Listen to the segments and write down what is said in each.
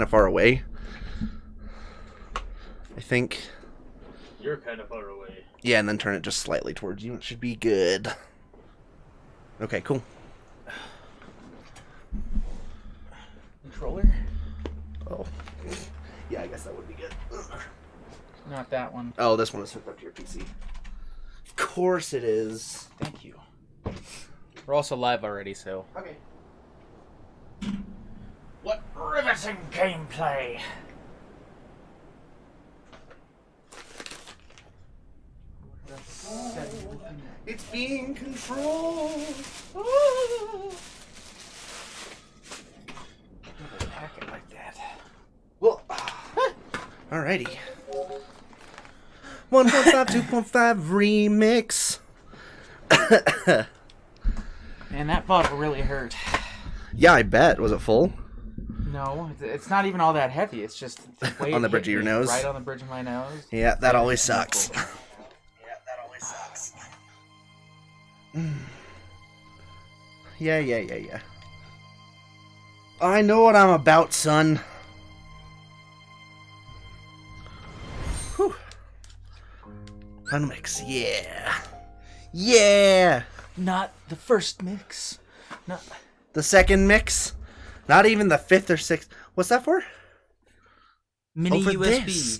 of far away. I think. You're kind of far away. Yeah, and then turn it just slightly towards you. It should be good. Okay, cool. Controller? Oh. Yeah, I guess that would be good. Not that one. Oh, this one is hooked up to your PC. Of course it is. Thank you. We're also live already, so. Okay. What riveting gameplay! It's being controlled. Pack it like that. Well, alrighty. 1.5, 2.5 remix. Man, that bottle really hurt. Yeah, I bet. Was it full? No, it's not even all that heavy. It's just the way On the it bridge hit of your me, nose? right on the bridge of my nose. Yeah, that always sucks. Yeah. I know what I'm about, son. Whew. Fun mix, yeah. Yeah! Not the first mix. Not The second mix? Not even the fifth or sixth. What's that for? mini for USB. this.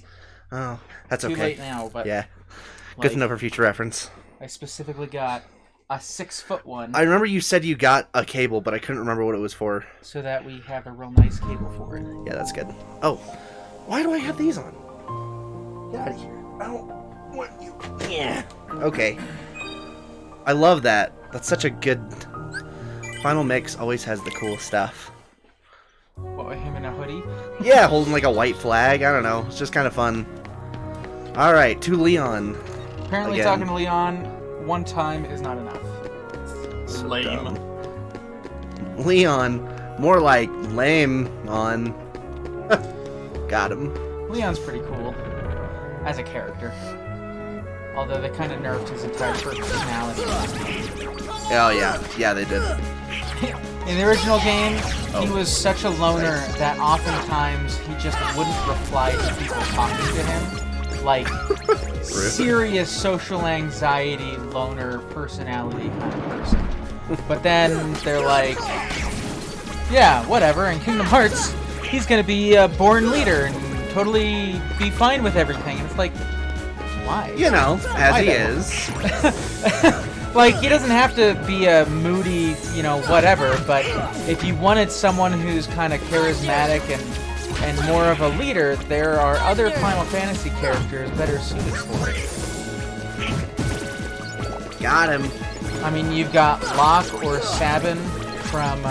Oh, that's Too okay. late now, but Yeah. like, Good to know for future reference. I specifically got a 6-foot one I remember you said you got a cable, but I couldn't remember what it was for. so that we have a real nice cable for it. Yeah, that's good. Oh, why do I have these on? Get out of here. I don't want you. Yeah. Okay. I love that. That's such a good... Final Mix always has the cool stuff. What, him in a hoodie? Yeah, holding like a white flag. I don't know. It's just kind of fun. Alright, to Leon. Apparently Again. talking to Leon one time is not enough. So Lame. dumb. Leon. More like lame on. Got him. Leon's pretty cool as a character. Although they kind of nerfed his entire personality. Oh, yeah. Yeah, they did. In the original game, Oh. he was such a loner that oftentimes he just wouldn't reply to people talking to him. Like, serious social anxiety, loner personality kind of person. But then they're like, yeah, whatever, in Kingdom Hearts, he's gonna be a born leader and totally be fine with everything. And it's like, why? You know, as Why he though? is. Like, he doesn't have to be a moody, you know, whatever, but if you wanted someone who's kind of charismatic and more of a leader, there are other Final Fantasy characters better suited for it. Got him. I mean, you've got Locke or Sabin from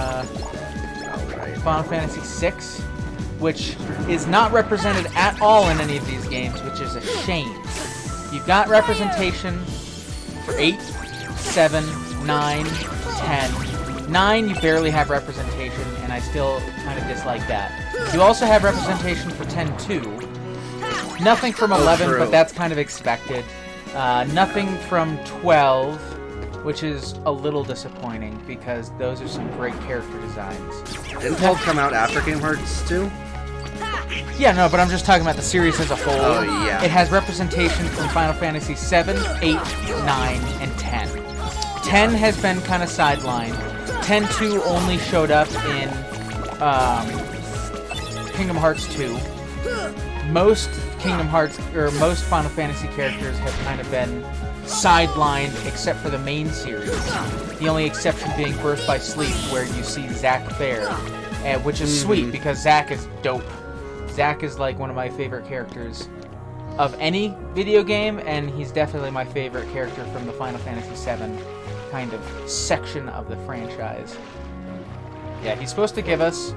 Final Fantasy VI, which is not represented at all in any of these games, which is a shame. You've got representation for 8, 7, 9, 10. 9, you barely have representation, and I still kind of dislike that. You also have representation for 10-2. Nothing from 11, true. but that's kind of expected. Nothing from 12, which is a little disappointing, because those are some great character designs. Didn't 12 come out after Kingdom Hearts 2? Yeah, no, but I'm just talking about the series as a whole. Oh, yeah. It has representation from Final Fantasy 7, 8, 9, and 10. 10 has been kind of sidelined. 10-2 only showed up in Kingdom Hearts 2. Most Kingdom Hearts, or most Final Fantasy characters have kind of been sidelined except for the main series. The only exception being Birth by Sleep, where you see Zack Fair, which is sweet because Zack is dope. Zack is like one of my favorite characters of any video game, and he's definitely my favorite character from the Final Fantasy VII kind of section of the franchise. Yeah, he's supposed to give us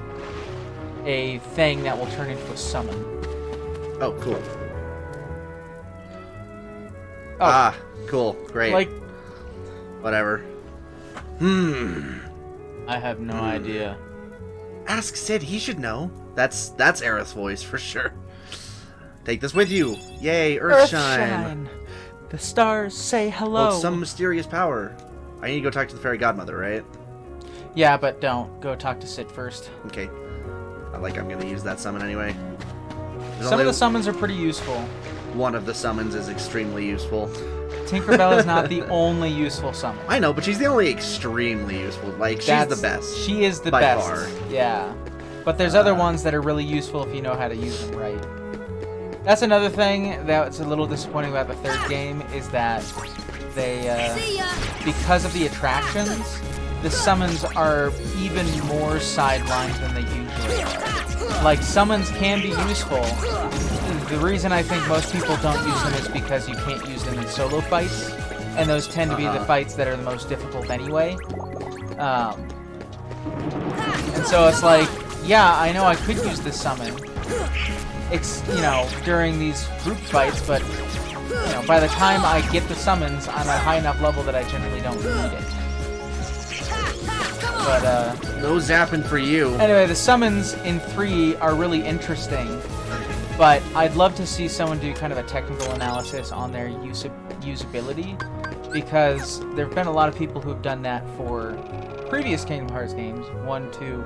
a thing that will turn into a summon. Oh, cool. Oh, Ah, cool. Great. like, Whatever. I have no idea. Ask Sid. He should know. That's Aerith's voice for sure. Take this with you. Yay, Earthshine. The stars say hello. Well, it's some mysterious power. I need to go talk to the fairy godmother, right? Yeah, but don't. Go talk to Sid first. Okay. I'm gonna use that summon anyway. Some of the summons are pretty useful. One of the summons is extremely useful. Tinkerbell is not the only useful summon. I know, but she's the only extremely useful. Like, she's the best. She is the by best. far. Yeah. But there's other ones that are really useful if you know how to use them right. That's another thing that's a little disappointing about the third game, is that they, because of the attractions, the summons are even more sidelined than they usually are. Like, summons can be useful. The reason I think most people don't use them is because you can't use them in solo fights, and those tend to be the fights that are the most difficult anyway. And so it's like, yeah, I know I could use this summon, during these group fights, but, by the time I get the summons, I'm at a high enough level that I generally don't need it. But, no zapping for you. Anyway, the summons in 3 are really interesting, but I'd love to see someone do kind of a technical analysis on their usability, because there have been a lot of people who have done that for previous Kingdom Hearts games, 1, 2,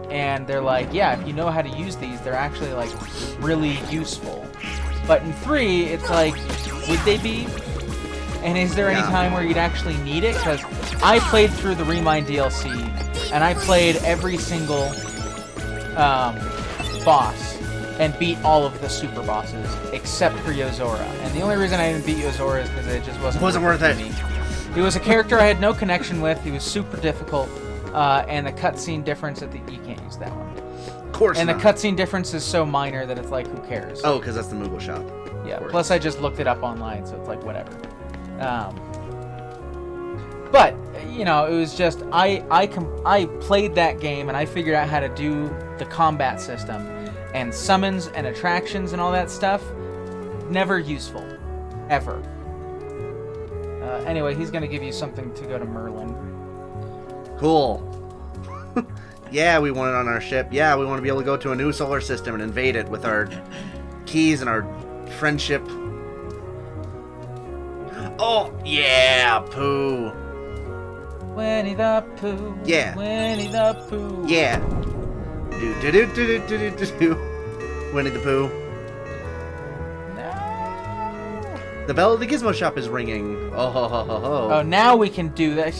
and they're like, yeah, if you know how to use these, they're actually, like, really useful. But in 3, it's like, would they be? And is there any time where you'd actually need it? Because I played through the Remind DLC, and I played every single boss, and beat all of the super bosses, except for Yozora. And the only reason I didn't beat Yozora is because it just wasn't worth it to me. He was a character I had no connection with, he was super difficult, and the cutscene difference, you can't use that one. Of course And not. the cutscene difference is so minor that it's like, who cares? Oh, because that's the Moogle shop. Yeah, plus I just looked it up online, so it's like, whatever. But, it was just, I played that game, and I figured out how to do the combat system. And summons and attractions and all that stuff, never useful. Ever. Anyway, he's going to give you something to go to Merlin. Cool. Yeah, we want it on our ship. Yeah, we want to be able to go to a new solar system and invade it with our keys and our friendship. Oh, yeah, Pooh. Winnie the Pooh. Yeah. Winnie the Pooh. Yeah. Do. Winnie the Pooh. No. The bell of the Gizmo shop is ringing. Oh ho ho ho ho. Oh, now we can do that.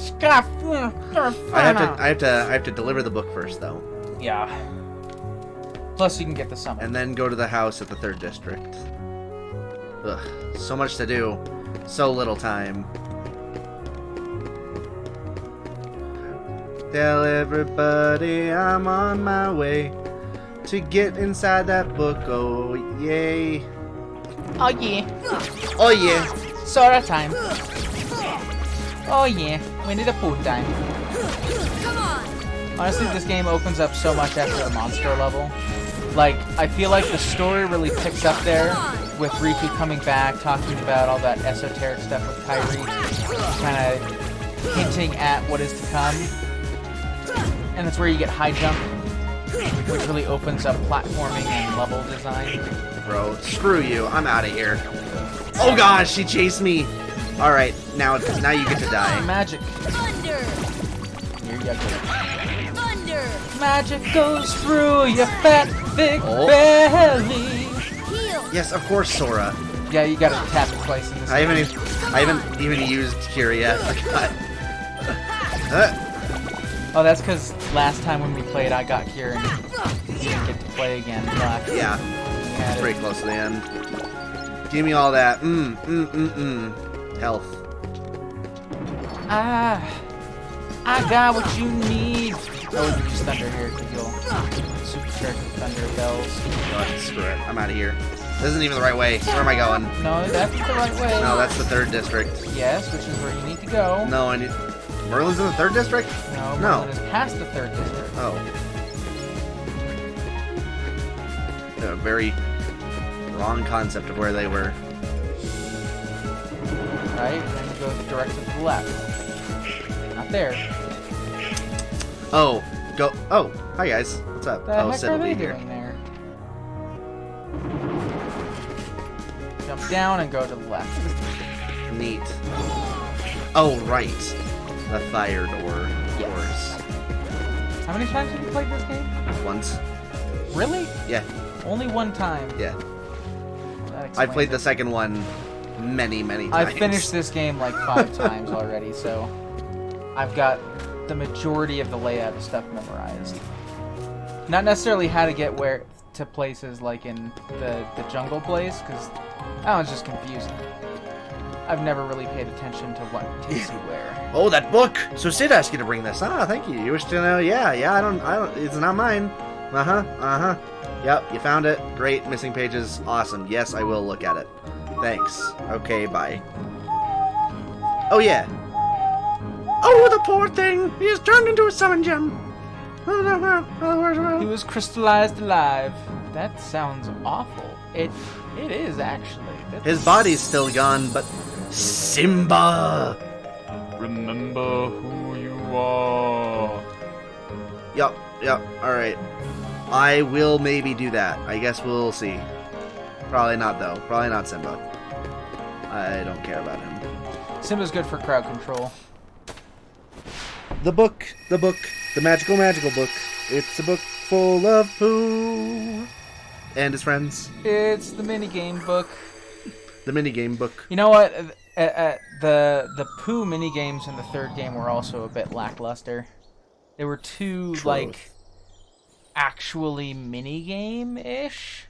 I have to deliver the book first though. Yeah. Plus you can get the summon. And then go to the house at the 3rd district. Ugh, so much to do. So little time. Tell everybody I'm on my way to get inside that book. Oh, yay. Oh, yeah. Oh, yeah. Sora time. Oh, yeah. Winnie the Pooh time. Come on. Honestly, this game opens up so much after the monster level. Like, I feel like the story really picks up there with Riku coming back, talking about all that esoteric stuff with Kairi, kind of hinting at what is to come. And that's where you get high jump, which really opens up platforming and level design. Bro, screw you. I'm out of here. Oh gosh, she chased me. All right, now you get to die. Magic. Thunder. Here you go. Thunder. Magic goes through your fat, thick Oh. belly. Heal. Yes, of course, Sora. Yeah, you gotta tap it twice in this I game. haven't even used Kira yet. I forgot. Oh, that's because last time when we played, I got here and you didn't get to play again. Yeah, Had it. pretty close to the end. Give me all that. Health. I got what you need. I wouldn't use Thunder here because you'll supercharge with Thunder bells. Oh, screw it. I'm out of here. This isn't even the right way. Where am I going? No, that's the right way. No, that's the 3rd district. Yes, which is where you need to go. No, I need... Merlin's in the 3rd district? No, No. Merlin is past the 3rd district. Oh. A very wrong concept of where they were. Right? And then you go directly to the left. Not there. Oh, go. Oh, hi guys. What's up? The Oh, heck Sid are will they be here. doing there? Jump down and go to the left. Neat. Oh, right. The fire door. Of Yes. course. How many times have you played this game? Once. Really? Yeah, Only one time. yeah. That I explains played it. the second one many times. I've finished this game like 5 times already, so I've got the majority of the layout of stuff memorized. Not necessarily how to get where to places like in the jungle place, because that one's just confusing. I've never really paid attention to what takes you where. Oh, that book! So Sid asked you to bring this. Ah, thank you. You wish to know? Yeah, I don't, it's not mine. Uh-huh. Yep, you found it. Great, missing pages. Awesome. Yes, I will look at it. Thanks. Okay, bye. Oh, yeah. Oh, the poor thing! He has turned into a summon gem. He was crystallized alive. That sounds awful. It is actually. His body's still gone, but Simba! Remember who you are. Yup, alright. I will maybe do that. I guess we'll see. Probably not, though. Probably not Simba. I don't care about him. Simba's good for crowd control. The book, the magical book. It's a book full of Pooh and his friends. It's the minigame book. The minigame book. You know what? The Pooh minigames in the third game were also a bit lackluster. They were too, Truth. like, actually minigame-ish.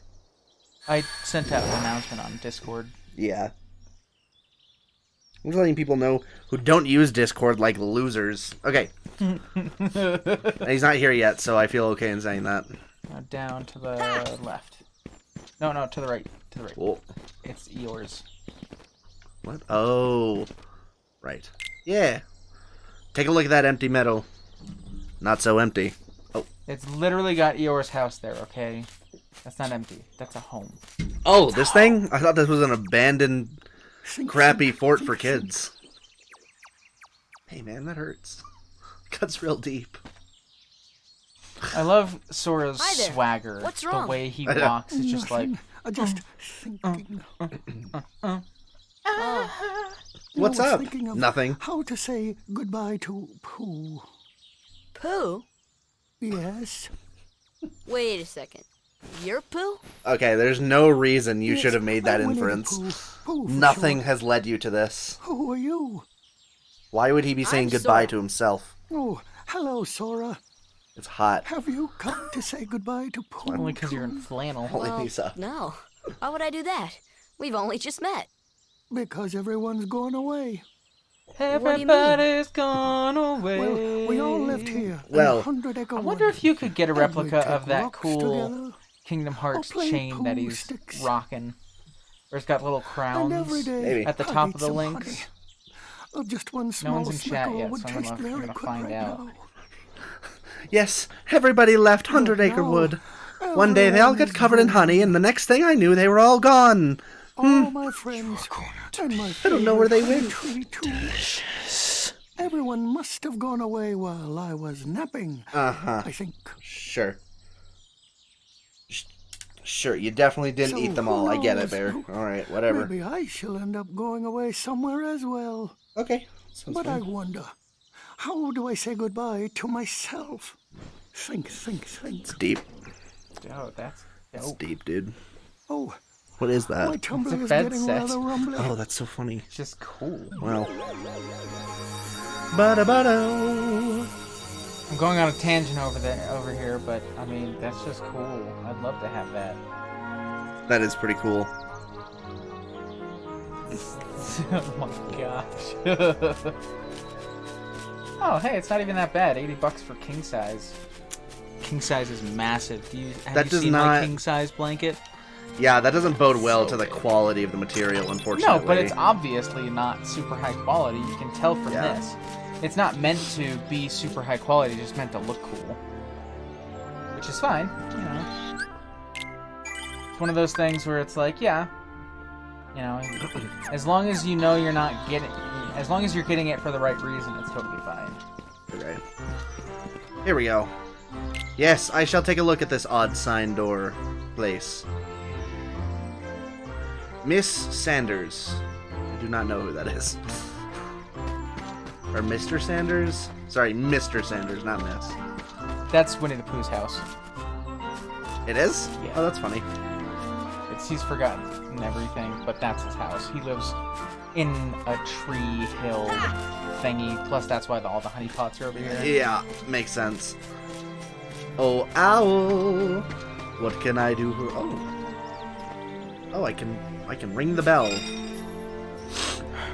I sent out an announcement on Discord. Yeah. I'm just letting people know who don't use Discord like losers. Okay. He's not here yet, so I feel okay in saying that. Now down to the left. No, to the right. To the right. Cool. It's Eeyore's. What? Oh. Right. Yeah. Take a look at that empty meadow. Not so empty. Oh. It's literally got Eeyore's house there, okay? That's not empty. That's a home. Oh, this thing? I thought this was an abandoned, crappy fort for kids. Hey, man, that hurts. Cuts real deep. I love Sora's Hi there. swagger. What's wrong? The way he walks is just like... Just thinking. What's I was up? thinking of Nothing. How to say goodbye to Pooh? Pooh? Yes. Wait a second. You're Pooh? Okay, there's no reason you Yes, should have made that I'm Winnie the inference. Pooh for Nothing short. has led you to this. Who are you? Why would he be saying I'm goodbye Sora. to himself? Oh, hello, Sora. It's hot. Have you come to say goodbye to Pooh? Only because you're in too? flannel. Holy Lisa. No. Why would I do that? We've only just met. Because everyone's gone away. do you mean? Everybody's gone away. Well, we all lived here. Well, in 100 Acre I wonder if you could get a And we'd replica take of that walks cool together, Kingdom Hearts play chain that pool he's sticks. rocking. Where it's got little And crowns. every day Maybe. At the I'd top eat of the some links. honey. Oh, just one small one's in chat snickle yet, would so I'm taste gonna very find good right out. now. Yes, everybody left 100 Acre no. Wood. One day they all got covered in honey, and the next thing I knew, they were all gone. All my friends and my I don't know where they favorite went. tree too. Everyone must have gone away while I was napping. Uh-huh. I think. Sure. Sure, you definitely didn't So eat them who all. I get it, knows? Bear. Alright, whatever. Maybe I shall end up going away somewhere as well. Okay. Sounds But I fine. wonder, how do I say goodbye to myself? Think. It's deep. Oh, that's It's dope. deep, dude. Oh, What is my that? tumbler It's a is bed getting set. rather rumbly. Oh, that's so funny. It's just cool. Wow. Ba-da-ba-da. I'm going on a tangent over here, but I mean that's just cool. I'd love to have that. That is pretty cool. Oh my gosh. Oh, hey, it's not even that bad. $80 for king size. King size is massive. Have That you does seen not- my king size blanket? Yeah, that doesn't bode well to the quality of the material, unfortunately. No, but it's obviously not super high quality. You can tell from Yeah. this. It's not meant to be super high quality, it's just meant to look cool. Which is fine, you know. It's one of those things where it's like, yeah, you know, as long as you know you're not getting, as long as you're getting it for the right reason, it's totally fine. Okay. Here we go. Yes, I shall take a look at this odd sign door place. Miss Sanders. I do not know who that is. Or Mr. Sanders? Sorry, Mr. Sanders, not Miss. That's Winnie the Pooh's house. It is? Yeah. Oh, that's funny. He's forgotten and everything, but that's his house. He lives in a tree hill thingy. Plus, that's why all the honeypots are over here. Yeah, makes sense. Oh, owl! What can I do? Oh, I can ring the bell.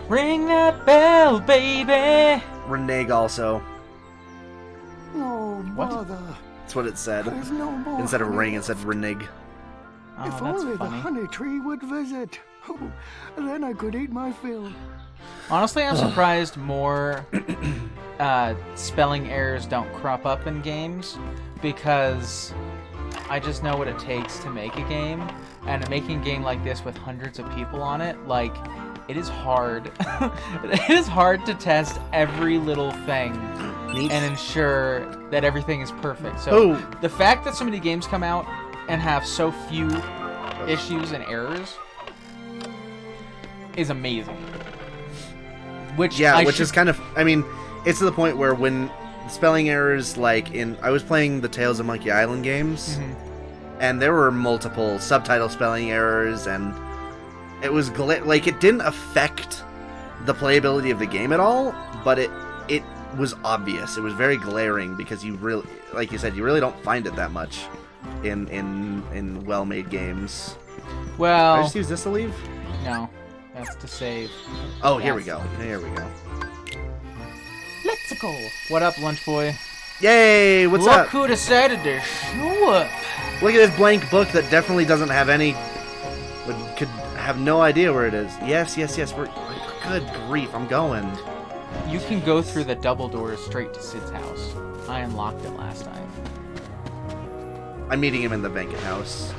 Ring that bell, baby! Renege also. Oh, What? bother. That's what it said. There's no more Instead of honey ring, it left. said renege. Oh, If that's only the funny. honey tree would visit. Oh, then I could eat my fill. Honestly, I'm surprised more spelling errors don't crop up in games, because I just know what it takes to make a game, and making a game like this with hundreds of people on it, like, it is hard. It is hard to test every little thing Neat. and ensure that everything is perfect. So Oh. the fact that so many games come out and have so few issues and errors is amazing. Which Which is kind of, I mean, it's to the point where when spelling errors, like I was playing the Tales of Monkey Island games, and there were multiple subtitle spelling errors, and it was it didn't affect the playability of the game at all, but it was obvious. It was very glaring because you really, like you said, you really don't find it that much in well-made games. Well, Did I just use this to leave? no, that's to save. Oh, here we Yes. go. Here we go. Let's go. What up, lunch boy? Yay! What's Look up? who decided to show up. Look at this blank book that definitely doesn't have any. Could have no idea where it is. Yes. We're good grief. I'm going. You can go through the double doors straight to Sid's house. I unlocked it last time. I'm meeting him in the banquet house.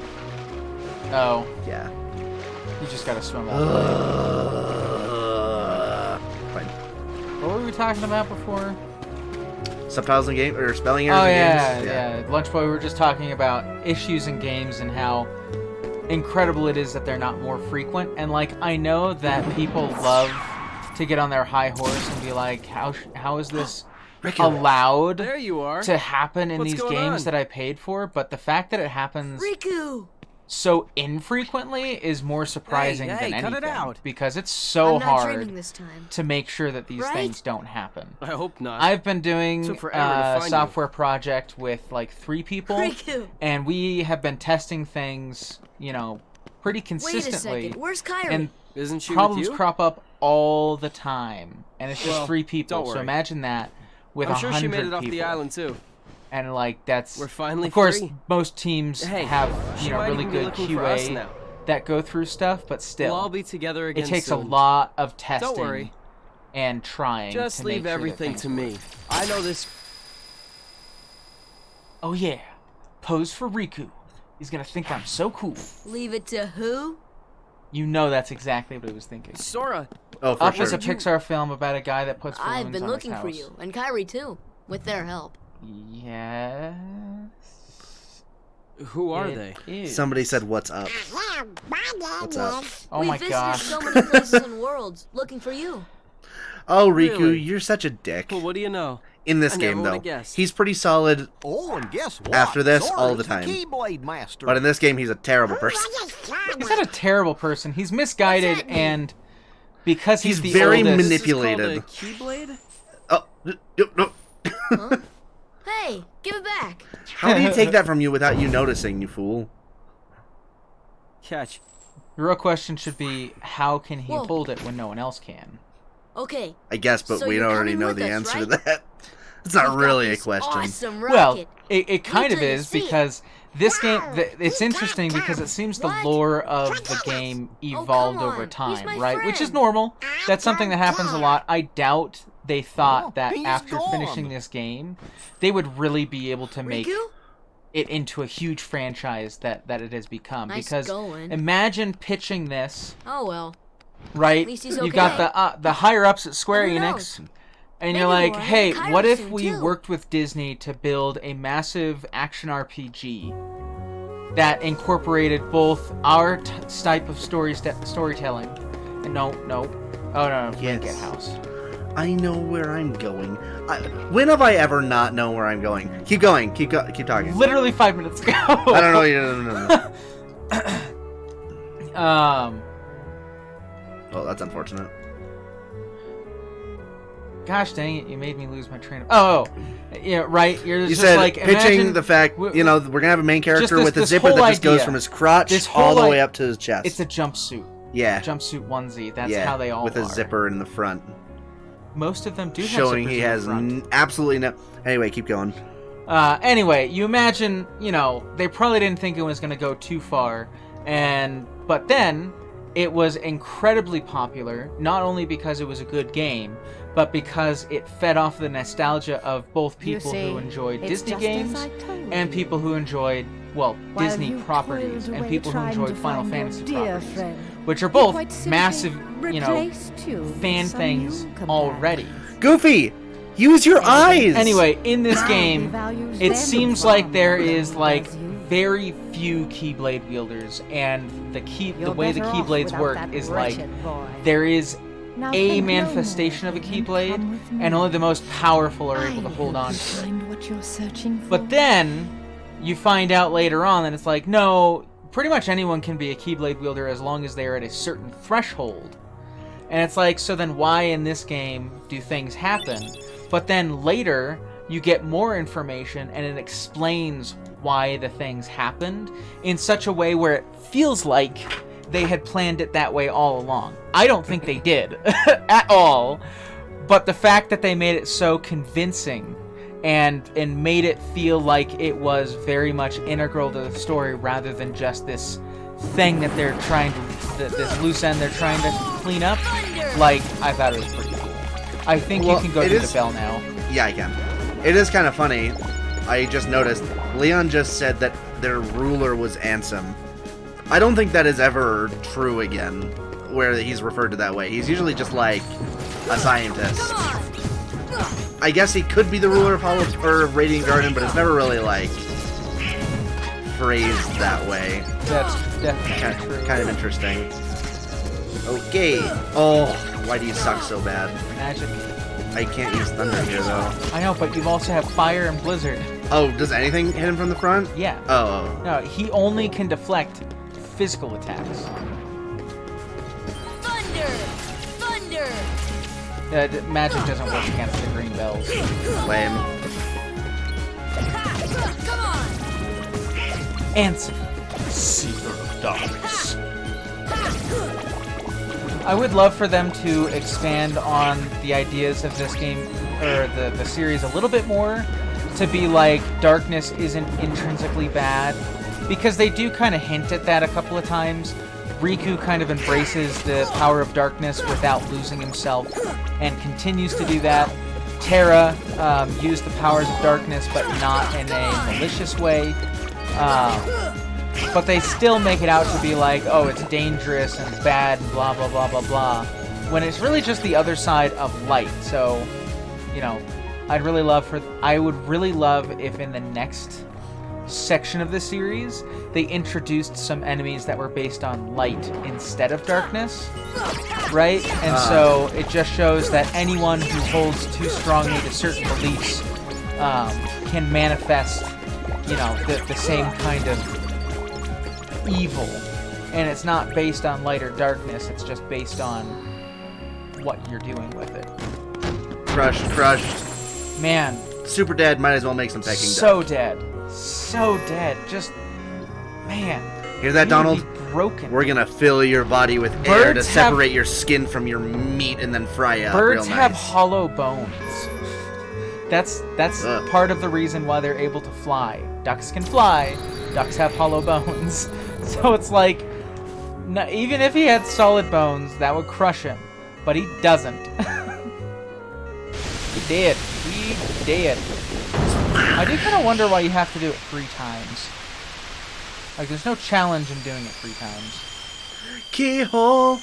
Oh, Yeah. you just gotta swim all the way. Fine. What were we talking about before? Subtitles in game or spelling errors Oh in yeah, games. yeah. Lunch boy, we were just talking about issues in games and how incredible it is that they're not more frequent. And like, I know that people love to get on their high horse and be like, how is this allowed There you are. to happen in What's these going games on? that I paid for? But the fact that it happens Riku! so infrequently is more surprising Hey, than cut anything. it out. Because it's so I'm not hard dreaming this time. to make sure that these Right? things don't happen. I hope not. I've been doing Took forever to a find you. software project with like 3 people, Riku! and we have been testing things, pretty Wait a consistently. second, where's Kyrie? And Isn't she problems with you? crop up all the time, and it's just Well, 3 people. don't So worry. imagine that with I'm 100 sure she made it off people. the island too. And like that's We're finally of course free. most teams Hey, have she might really even be good looking for us QA now. that go through stuff, but still We'll all be together again it takes soon. a lot of testing worry. and trying. Just to leave make sure that everything things to work. me. I know this. Oh yeah, pose for Riku. He's gonna think I'm so cool. Leave it to who? You know that's exactly what he was thinking. Sora. Oh, for Up sure. is a Pixar film about a guy that puts balloons I've been on looking his for house. you, and Kyrie too, with their help. Yes. Who are it they? is. Somebody said, "What's up?" What's up? Oh we my visited gosh. so many places and worlds looking for you. Oh, Riku, Really? you're such a dick. Well, what do you know? In this I game, never though, would've guessed. he's pretty solid. Oh, and guess what? After this, Zora's all the time. Keyblade Master. But in this game, he's a terrible person. He's not a terrible person. He's misguided, What's that mean? and because he's, He's the very oldest, manipulated. This is called a Keyblade? Oh, no. Huh? Hey, give it back. How do you take that from you without you noticing, you fool? Catch. The real question should be, how can he Whoa. hold it when no one else can? Okay, I guess, but So we you're already coming know with the us, answer right? to that. It's not we've got really a this question. Awesome Well, rocket. it kind of till you is, see it. because this game, it's interesting because it seems the What? lore of the game evolved come over on. He's time, my right? Which is friend. normal. That's something that happens a lot. I doubt they thought Oh, that he's after gone. finishing this game, they would really be able to make Riku? it into a huge franchise that it has become. Nice Because going. imagine pitching this, Oh well. right? least he's You've got okay. the higher ups at Square Who Enix, knows? and Maybe you're like, we'll hey, have what Kyrie if soon, we too." worked with Disney to build a massive action RPG that incorporated both our type of storytelling, and no, oh no, Yes. Banquet House. I know where I'm going. When have I ever not known where I'm going? Keep going. Keep talking. Literally 5 minutes ago. I don't know. Oh, that's unfortunate. Gosh dang it! You made me lose my train of. Oh, yeah, right. You're You just said like pitching imagine the fact, we're gonna have a main character this- with a this zipper whole that just goes idea. from his crotch This all the whole way i- up to his chest. It's a jumpsuit. Yeah. Jumpsuit onesie. That's Yeah, how they all with are. a zipper in the front, Most of them do have showing zippers he in the has front. absolutely no. Anyway, keep going. Anyway, you imagine, they probably didn't think it was going to go too far, but then it was incredibly popular, not only because it was a good game, but because it fed off the nostalgia of both people who enjoyed Disney games and people who enjoyed, Disney properties and people who enjoyed Final Fantasy properties, which are both massive, fan things already. Goofy, use your eyes. Anyway, in this game, it seems like there is very few Keyblade wielders, and the way the Keyblades work is there is a manifestation of a Keyblade, and only the most powerful are able to hold on to it. But then you find out later on that it's no, pretty much anyone can be a Keyblade wielder as long as they are at a certain threshold. And it's so then why in this game do things happen? But then later, you get more information, and it explains why the things happened in such a way where it feels like they had planned it that way all along. I don't think they did at all, but the fact that they made it so convincing and made it feel like it was very much integral to the story rather than just this thing that they're trying to, this loose end they're trying to clean up, I thought it was pretty cool. I think you can go to the bell now. Yeah, I can. It is kind of funny. I just noticed Leon just said that their ruler was Ansem. I don't think that is ever true again, where he's referred to that way. He's usually just a scientist. I guess he could be the ruler of Radiant Garden, but it's never really phrased that way. That's definitely true. Kind of interesting. Okay. Oh, why do you suck so bad? Magic. I can't use thunder here though. I know, but you've also have fire and blizzard. Oh, does anything hit him from the front? Yeah. Oh. No, he only can deflect physical attacks. Thunder! Magic doesn't work against the green bells. Lame. Come on! Ansem. Seeker of Darkness. I would love for them to expand on the ideas of this game, or the series a little bit more, to be darkness isn't intrinsically bad, because they do kind of hint at that a couple of times. Riku kind of embraces the power of darkness without losing himself, and continues to do that. Terra used the powers of darkness, but not in a malicious way. But they still make it out to be oh, it's dangerous and bad and blah, blah, blah, blah, blah. When it's really just the other side of light. So, I would really love if in the next section of the series, they introduced some enemies that were based on light instead of darkness. Right? And so it just shows that anyone who holds too strongly to certain beliefs can manifest, the same kind of evil, and it's not based on light or darkness, it's just based on what you're doing with it. Crushed. Man. Super dead, might as well make some Peking So duck. dead. Just, man. Hear that, Donald? Broken. We're gonna fill your body with air to separate your skin from your meat and then fry up. Birds real have nice. hollow bones. That's part of the reason why they're able to fly. Ducks can fly. Ducks have hollow bones. So it's even if he had solid bones, that would crush him. But he doesn't. He did. I do kind of wonder why you have to do it 3 times. There's no challenge in doing it 3 times. Keyhole.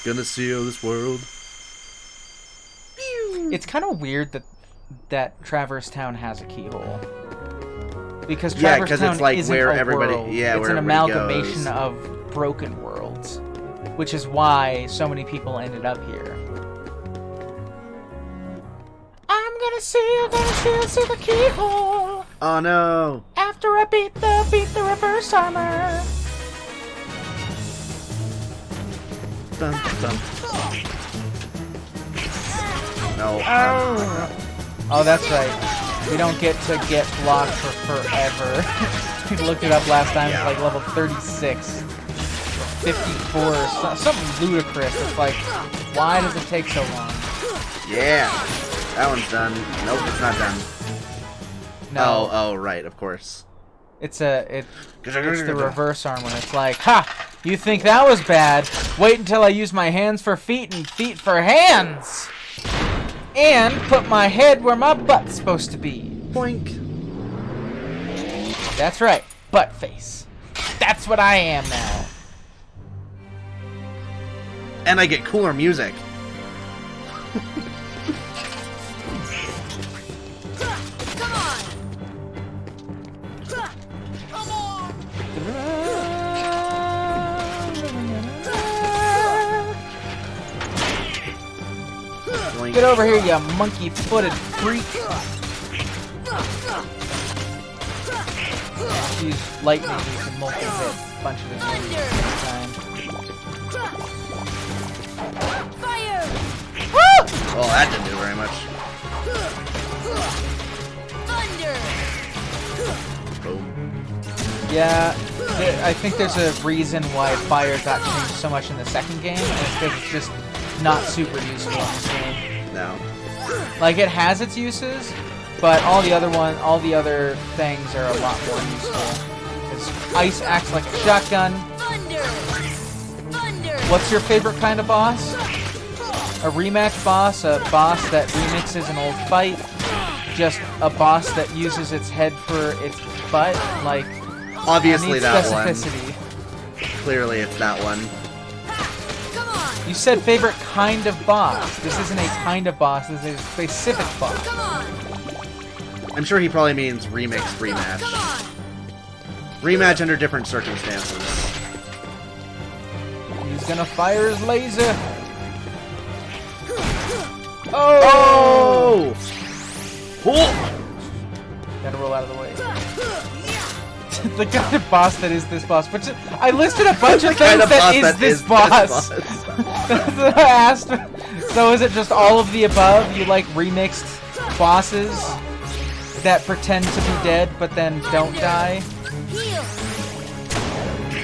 Gonna seal this world. It's kind of weird that Traverse Town has a keyhole. Because Yeah, Traverse 'cause Town it's like isn't where a everybody- world. yeah, it's where an everybody amalgamation goes. of broken worlds, which is why so many people ended up here. see the keyhole. Oh no! After I beat the reverse armor. Dun, dun. No. Oh, that's right. We don't get to get blocked for forever. We looked it up last time. Yeah. It's like level 36, 54, or something ludicrous. It's like, why does it take so long? Yeah. That one's done. Nope, it's not done. No. Oh, right, of course. It's the reverse armor. It's like, ha! You think that was bad? Wait until I use my hands for feet and feet for hands! And put my head where my butt's supposed to be. Boink. That's right, butt face. That's what I am now. And I get cooler music. Come on. Boink. Get over here, you monkey-footed freak. Use lightning, you can multi-hit a bunch of his enemies at the same time. Fire. Well, that didn't do very much. Thunder. Boom. Yeah, I think there's a reason why fire got changed so much in the second game, and it's because it's just not super useful in this game. No. Like, it has its uses, but all the other things are a lot more useful. Because ice acts like a shotgun. Thunder. Thunder. What's your favorite kind of boss? A rematch boss, a boss that remixes an old fight, just a boss that uses its head for its butt. Like, Obviously I need that specificity. one. Clearly it's that one. Come on. You said favorite kind of boss. This isn't a kind of boss. This is a specific boss. Come on. I'm sure he probably means remix, rematch. Come on. Rematch under different circumstances. He's gonna fire his laser. Oh! Oh! Gotta roll out of the way. The kind of boss that is this boss. But I listed a bunch of things that is this boss. That's what I asked. So is it just all of the above? You like remixed bosses that pretend to be dead but then don't die? Heal.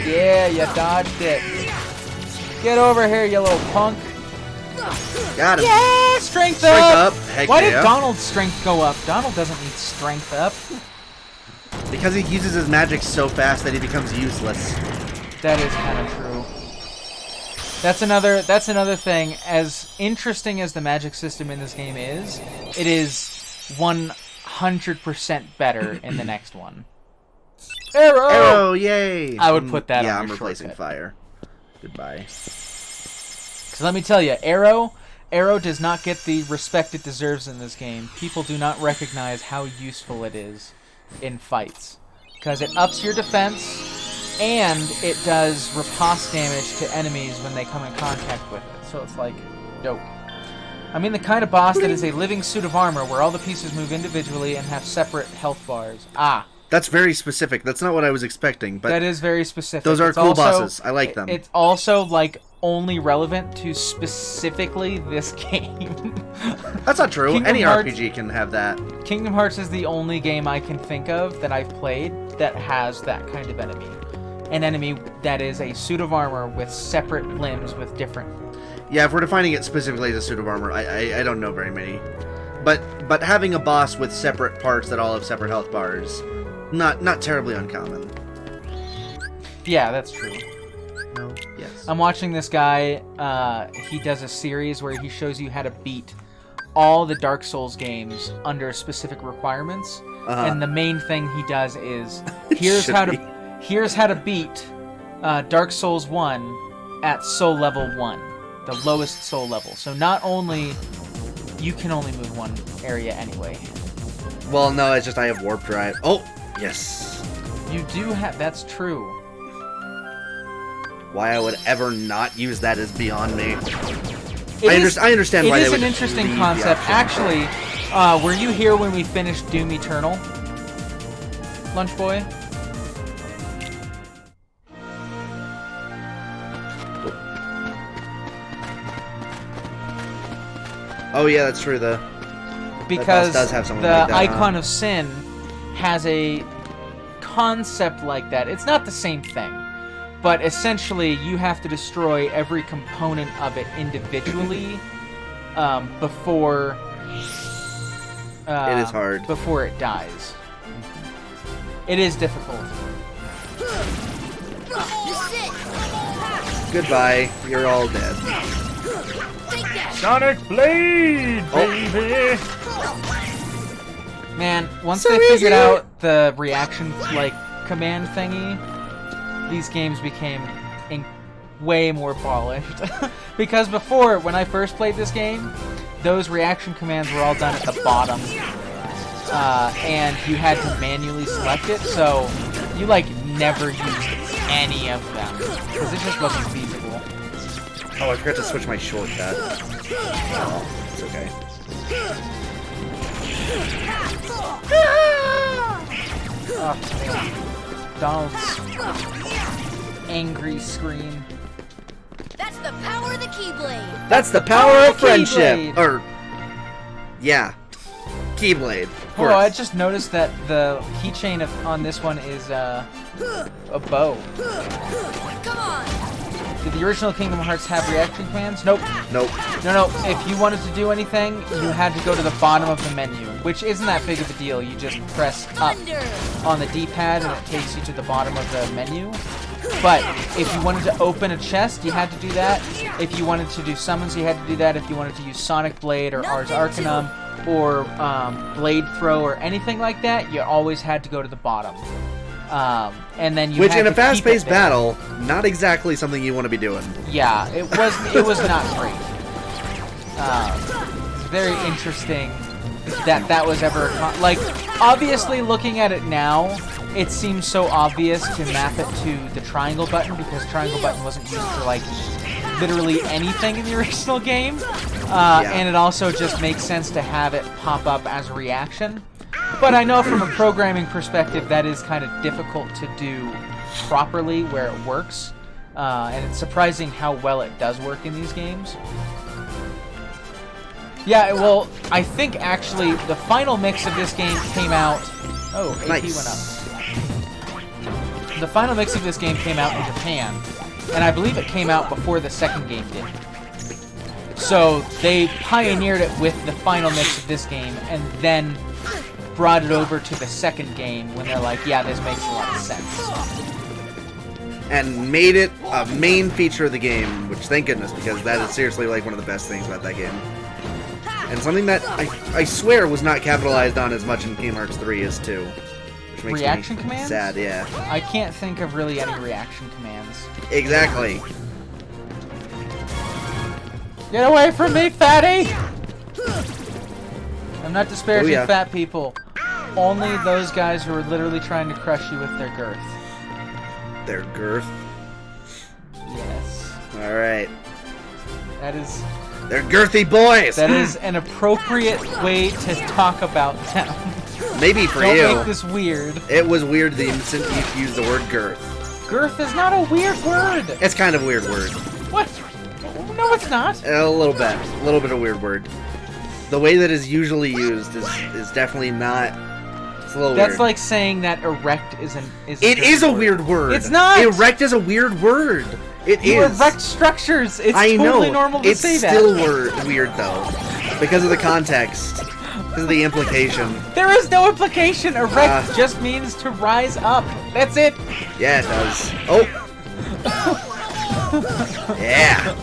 Yeah, you dodged it. Get over here, you little punk. Got him. Yeah, strength Strength up. up. Heck Why yeah. did Donald's strength go up? Donald doesn't need strength up. Because he uses his magic so fast that he becomes useless. That is kind of true. That's another thing. As interesting as the magic system in this game is, it is 100% better in the next one. Arrow! Arrow, yay! I would put that yeah, on I'm your replacing shortcut. fire. Goodbye. Because let me tell you, Arrow does not get the respect it deserves in this game. People do not recognize how useful it is in fights. Because it ups your defense, and it does riposte damage to enemies when they come in contact with it. So it's like, dope. I mean the kind of boss that is a living suit of armor where all the pieces move individually and have separate health bars. Ah. That's very specific. That's not what I was expecting, but That is very specific. those are It's cool also- bosses. I like them. It's also, like, only relevant to specifically this game. That's not true. Kingdom Any Hearts- RPG can have that. Kingdom Hearts is the only game I can think of that I've played that has that kind of enemy. An enemy that is a suit of armor with separate limbs with different... Yeah, if we're defining it specifically as a suit of armor, I don't know very many. But having a boss with separate parts that all have separate health bars, not terribly uncommon. Yeah, that's true. No. Yes. I'm watching this guy, he does a series where he shows you how to beat all the Dark Souls games under specific requirements. Uh-huh. And the main thing he does is, here's how to beat Dark Souls 1 at soul level 1, the lowest soul level. So not only, you can only move one area anyway. Well, no, it's just I have warp drive. Oh, yes. You do have, that's true. Why I would ever not use that is beyond me. It I is- understand why It they is would an interesting leave the concept. option. Actually, Were you here when we finished Doom Eternal? Lunch Boy? Oh yeah, that's true. Because does have something the like that, Icon of Sin has a concept like that. It's not the same thing, but essentially you have to destroy every component of it individually before it is hard. Before it dies. It is difficult. Goodbye. You're all dead. Sonic Blade, baby! Man, once they figured out the reaction command thingy, these games became way more polished. Because before, when I first played this game, those reaction commands were all done at the bottom, and you had to manually select it, so you never used any of them because it just wasn't feasible. Oh, I forgot to switch my shortcut. Oh, it's okay. Oh, man. Donald's angry scream. That's the power of the Keyblade. That's the power of friendship. Keyblade. Or, yeah, Keyblade. Of course. Oh, I just noticed that the keychain on this one is a bow. Come on. Did the original Kingdom Hearts have reaction commands? Nope. Nope. No. If you wanted to do anything, you had to go to the bottom of the menu, which isn't that big of a deal. You just press up on the D-pad and it takes you to the bottom of the menu. But if you wanted to open a chest, you had to do that. If you wanted to do summons, you had to do that. If you wanted to use Sonic Blade or Ars Arcanum or Blade Throw or anything like that, you always had to go to the bottom. And then you Which had in a to fast-paced keep it there. battle, not exactly something you want to be doing. Yeah, it was not great. It's very interesting that was ever obviously looking at it now, it seems so obvious to map it to the triangle button because triangle button wasn't used for literally anything in the original game, and it also just makes sense to have it pop up as a reaction. But I know from a programming perspective that is kind of difficult to do properly where it works, and it's surprising how well it does work in these games. Yeah, well, I think actually the final mix of this game came out... Oh, AP Nice. went up. The final mix of this game came out in Japan, and I believe it came out before the second game did. So they pioneered it with the final mix of this game, and then brought it over to the second game when they're like, yeah, this makes a lot of sense. And made it a main feature of the game, which thank goodness, because that is seriously one of the best things about that game. And something that I swear was not capitalized on as much in Kingdom Hearts 3 as 2. Which makes Reaction me commands? sad, yeah. I can't think of really any reaction commands. Exactly. Get away from me, fatty! I'm not disparaging fat people. Only those guys who are literally trying to crush you with their girth. Their girth. Yes. Alright. That is... They're girthy boys! That is an appropriate way to talk about them. Maybe for Don't you. make this weird. It was weird the instant you used the word girth. Girth is not a weird word! It's kind of a weird word. What? No, it's not. A little bit. A little bit of weird word. The way that is usually used is definitely not... It's a little That's weird. like saying that erect is It is a weird word. It's not! Erect is a weird word. It You is. erect structures. It's I totally know. normal to It's say still that. weird though, because of the context, because of the implication. There is no implication. Erect just means to rise up. That's it. Yeah, it does. Oh. Yeah.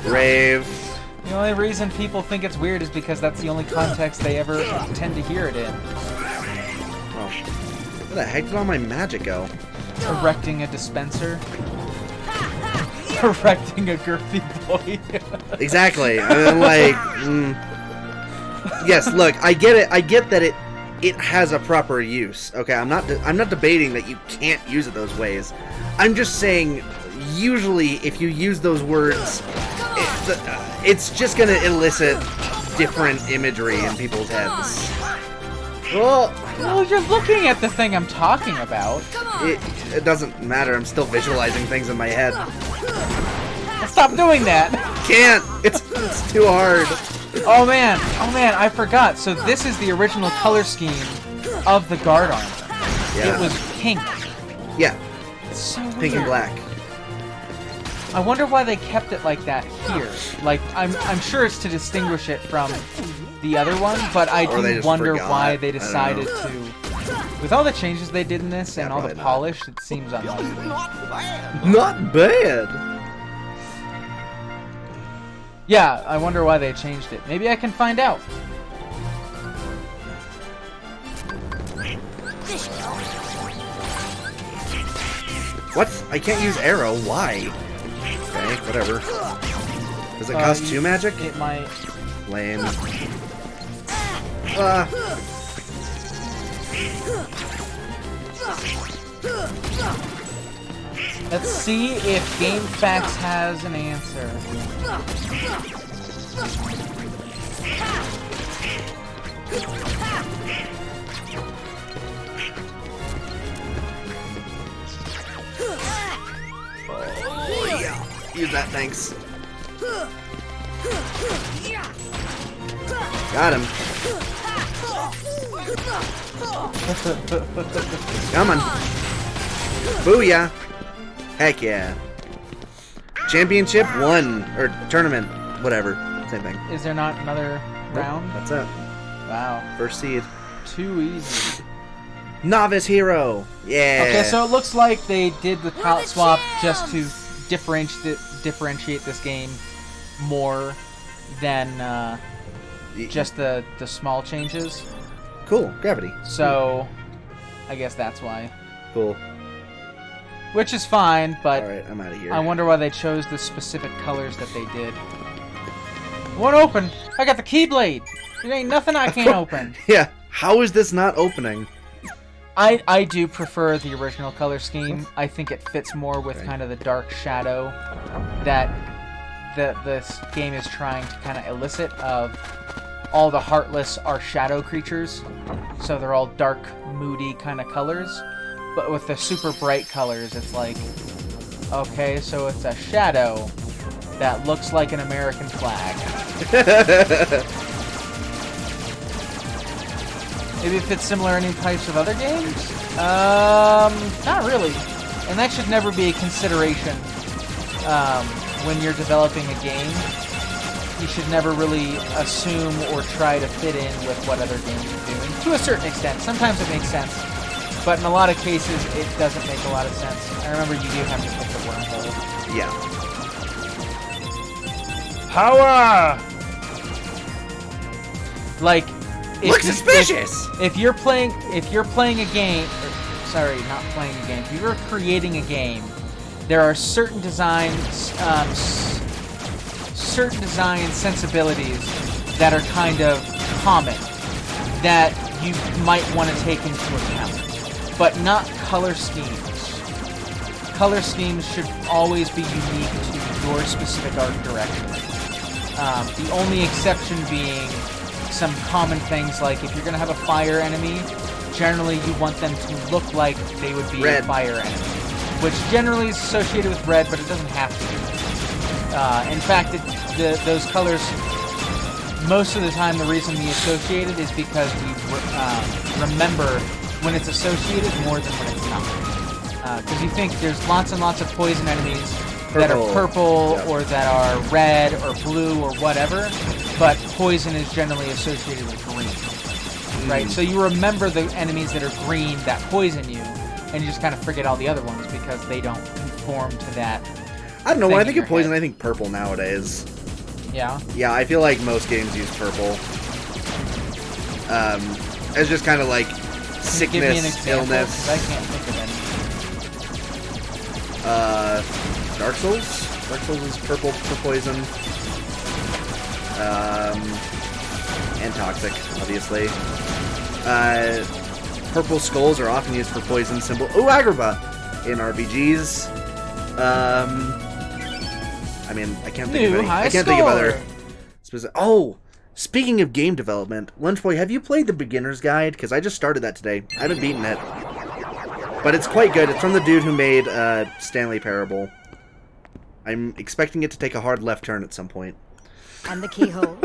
Brave. The only reason people think it's weird is because that's the only context they ever tend to hear it in. Oh. Where the heck did all my magic go? Erecting a dispenser. Erecting a girthy boy. Exactly. I mean, yes, look, I get it. I get that it has a proper use. Okay, I'm not debating that you can't use it those ways. I'm just saying, usually, if you use those words, it's just gonna elicit different imagery in people's heads. Oh, Well, you're looking at the thing I'm talking about. Come on. it doesn't matter. I'm still visualizing things in my head. Well, stop doing that. Can't. It's too hard. Oh man, I forgot. So this is the original color scheme of the guard armor. Yeah. It was pink. Yeah. It's so weird. Pink and black. I wonder why they kept it like that here. Like, I'm sure it's to distinguish it from the other one, but I Or they do just wonder forgot. why I they don't decided know. to. With all the changes they did in this and Yeah, all the probably not. polish, it seems unlikely. Not bad. Yeah, I wonder why they changed it. Maybe I can find out. What? I can't use arrow. Why? Okay, whatever. Does it cost 2 magic? It might. Lame. Let's see if GameFAQs has an answer. Oh, yeah. Use that, thanks. Got him. Come on. Booyah. Heck yeah. Championship 1. Or tournament. Whatever. Same thing. Is there not another round? That's it. Wow. First seed. Too easy. Novice hero. Yeah. Okay, so it looks like they did the palette swap just to differentiate this game more than just the small changes. Cool. Gravity. So I guess that's why. Cool. Which is fine, but Alright, I'm out of here. I wonder why they chose the specific colors that they did. Won't open! I got the Keyblade! There ain't nothing I can't open. Yeah. How is this not opening? I do prefer the original color scheme. I think it fits more with kind of the dark shadow that this game is trying to kind of elicit of all the Heartless are shadow creatures. So they're all dark, moody kind of colors. But with the super bright colors, it's like, okay, so it's a shadow that looks like an American flag. Maybe if it's similar in any types of other games? Not really. And that should never be a consideration when you're developing a game. You should never really assume or try to fit in with what other games are doing. To a certain extent. Sometimes it makes sense. But in a lot of cases, it doesn't make a lot of sense. I remember you do have to pick the wormhole. Yeah. Power! Like, Look suspicious! If you're playing a game, sorry, not playing a game. If you're creating a game, there are certain design sensibilities that are kind of common that you might want to take into account, but not color schemes. Color schemes should always be unique to your specific art direction. The only exception being some common things like if you're going to have a fire enemy, generally you want them to look like they would be Red. a fire enemy, which generally is associated with red, but it doesn't have to be. In fact, those colors, most of the time the reason we associate it is because we remember when it's associated more than when it's not. Because you think there's lots and lots of poison enemies that are purple Yep. or that are red or blue or whatever, but poison is generally associated with green, right? So you remember the enemies that are green that poison you, and you just kind of forget all the other ones because they don't conform to that. I don't know. When I think in of your poison, head. I think purple nowadays. Yeah. Yeah, I feel like most games use purple. As just kind of like Give me an sickness, example, illness. 'cause I can't think of any. Dark Souls? Dark Souls is purple for poison. And toxic, obviously. Purple skulls are often used for poison symbol. Oh, Agrabah in RPGs. I mean, I can't think of any. I can't think of other specific. Oh, Speaking of game development, Lunchboy, have you played the Beginner's Guide? Because I just started that today. I haven't beaten it. But it's quite good. It's from the dude who made Stanley Parable. I'm expecting it to take a hard left turn at some point. And the keyhole.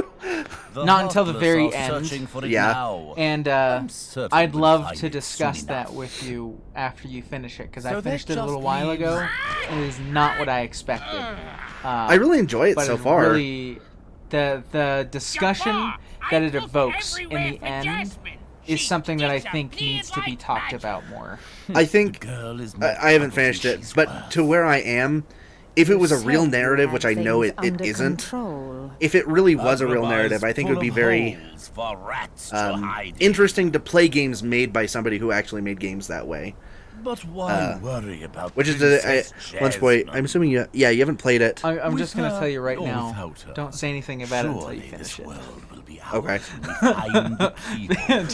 Not until the very end. Yeah. And I'd love to discuss that with you after you finish it, because I finished it a little while ago, and it is not what I expected. I really enjoy it but so it far. Really, the discussion that it evokes in the end is something that I think needs to be talked about more. I think I haven't finished it, but to where I am, if it was a real narrative, which I know it isn't, if it really was a real narrative, I think it would be very interesting to play games made by somebody who actually made games that way. But why worry about which is Lunchboy, I'm assuming you haven't played it. I'm just going to tell you right now, don't say anything about it until you finish it. Okay.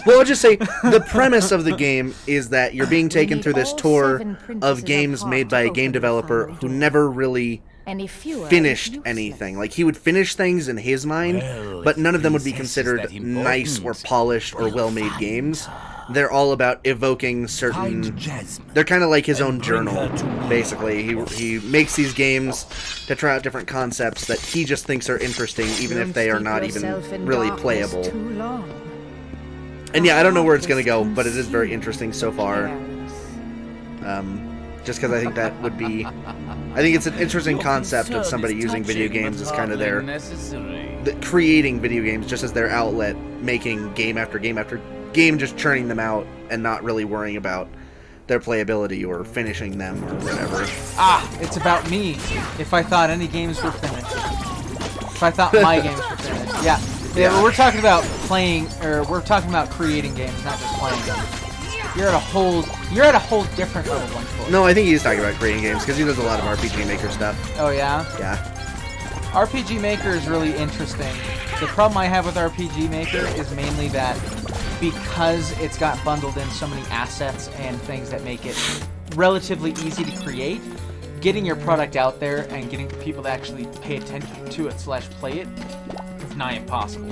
Well, I'll just say, the premise of the game is that you're being taken through this tour of games made by a game developer who never really finished anything. Like, he would finish things in his mind, but none of them would be considered nice or polished or well-made games. They're all about evoking certain... They're kind of like his own journal, basically. He makes these games to try out different concepts that he just thinks are interesting, even if they are not even really playable. And yeah, I don't know where it's going to go, but it is very interesting so far. Just because I think that would be... I think it's an interesting concept of somebody using video games as kind of their... creating video games just as their outlet, making game after game after game, just churning them out and not really worrying about their playability or finishing them or whatever. It's about me. If I thought any games were finished. If I thought my games were finished. Yeah, we're talking about playing, or we're talking about creating games, not just playing them. You're at a whole different level, Lunchboy. No, I think he's talking about creating games because he does a lot of RPG Maker stuff. Oh yeah? Yeah. RPG Maker is really interesting. The problem I have with RPG Maker is mainly that because it's got bundled in so many assets and things that make it relatively easy to create, getting your product out there and getting people to actually pay attention to it / play it is nigh impossible.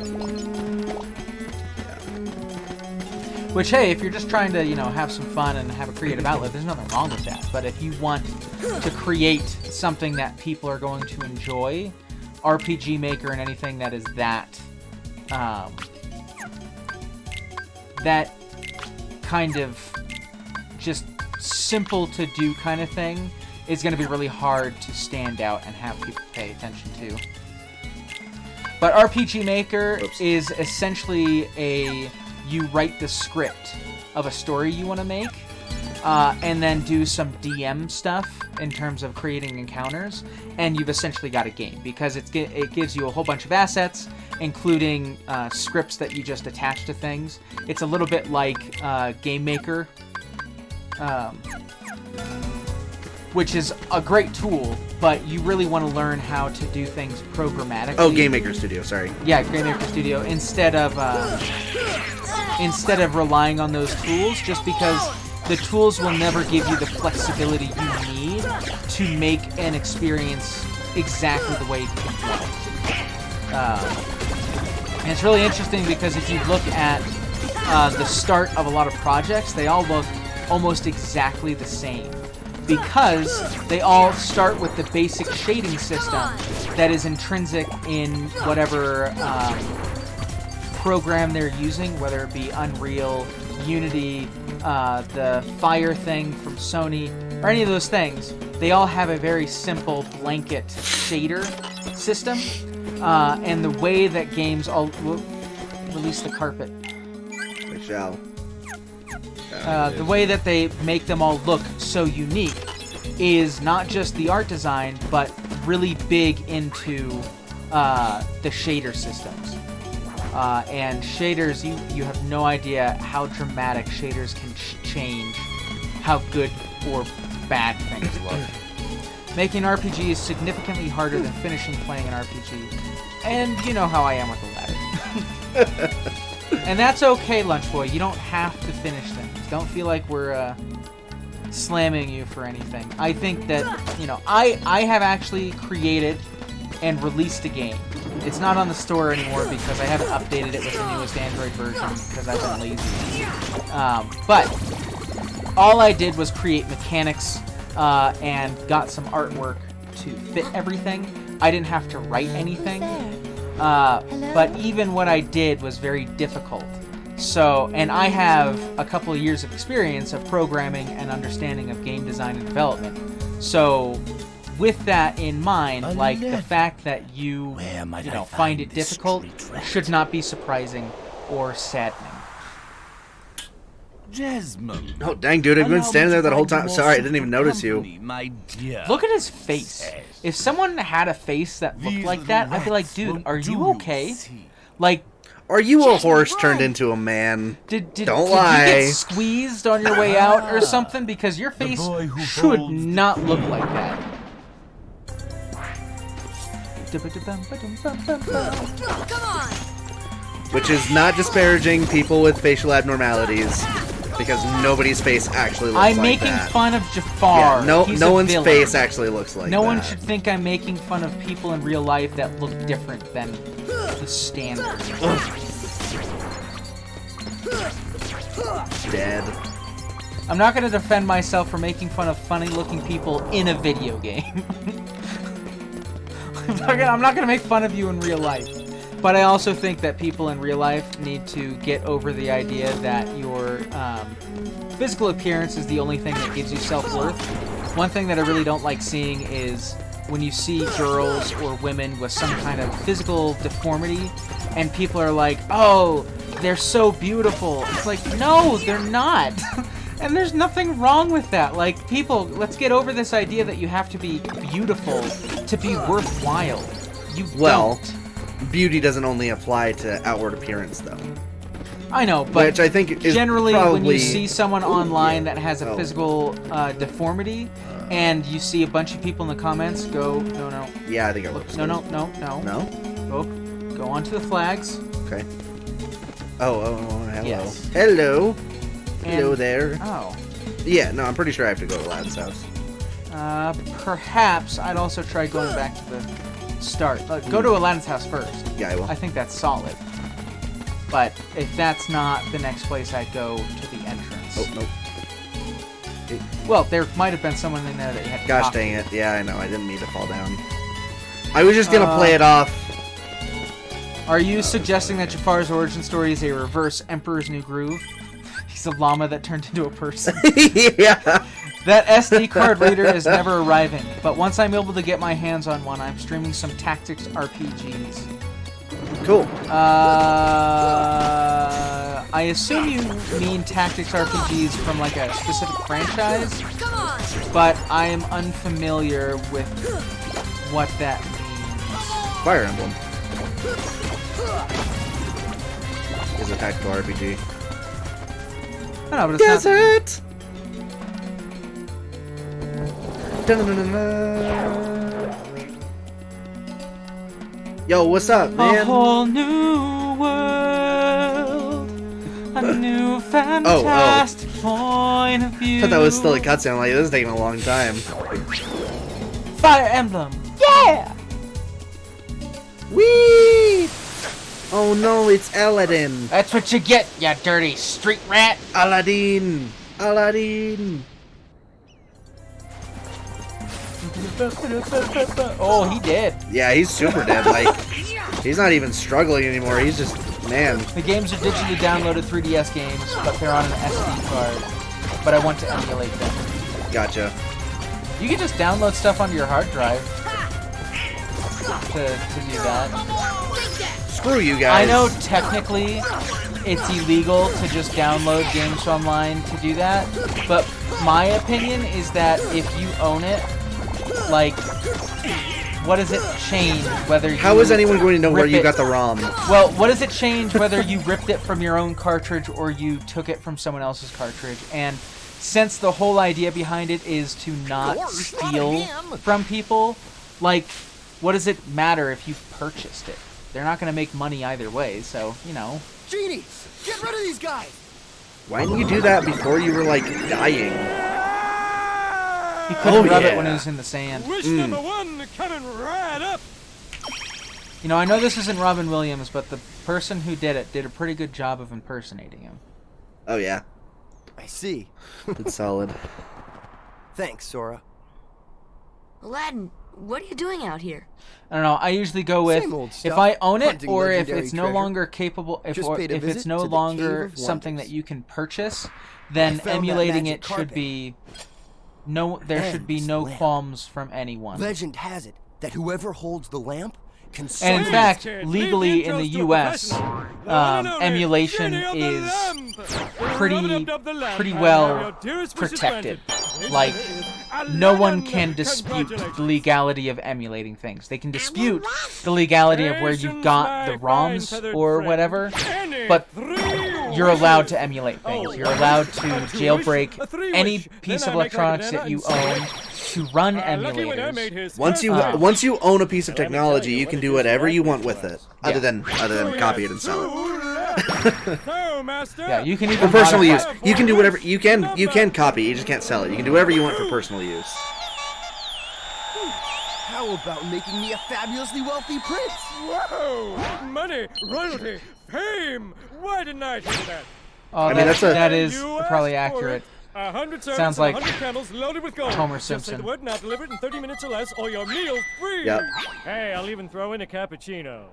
Which, hey, if you're just trying to, have some fun and have a creative outlet, there's nothing wrong with that. But if you want to create something that people are going to enjoy, RPG Maker and anything that is that kind of just simple to do kind of thing is going to be really hard to stand out and have people pay attention to. But RPG Maker is essentially you write the script of a story you want to make, and then do some DM stuff in terms of creating encounters, and you've essentially got a game, because it gives you a whole bunch of assets, including scripts that you just attach to things. It's a little bit like Game Maker, which is a great tool, but you really want to learn how to do things programmatically. Oh, Game Maker Studio, sorry. Yeah, Game Maker Studio, instead of relying on those tools, just because the tools will never give you the flexibility you need to make an experience exactly the way you want it. And it's really interesting because if you look at the start of a lot of projects, they all look almost exactly the same, because they all start with the basic shading system that is intrinsic in whatever program they're using, whether it be Unreal, Unity, the Fire thing from Sony, or any of those things. They all have a very simple blanket shader system, and the way that games all release the carpet. They shall. The way that they make them all look so unique is not just the art design, but really big into the shader systems. And shaders, you have no idea how dramatic shaders can change how good or bad things look. Making an RPG is significantly harder than finishing playing an RPG, and you know how I am with the latter. And that's okay, Lunchboy. You don't have to finish things. Don't feel like we're slamming you for anything. I think that, I have actually created and released a game It's not on the store anymore because I haven't updated it with the newest Android version because I've been lazy. But all I did was create mechanics and got some artwork to fit everything. I didn't have to write anything. But even what I did was very difficult. So, and I have a couple of years of experience of programming and understanding of game design and development. So, with that in mind, like the fact that you find it difficult should not be surprising or saddening. Jasmine. Oh, dang, dude, I've been standing there that whole time. Sorry, I didn't even notice you. My dear. Look at his face. If someone had a face that looked like that, I'd be like, dude, are you okay? Like, Are you a horse turned into a man? Did Don't you lie. get squeezed on your way out or something? Because your face boy who should folds not look like that. Come on! Which is not disparaging people with facial abnormalities, because nobody's face actually looks I'm like making that. fun of Jafar. Yeah, no, He's no a one's villain. face actually looks like No that. one should think I'm making fun of people in real life that look different than the standard. Dead. I'm not going to defend myself for making fun of funny-looking people in a video game. I'm not going to make fun of you in real life. But I also think that people in real life need to get over the idea that your physical appearance is the only thing that gives you self-worth. One thing that I really don't like seeing is when you see girls or women with some kind of physical deformity and people are like, oh, they're so beautiful. It's like, no, they're not. And there's nothing wrong with that. Like, people, let's get over this idea that you have to be beautiful to be worthwhile. You don't. Beauty doesn't only apply to outward appearance, though. I know, but which I think is generally probably... when you see someone online that has a physical deformity, and you see a bunch of people in the comments go, no. Yeah, I think it looks No. No? Go onto the flags. Okay. Oh, hello. Yes. Hello. And- Hello there. Oh. Yeah, no, I'm pretty sure I have to go to Lad's house. Perhaps I'd also try going back to the start. Go to Aladdin's house first. Yeah, I will. I think that's solid. But if that's not the next place, I'd go to the entrance. Oh, nope. Well, there might have been someone in there that you had to Gosh talk to. dang it. Yeah, I know. I didn't mean to fall down. I was just gonna play it off. Are you suggesting that Jafar's origin story is a reverse Emperor's New Groove? He's a llama that turned into a person. Yeah. That SD card reader is never arriving, but once I'm able to get my hands on one, I'm streaming some tactics RPGs. Cool. I assume you mean tactics RPGs from like a specific franchise, Come on! but I am unfamiliar with what that means. Fire Emblem is a tactical RPG. I don't know, but it's not... Desert! Dun-dun-dun-dun-dun. Yo, what's up, A man? whole new world, a new fantastic point of view. I thought that was still a cutscene. I'm like, this is taking a long time. Fire Emblem, yeah! Whee! Oh no, it's Aladdin. That's what you get, you dirty street rat. Aladdin. Aladdin. Oh, he did. Yeah, he's super dead. Like, he's not even struggling anymore. He's just, man. The games are digitally downloaded 3DS games, but they're on an SD card. But I want to emulate them. Gotcha. You can just download stuff onto your hard drive to do that. Screw you guys. I know technically it's illegal to just download games online to do that, but my opinion is that if you own it, like, what does it change whether you How is anyone going to know where rip you it- got the ROM? Well, what does it change whether you ripped it from your own cartridge or you took it from someone else's cartridge? And since the whole idea behind it is to not steal from people, like, what does it matter if you purchased it? They're not going to make money either way, so, you know. Genie, get rid of these guys! Why didn't you do that before you were, like, dying? He couldn't rub it yeah. when he was in the sand. Wish number one coming right up. You know, I know this isn't Robin Williams, but the person who did it did a pretty good job of impersonating him. Oh yeah, I see. it's solid. Thanks, Sora. Aladdin, what are you doing out here? I don't know. I usually go with Same old if stuff. I own it, Hunting or if legendary it's no treasure. longer capable, if Just paid a if it's visit no to the Cave longer of something Wonders. that you can purchase, I then found that emulating magic it should carpet. be no. There should And be this no lamp. qualms from anyone. Legend has it that whoever holds the lamp can And in summon fact, kids, legally leave the in the intros to a U.S., professional. The one and only emulation Journey of the is Lamp. pretty Rub-a-dub-dub the lamp, pretty and well have your dearest wishes protected. granted. Like, no one Aladdin, can dispute the congratulations. legality of emulating things. They can dispute the legality of where you've got the ROMs or whatever, but you're allowed to emulate things. You're allowed to jailbreak any piece of electronics that you own to run emulators. Once you own a piece of technology, you can do whatever you want with it, other than copy it and sell it. Yeah, you can For even personal use, modify- you can do whatever you can copy. You just can't sell it. You can do whatever you want for personal use. How about making me a fabulously wealthy prince? Whoa! Money, royalty, fame! Why didn't I think of that? Oh, I mean, that is You probably asked for accurate. it. 100 servants Sounds and like 100 candles loaded with gold. Homer Just say Simpson. the word and I'll deliver it in 30 minutes or less, or your meal's free. Yep. Hey, I'll even throw in a cappuccino.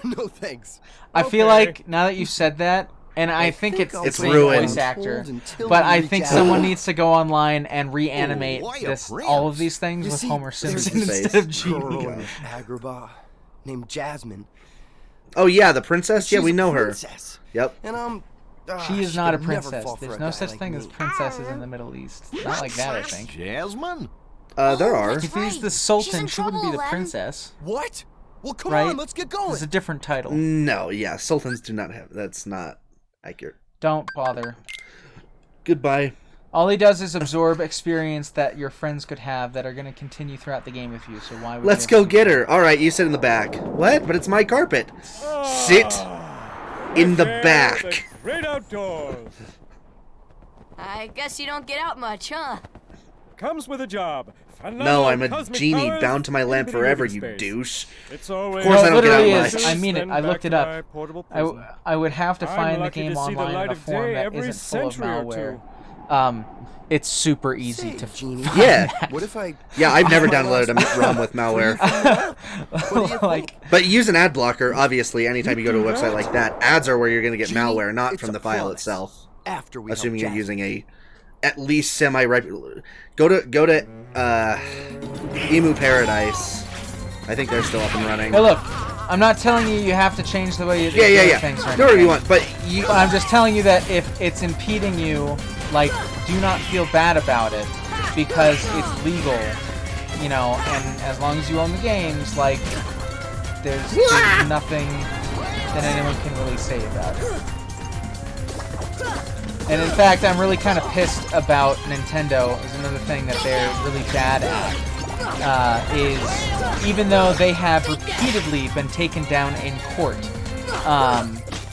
No thanks. I feel Okay. like now that you've said that, and I think it's I'll It's the ruined. voice actor, Hold until but you I reach think out. someone needs to go online and reanimate Oh, why a this prince? all of these things You with see, Homer there's Simpson his instead of face. Genie. Girl in Agrabah named Jasmine. Oh yeah, the princess. Yeah, She's we a know her. princess. Yep. And She is not a could never princess. fall for There's a no guy such like thing as me. princesses in the Middle East. Not like that, I think. Jasmine? There are. If he's Right. the She's Sultan, in she wouldn't be trouble, the Aladdin. princess, What? Well, come right? on, let's get going. It's a different title. No, yeah, sultans do not have. That's not accurate. Don't bother. Goodbye. All he does is absorb experience that your friends could have that are going to continue throughout the game with you. So why would Let's you go get her. All right, you sit in the back. What? But it's my carpet. Sit in the Share back. the great outdoors. I guess you don't get out much, huh? Comes with a job. No, Phenomenal I'm a cosmic genie powers, bound to my lamp infinity forever, living you space. douche. It's always Of course I don't get out literally much. is. I mean it. Then I back looked to it up. my portable I, prison. I would have to I'm find the lucky game to see the online light in a of form day that every isn't full of century or malware. It's super easy Say, to Genie, Yeah. what if I... Yeah, I've never downloaded a ROM with malware. What do you like. think? But use an ad blocker, obviously, anytime you go to a website like that. Ads are where you're going to get Genie, malware, not it's from a the file promise. itself. After we Assuming help you're Jasmine. using at least go to Emu Paradise. I think they're still up and running. Hey, look. I'm not telling you you have to change the way you Yeah. things. Or Do whatever you anything. want, but you. But I'm just telling you that if it's impeding you, like, do not feel bad about it because it's legal, you know. And as long as you own the games, like, there's nothing that anyone can really say about it. And in fact, I'm really kind of pissed about Nintendo. Is another thing that they're really bad at. Is even though they have repeatedly been taken down in court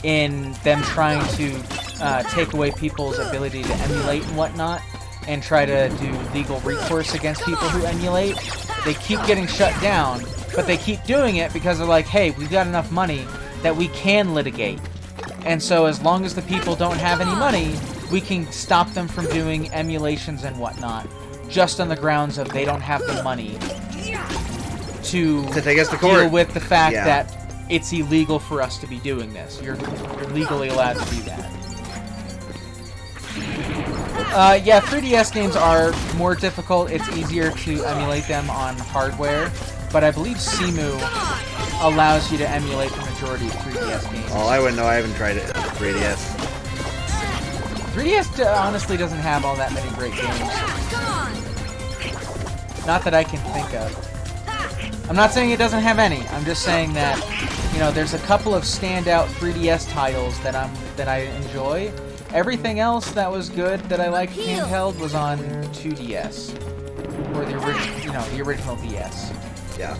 in them trying to take away people's ability to emulate and whatnot, and try to do legal recourse against people who emulate, they keep getting shut down, but they keep doing it because they're like, hey, we've got enough money that we can litigate. And so as long as the people don't have any money, we can stop them from doing emulations and whatnot, just on the grounds of they don't have the money to take us to deal court. with the fact Yeah. that it's illegal for us to be doing this. You're legally allowed to do that. Yeah, 3DS games are more difficult. It's easier to emulate them on hardware, but I believe Cemu allows you to emulate the majority of 3DS games. Oh, I wouldn't know. I haven't tried it. 3DS. 3DS honestly doesn't have all that many great games. Come on! Not that I can think of. I'm not saying it doesn't have any. I'm just saying that, you know, there's a couple of standout 3DS titles that I enjoy. Everything else that was good that I liked handheld was on 2DS or the original DS. Yeah.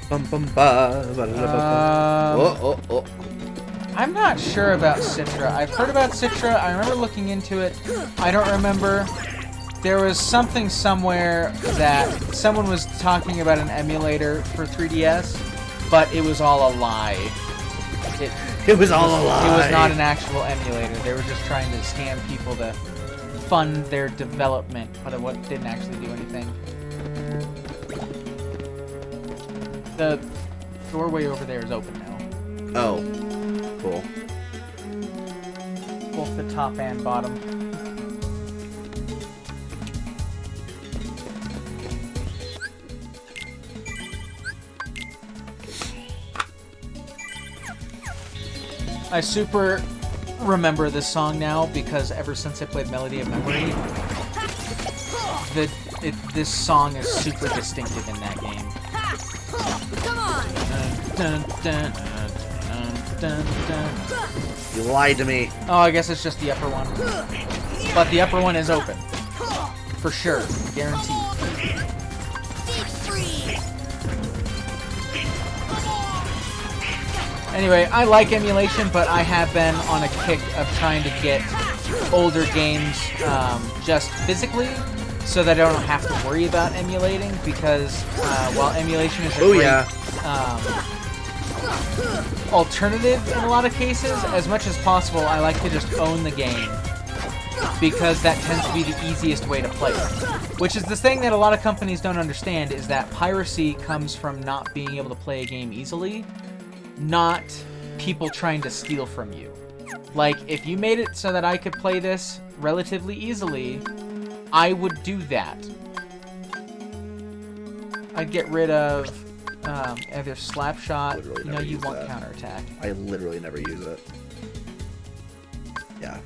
Bum, bum, ba, ba, da, da, ba, ba. Oh. I'm not sure about Citra. I've heard about Citra. I remember looking into it. I don't remember There was something somewhere that someone was talking about an emulator for 3DS, but it was all a lie. It was all a lie. It was not an actual emulator. They were just trying to scam people to fund their development, but it didn't actually do anything. The doorway over there is open now. Oh, cool. Both the top and bottom. I super remember this song now because ever since I played Melody of Memory, this song is super distinctive in that game. Come on! Dun, dun, dun, dun, dun. You lied to me. Oh, I guess it's just the upper one. But the upper one is open. For sure. Guaranteed. Anyway, I like emulation, but I have been on a kick of trying to get older games just physically so that I don't have to worry about emulating, because while emulation is a great alternative in a lot of cases, as much as possible I like to just own the game, because that tends to be the easiest way to play it. Which is the thing that a lot of companies don't understand, is that piracy comes from not being able to play a game easily, not people trying to steal from you. Like, if you made it so that I could play this relatively easily, I would do that. I'd get rid of either Slapshot, you know, you want counterattack. I literally never use it. Yeah.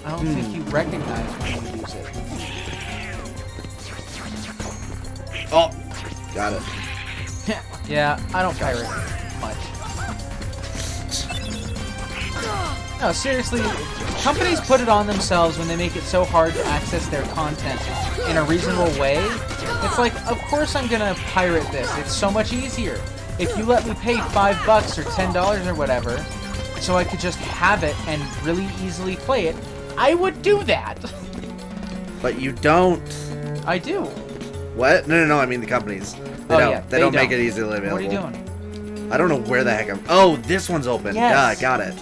I don't think you recognize when you use it. Oh! Got it. Yeah, I don't pirate much. No, seriously, companies put it on themselves when they make it so hard to access their content in a reasonable way. It's like, of course I'm gonna pirate this. It's so much easier. If you let me pay $5 or $10 or whatever, so I could just have it and really easily play it, I would do that. But you don't. I do. What? No, I mean the companies. They don't. Yeah, they don't make it easily available. What are you doing? I don't know where the heck I'm... Oh, this one's open. Yes. Yeah, got it.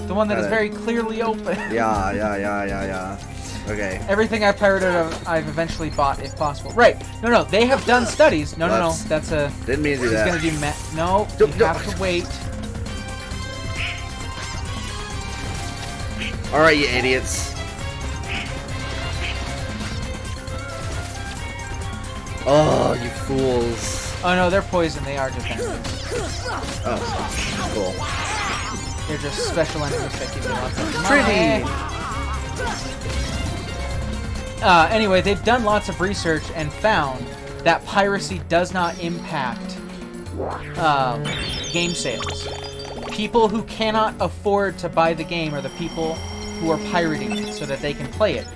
The one that Got is it. very clearly open. Yeah. Okay. Everything I pirated, I've eventually bought, if possible. Right. No, they have done studies. No, that's a... Didn't mean to do He's that. gonna do no, you have to wait. Alright, you idiots. Oh, you fools. Oh no, they're poison. They are just enemies. Oh, cool. They're just special enemies that give you lots of Pretty. money. Anyway, they've done lots of research and found that piracy does not impact game sales. People who cannot afford to buy the game are the people who are pirating it so that they can play it.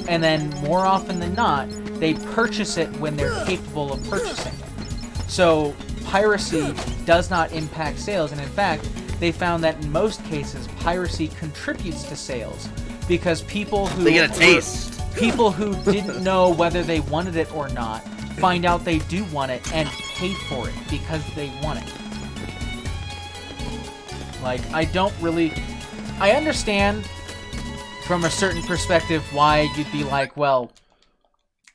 And then, more often than not, they purchase it when they're capable of purchasing it. So, piracy does not impact sales, and in fact, they found that in most cases, piracy contributes to sales, because people who... They get a taste. People who didn't know whether they wanted it or not find out they do want it and pay for it because they want it. Like, I don't really... I understand from a certain perspective why you'd be like, well,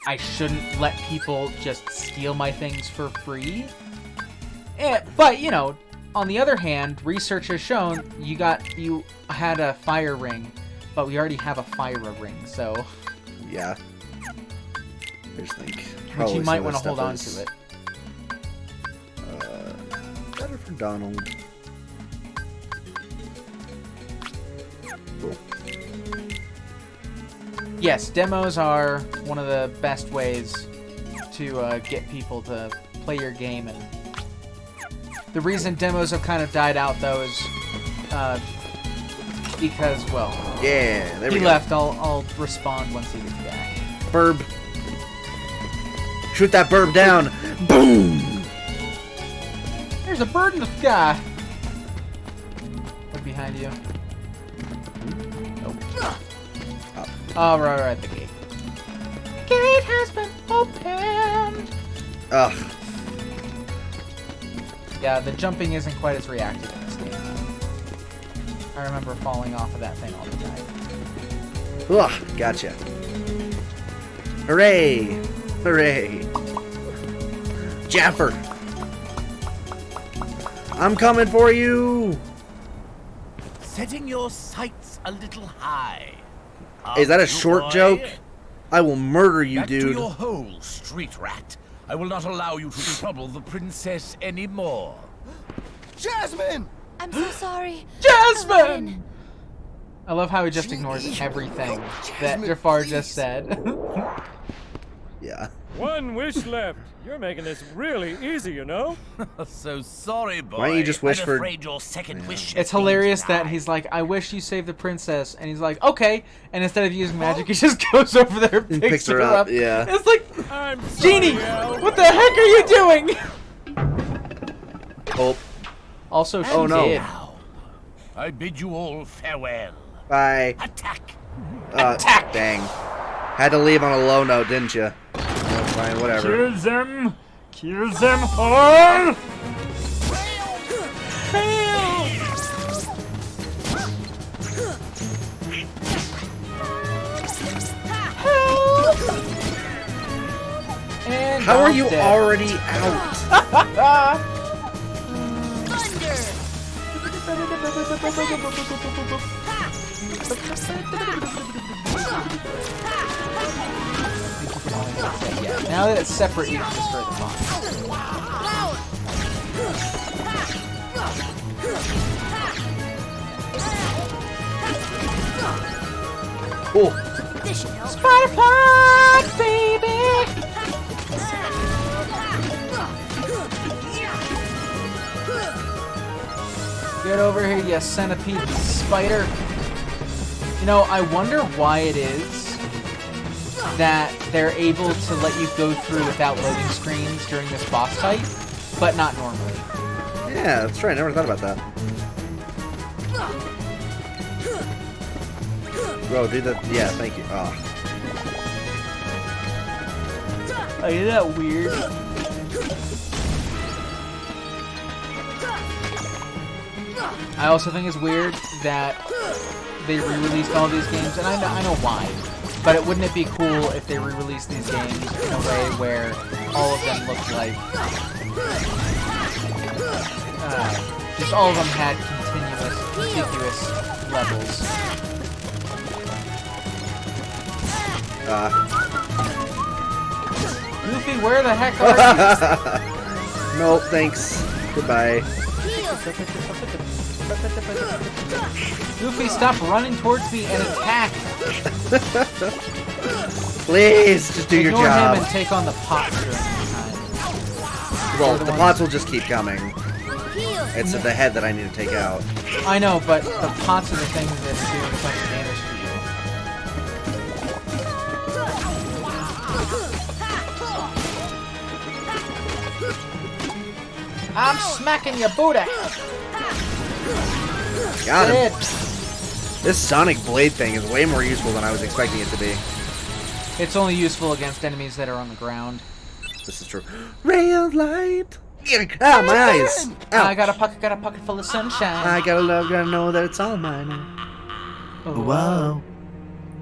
I shouldn't let people just steal my things for free. But, you know, on the other hand, research has shown you had a fire ring, but we already have a fire ring, so... Yeah. I just think... Which you might want to hold on to it. Better for Donald. Cool. Yes, demos are one of the best ways to get people to play your game, and the reason demos have kind of died out, though, is because, well, Yeah, there we he go. left. I'll respond once he gets back. Burb. Shoot that burb down. Boom! There's a bird in the sky. Look behind you. Nope. Oh, right, the gate. Gate has been opened. Ugh. Yeah, the jumping isn't quite as reactive in this game. I remember falling off of that thing all the time. Ugh, gotcha. Hooray! Hooray! Jaffer! I'm coming for you! Setting your sights a little high. Is that a Up, short boy. joke? I will murder you, Back to dude. your hole, street rat. I will not allow you to trouble the princess anymore. Jasmine! I'm so sorry. Jasmine! I love how he just ignores everything that Jafar just said. Yeah. One wish left. You're making this really easy, you know? So sorry, boy. Why don't you just wish I'm for- afraid your second wish has It's been hilarious that denied. he's like, I wish you saved the princess, and he's like, okay, and instead of using magic, he just goes over there and picks her up. yeah. It's like, I'm sorry, Genie, Al. what the heck are you doing? Oh, Also, she Oh, no. did. Now, I bid you all farewell. bye. Attack! Attack! Dang. Had to leave on a low note, didn't you? Fine, whatever. them! Kill them all! And How are you dead. already out? Yeah, now that it's separate, you can destroy the box. Cool. Spider Plant, baby! Get over here, you centipede spider. You know, I wonder why it is that they're able to let you go through without loading screens during this boss fight, but not normally. Yeah, that's right. I never thought about that. Bro, do the... Yeah, thank you. Oh. Oh, isn't that weird? I also think it's weird that they re-released all these games, and I know why. But wouldn't it be cool if they re-released these games in a way where all of them looked like... just all of them had contiguous levels. Goofy, where the heck are you? No, thanks. Goodbye. Goofy, stop running towards me and attack! Please, just do your Ignore job. him and take on the pots during this time. Well, the the ones- pots will just keep coming. It's the head that I need to take out. I know, but the pots are the things that do a bunch of damage to you. I'm smacking your booty! Got him. Dead. This Sonic Blade thing is way more useful than I was expecting it to be. It's only useful against enemies that are on the ground. This is true. Ray of light. Ah, my eyes. Ow. I got a pocket full of sunshine. I gotta love, gotta know that it's all mine. Oh, Wow.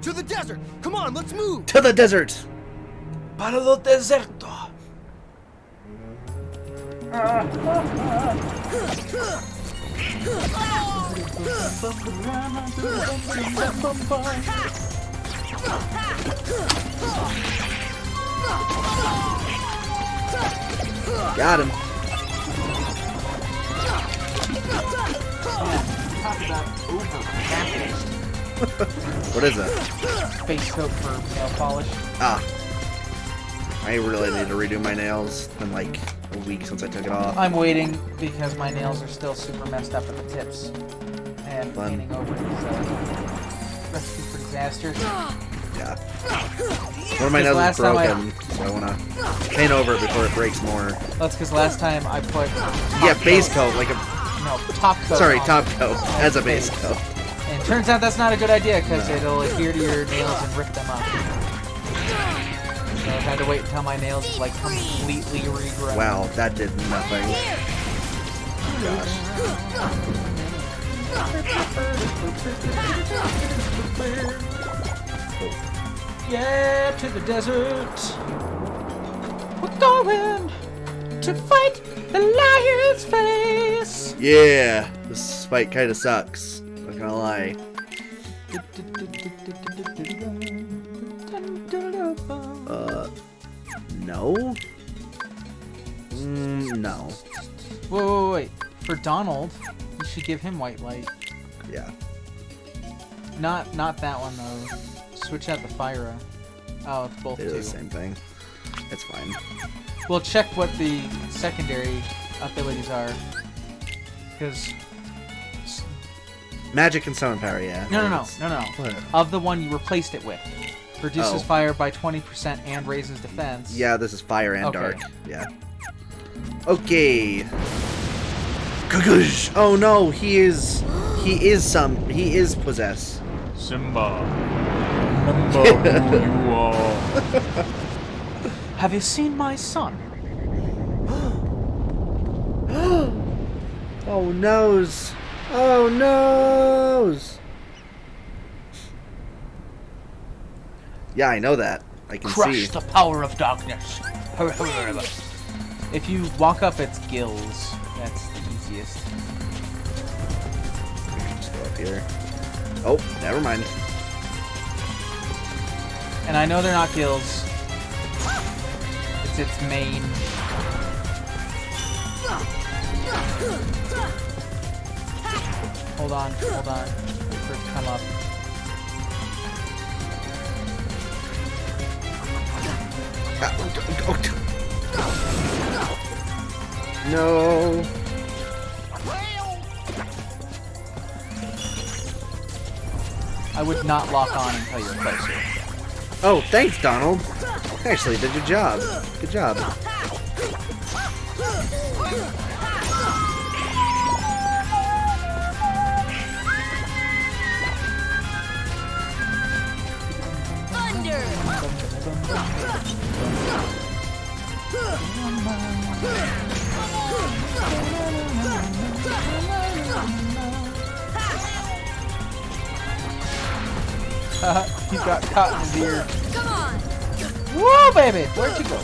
To the desert! Come on, let's move! To the desert. Para lo deserto. Got him. What is that? Face coat for nail polish. Ah. I really need to redo my nails. It's been like a week since I took it off. I'm waiting because my nails are still super messed up at the tips and Fun. painting over. So, recipe for disaster. Yeah. One of my nails is last time broken, so I wanna paint over it before it breaks more. That's because last time I put Yeah, base coat, like a... no top coat. Sorry, on top it coat, as a base coat. And it turns out that's not a good idea because it'll adhere to your nails and rip them up. So I've had to wait until my nails is like completely regrown. Wow, that did nothing. Gosh. Yeah, to the desert. We're going to fight the lion's face. Yeah, this fight kind of sucks. Not gonna lie. No? No. Wait. For Donald, you should give him white light. Yeah. Not that one though. Switch out the Fyra. Oh, it's both They're two. the same thing. It's fine. We'll check what the secondary abilities are. Because Magic and summon power, yeah. no. What? Of the one you replaced it with, reduces Oh. fire by 20% and raises defense. Yeah, this is fire and Okay. dark. Yeah. Okay. Kugush! Oh no, he is possessed. Simba, remember who you are. Have you seen my son? Oh noes! Oh noes! Yeah, I know that. I can see. the power of darkness. If you walk up its gills, that's the easiest. Just go up here. Oh, never mind. And I know they're not gills. It's its main. Hold on. Wait for it to come up. No. I would not lock on until you're closer. Oh, thanks, Donald. Actually, did your job. Good job. He got caught in his ear. Come on. Whoa, baby! Where'd you go?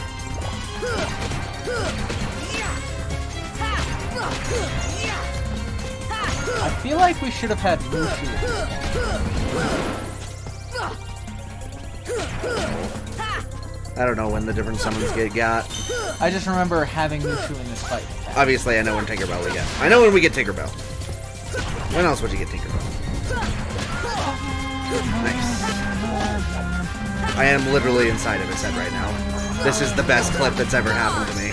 I feel like we should have had Mushu. I don't know when the different summons get got. I just remember having Mushu in this fight. Obviously, I know when Tinkerbell we get. I know when we get Tinkerbell. When else would you get Tinkerbell? Nice. I am literally inside of his head right now. This is the best clip that's ever happened to me.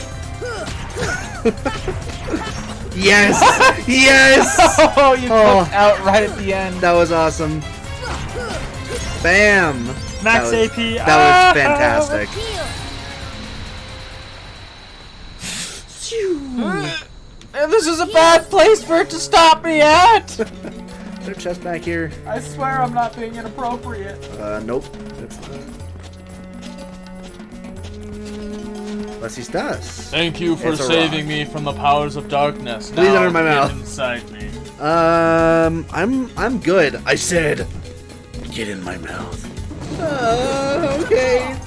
Yes! Yes! Oh, you clipped out right at the end. That was awesome. Bam! Max that was, AP. That was fantastic. And this is a bad place for it to stop me at! Is there a chest back here? I swear I'm not being inappropriate. Nope. It's not. Unless he does. Thank you for It's a saving rock. me from the powers of darkness. Please enter my get mouth. inside me. I'm good. I said, get in my mouth. Okay.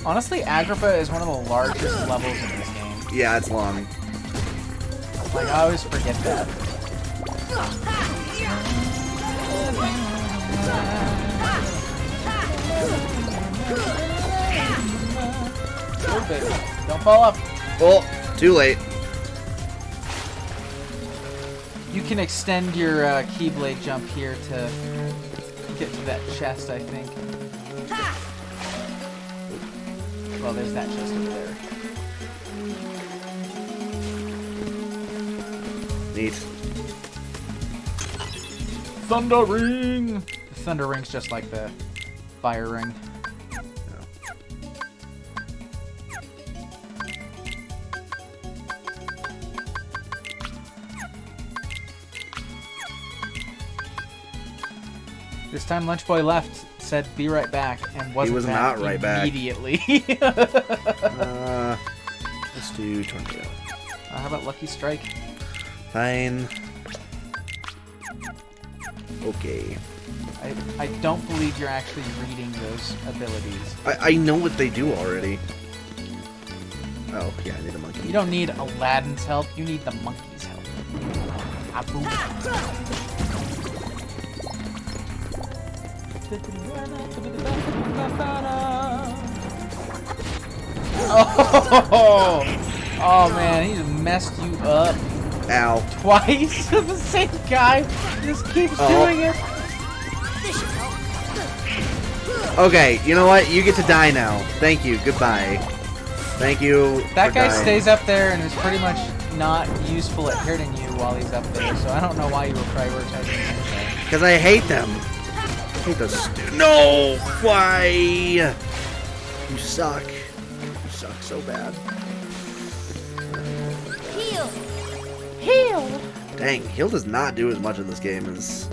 Honestly, Agrippa is one of the largest levels in this game. Yeah, it's long. Like, I always forget that. Oh, baby. Don't fall off. Oh, too late. You can extend your Keyblade jump here to get to that chest, I think. Well, there's that chest over there. Neat. Thunder Ring! The Thunder Ring's just like the Fire Ring. time Lunch Boy left, said be right back, and wasn't was back not right back. immediately. Let's do tornado. How about Lucky Strike? Fine. Okay. I don't believe you're actually reading those abilities. I know what they do already. Oh, yeah, I need a monkey. You don't need Aladdin's help, you need the monkey's help. Abu. Oh man, he just messed you up Ow. twice. The same guy just keeps doing it. Okay, you know what? You get to die now. Thank you. Goodbye. Thank you. That for guy dying. stays up there and is pretty much not useful at hurting you while he's up there, so I don't know why you were prioritizing him. Because I hate them. I hate those No! Why? You suck. You suck so bad. Heal. Dang, heal does not do as much in this game as...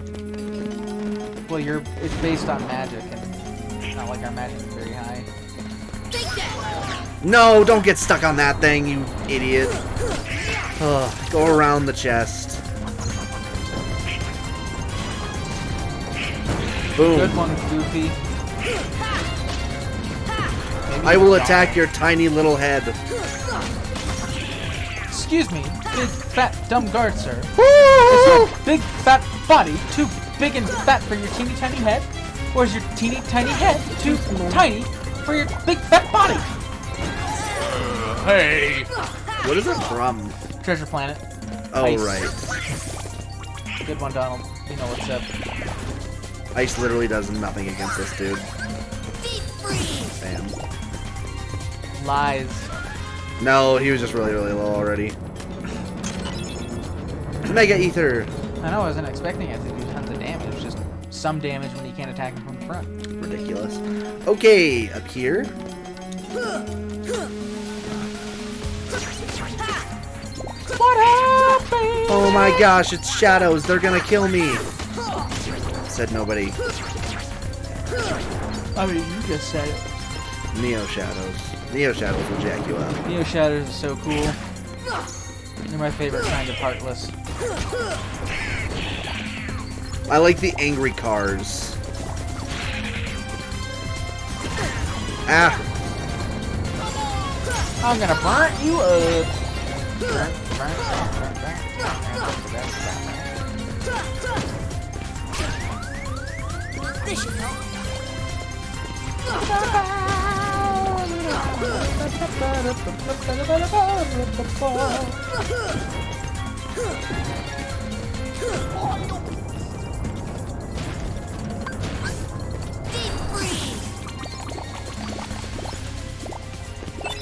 Well, it's based on magic, and it's not like our magic is very high. No, don't get stuck on that thing, you idiot. Ugh, go around the chest. Boom. Good one, Goofy. I will attack your tiny little head. Excuse me, big fat dumb guard, sir. Is your big fat body too big and fat for your teeny tiny head? Or is your teeny tiny head too tiny for your big fat body? Hey! What is it from? Treasure Planet. Oh, Ice. right. Good one, Donald. You know what's up. Ice literally does nothing against this dude. Bam. Lies. No, he was just really, really low already. Mega Ether. I know I wasn't expecting it to do tons of damage, just some damage when you can't attack him from the front. Ridiculous. Okay, up here. What happened? Oh my gosh, it's shadows. They're gonna kill me. Said nobody. I mean, you just said it. Neo Shadows. Neo Shadows will jack you up. Neo Shadows is so cool. They're my favorite kind of heartless. I like the angry cars. Ah. I'm gonna burn you up. This should help.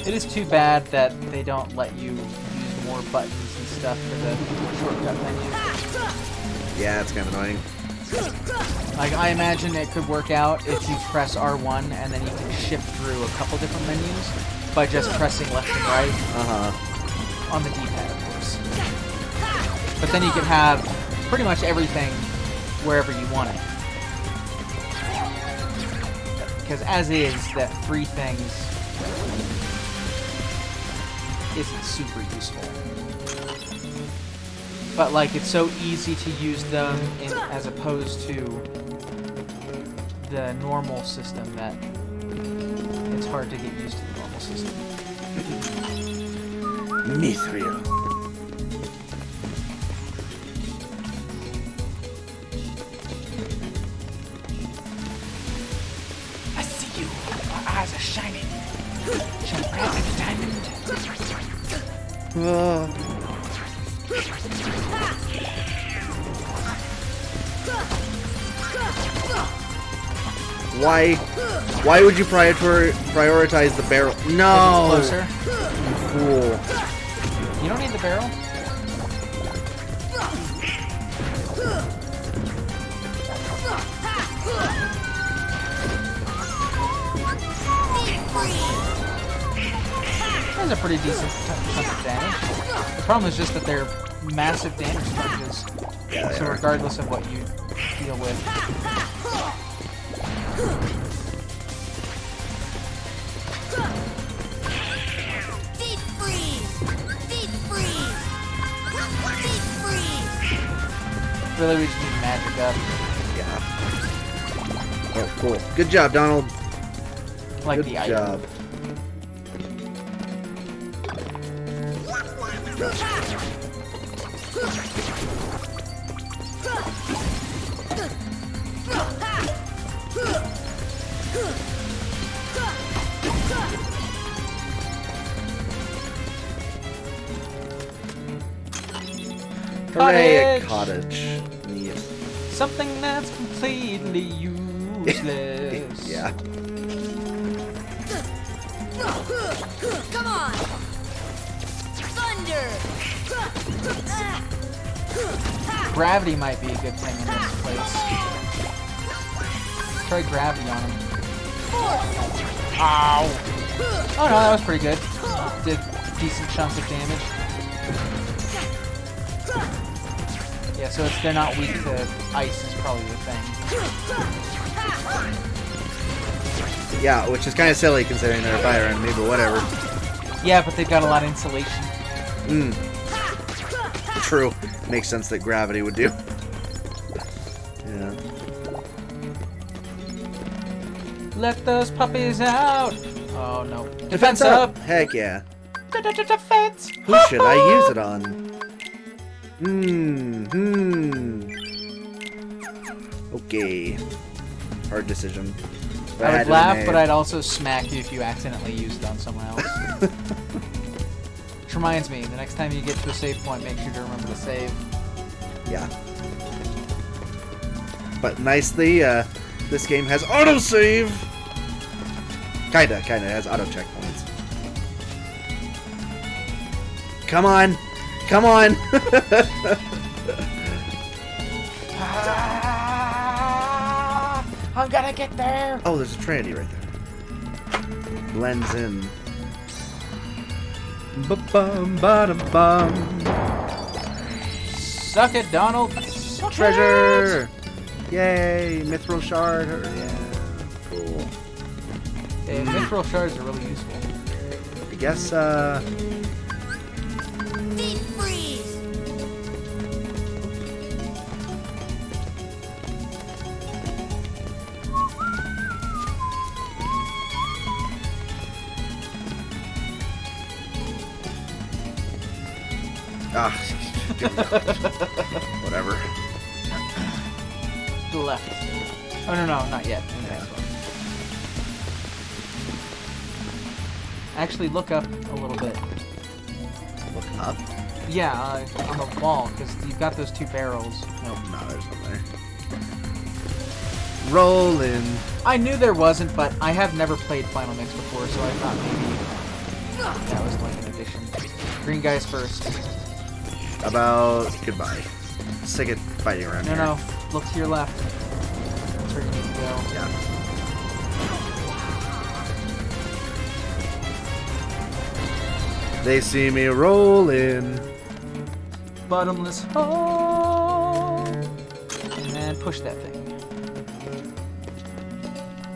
It is too bad that they don't let you use more buttons and stuff for the shortcut menu. Yeah, it's kind of annoying. Like, I imagine it could work out if you press R1 and then you can shift through a couple different menus by just pressing left and right on the D-pad, of course. But then you can have pretty much everything wherever you want it. Because as is, that three things isn't super useful. But like, it's so easy to use them as opposed to the normal system that it's hard to get used to the normal system. Mithril. I see you. Your eyes are shining. Shine bright like a diamond. Why would you prioritize the barrel? No! Closer. You fool. You don't need the barrel. That's a pretty decent chunk of damage. The problem is just that they're massive damage sponges. So regardless of what you deal with. Deep freeze! Deep freeze! Deep freeze! Really, we just need magic up. Yeah. Oh, cool. Good job, Donald. Like Good the item. job. Hooray, a cottage. Neat. Something that's completely useless. Yeah. Come on! Thunder! Gravity might be a good thing in this place. Try gravity on him. Ow! Oh no, that was pretty good. Did decent chunks of damage. Yeah, so they're not weak to ice is probably the thing. Yeah, which is kind of silly considering they're a fire enemy, but whatever. Yeah, but they've got a lot of insulation. True. Makes sense that gravity would do. Yeah. Let those puppies out! Oh no. Defense up! Heck yeah. Defense! Who should I use it on? Okay. Hard decision. If I had would to laugh, name- but I'd also smack you if you accidentally used it on someone else. Which reminds me, the next time you get to a save point, make sure to remember to save. Yeah. But nicely, this game has autosave! Kinda has auto checkpoints. Come on! Come on! I'm gonna get there! Oh, there's a Trinity right there. Blends in. Ba-bum, ba-dum-bum. Suck it, Donald! Suck Treasure! Yay! Mithril shard. Yeah. Cool. It. Yeah, mithril shards are really useful. I guess, Deep freeze! whatever. To the left. Oh, no, not yet. In the next one. Actually, look up a little bit. Look up. Yeah, on the wall, because you've got those two barrels. Nope. No, there's one there. Rolling. I knew there wasn't, but I have never played Final Mix before, so I thought maybe that was like an addition. Green guys first. About goodbye. Sick of fighting around here. No, look to your left. That's where you need to go. Yeah. They see me rolling. Bottomless hole. And push that thing.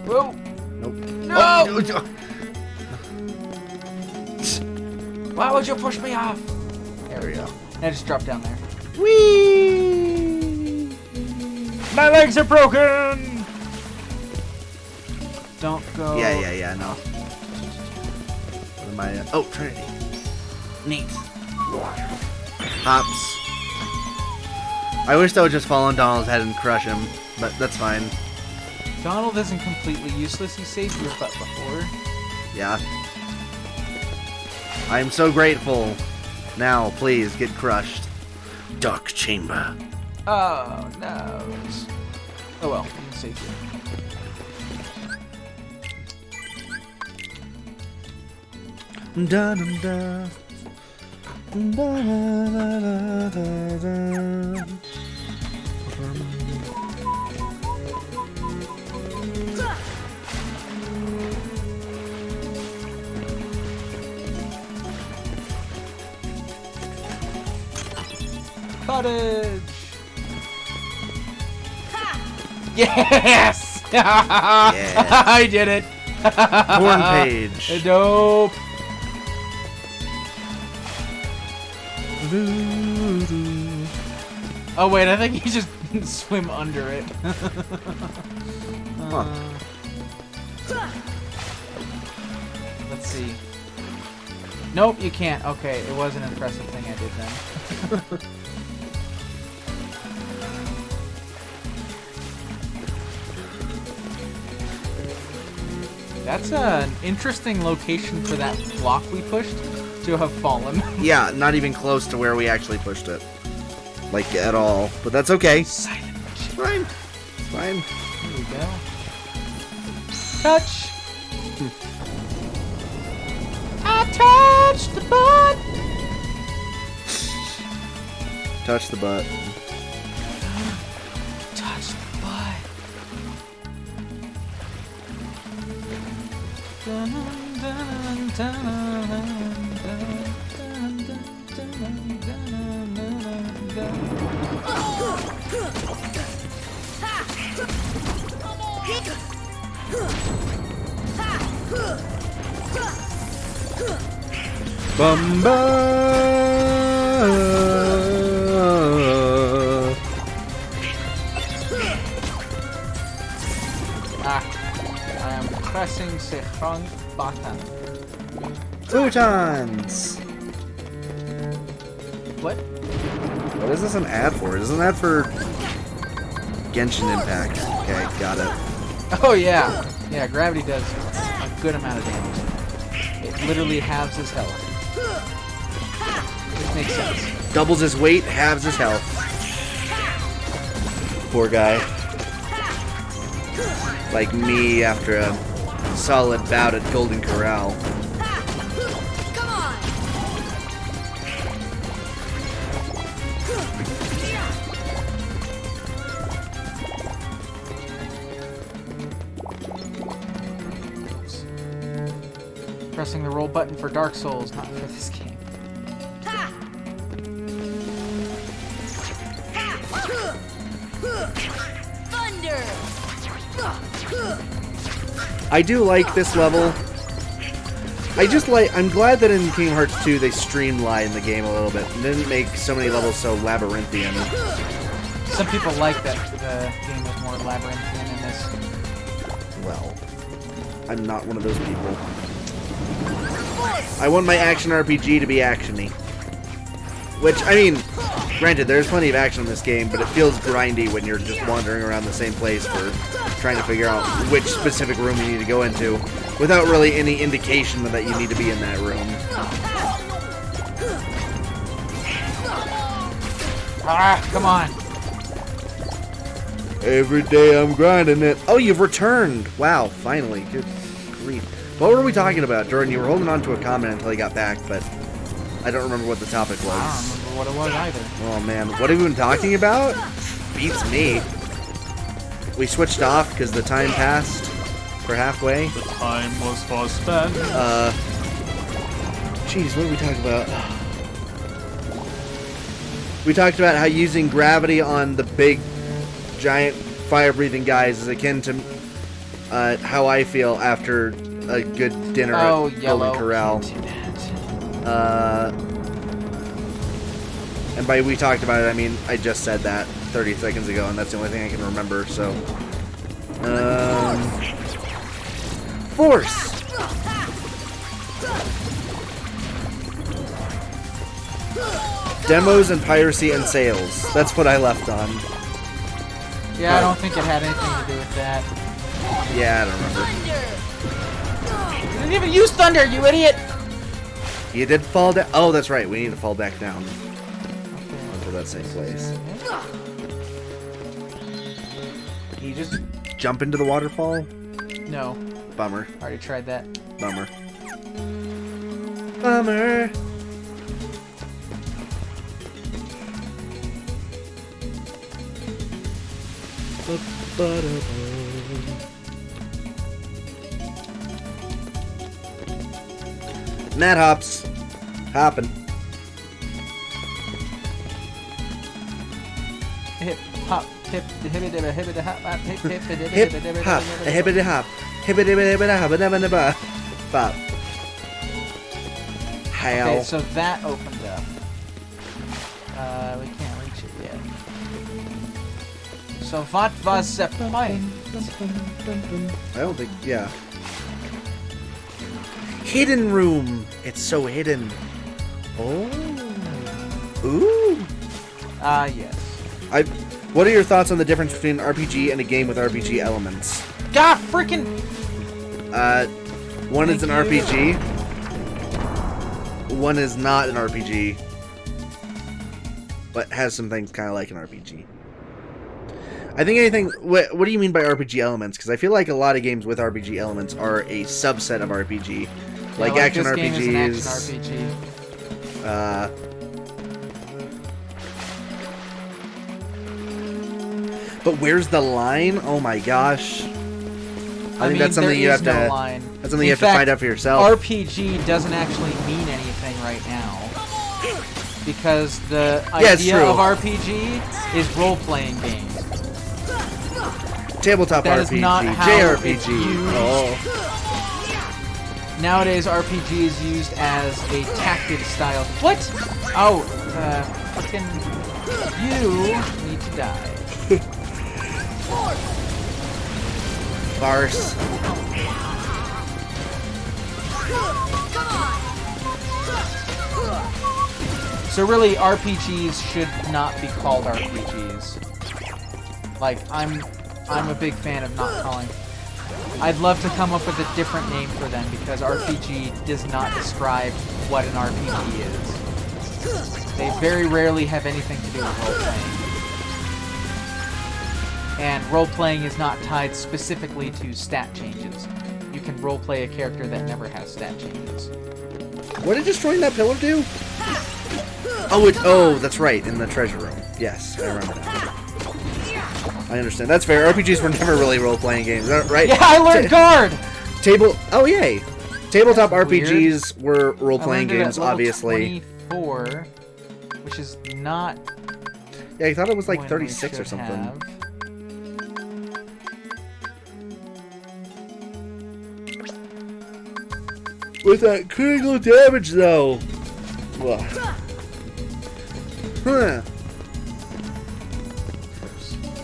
Whoa! Nope. No! Oh, no. Why would you push me off? There we go. And I just dropped down there. Whee! My legs are broken! Don't go. Yeah, no. What am I? Oh, Trinity. Neat. Hops. I wish that would just fall on Donald's head and crush him, but that's fine. Donald isn't completely useless. He saved your butt before. Yeah. I am so grateful. Now, please, get crushed. Dark Chamber. Oh, no. Oh well, we can save you. Da dum da. Da da da da da. Cottage! Yes! I did it. Torn page. Dope. Oh wait, I think you just swim under it. Huh. Let's see. Nope, you can't. Okay, it was an impressive thing I did then. That's an interesting location for that block we pushed to have fallen. Yeah, not even close to where we actually pushed it. Like, at all. But that's okay. Silent. It's fine. It's fine. Here we go. Touch. I touched the butt. Touch the butt. Touch the butt. I am pressing the wrong button. Futons! What? What is this an ad for? Is this an ad for Genshin Impact? Okay, got it. Oh yeah. Yeah, gravity does a good amount of damage. It literally halves his health. Which makes sense. Doubles his weight, halves his health. Poor guy. Like me after a solid bout at Golden Corral. Pressing the roll button for Dark Souls, not for this game. Thunder! I do like this level. I'm glad that in Kingdom Hearts 2 they streamlined the game a little bit and didn't make so many levels so labyrinthian. Some people like that the game was more labyrinthian in this. Well, I'm not one of those people. I want my action RPG to be action-y. Which, I mean, granted, there's plenty of action in this game, but it feels grindy when you're just wandering around the same place for trying to figure out which specific room you need to go into without really any indication that you need to be in that room. Ah, come on. Every day I'm grinding it. Oh, you've returned. Wow, finally. Good grief. What were we talking about, Jordan? You were holding on to a comment until you got back, but I don't remember what the topic was. I don't remember what it was either. Oh, man. What have we been talking about? Beats me. We switched off because the time passed for halfway. The time was far spent. Jeez, what did we talk about? We talked about how using gravity on the big, giant, fire-breathing guys is akin to how I feel after a good dinner at Golden Corral. And by we talked about it, I mean I just said that 30 seconds ago, and that's the only thing I can remember, so... Force! Demos and piracy and sales. That's what I left on. Yeah, I don't think it had anything to do with that. Yeah, I don't remember. You didn't even use thunder, you idiot! You did fall down. Oh, that's right. We need to fall back down. To that same place. You just... Jump into the waterfall? No. Bummer. Already tried that. Bummer. Bummer. Mad hops. Hopping. Hip, hop, hip, hibbity hibbity hop, hip, hip, Hip hop, a hibbity hop, hibbity hibbity hop, a bop. How? Okay, so that opened up. We can't reach it yet. So what was the point? I don't think. Yeah. Hidden room. It's so hidden. Oh. Ooh. Yes. What are your thoughts on the difference between an RPG and a game with RPG elements? God freaking. One is an Thank you. RPG. One is not an RPG, but has some things kind of like an RPG. I think anything. What do you mean by RPG elements? Because I feel like a lot of games with RPG elements are a subset of RPG, like action this game RPGs. is an action RPG. But where's the line? Oh my gosh! I think that's something there you is have no to. line. That's something In you have fact, to find out for yourself. RPG doesn't actually mean anything right now. Because the Yeah, it's idea true. of RPG is role-playing game. Tabletop That is RPG, not how JRPG. it's used. Oh, Nowadays, RPG is used as a tactic style. What? Oh, fucking... You need to die. farce. So really, RPGs should not be called RPGs. Like, I'm a big fan of not calling... I'd love to come up with a different name for them, because RPG does not describe what an RPG is. They very rarely have anything to do with role-playing. And role-playing is not tied specifically to stat changes. You can role-play a character that never has stat changes. What did destroying that pillar do? Oh, that's right, in the treasure room. Yes, I remember that. I understand. That's fair. RPGs were never really role-playing games, right? Yeah, I learned guard! Oh, yay! Tabletop That's RPGs were I role-playing learned it at games, level obviously. 24, which is not... Yeah, I thought it was like when 36 we or should something. have. With that critical damage, though. Ugh. Huh.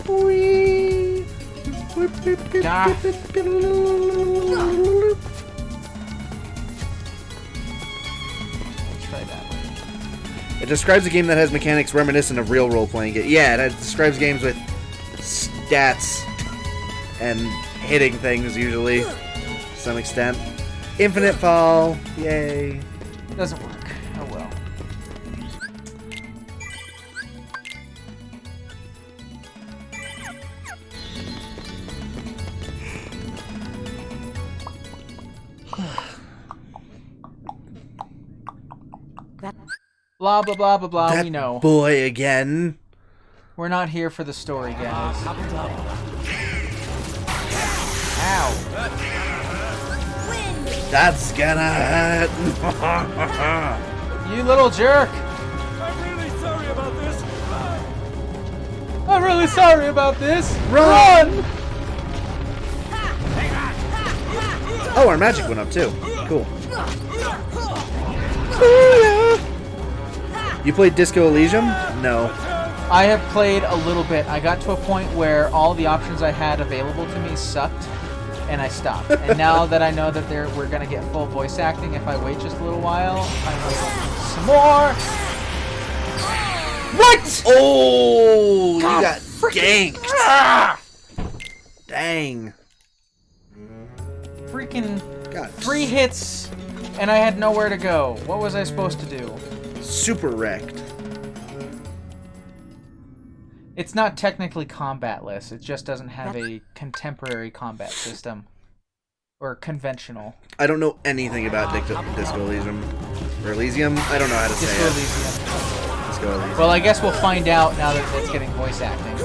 Whee. Ah. Try that one. It describes a game that has mechanics reminiscent of real role-playing games. Yeah, it describes games with stats and hitting things, usually, to some extent. Infinite Fall. Yay. Doesn't work. Oh well. Blah blah blah blah blah. That We know. boy again. We're not here for the story, guys. Ow. That's gonna hurt. You little jerk. I'm really sorry about this. I'm really sorry about this. Run! Oh, our magic went up too. Cool. You played Disco Elysium? No. I have played a little bit. I got to a point where all the options I had available to me sucked, and I stopped. And now that I know that we're gonna get full voice acting if I wait just a little while, I'm waiting some more. What? Oh, God, you got ganked. Ah! Dang. Freaking Got 3 hits, and I had nowhere to go. What was I supposed to do? super wrecked. It's not technically combatless. It just doesn't have a contemporary combat system. Or conventional. I don't know anything about Disco Elysium. Or Elysium? I don't know how to say Disco it. Elysium. Disco Elysium. Well, I guess we'll find out now that it's getting voice acting.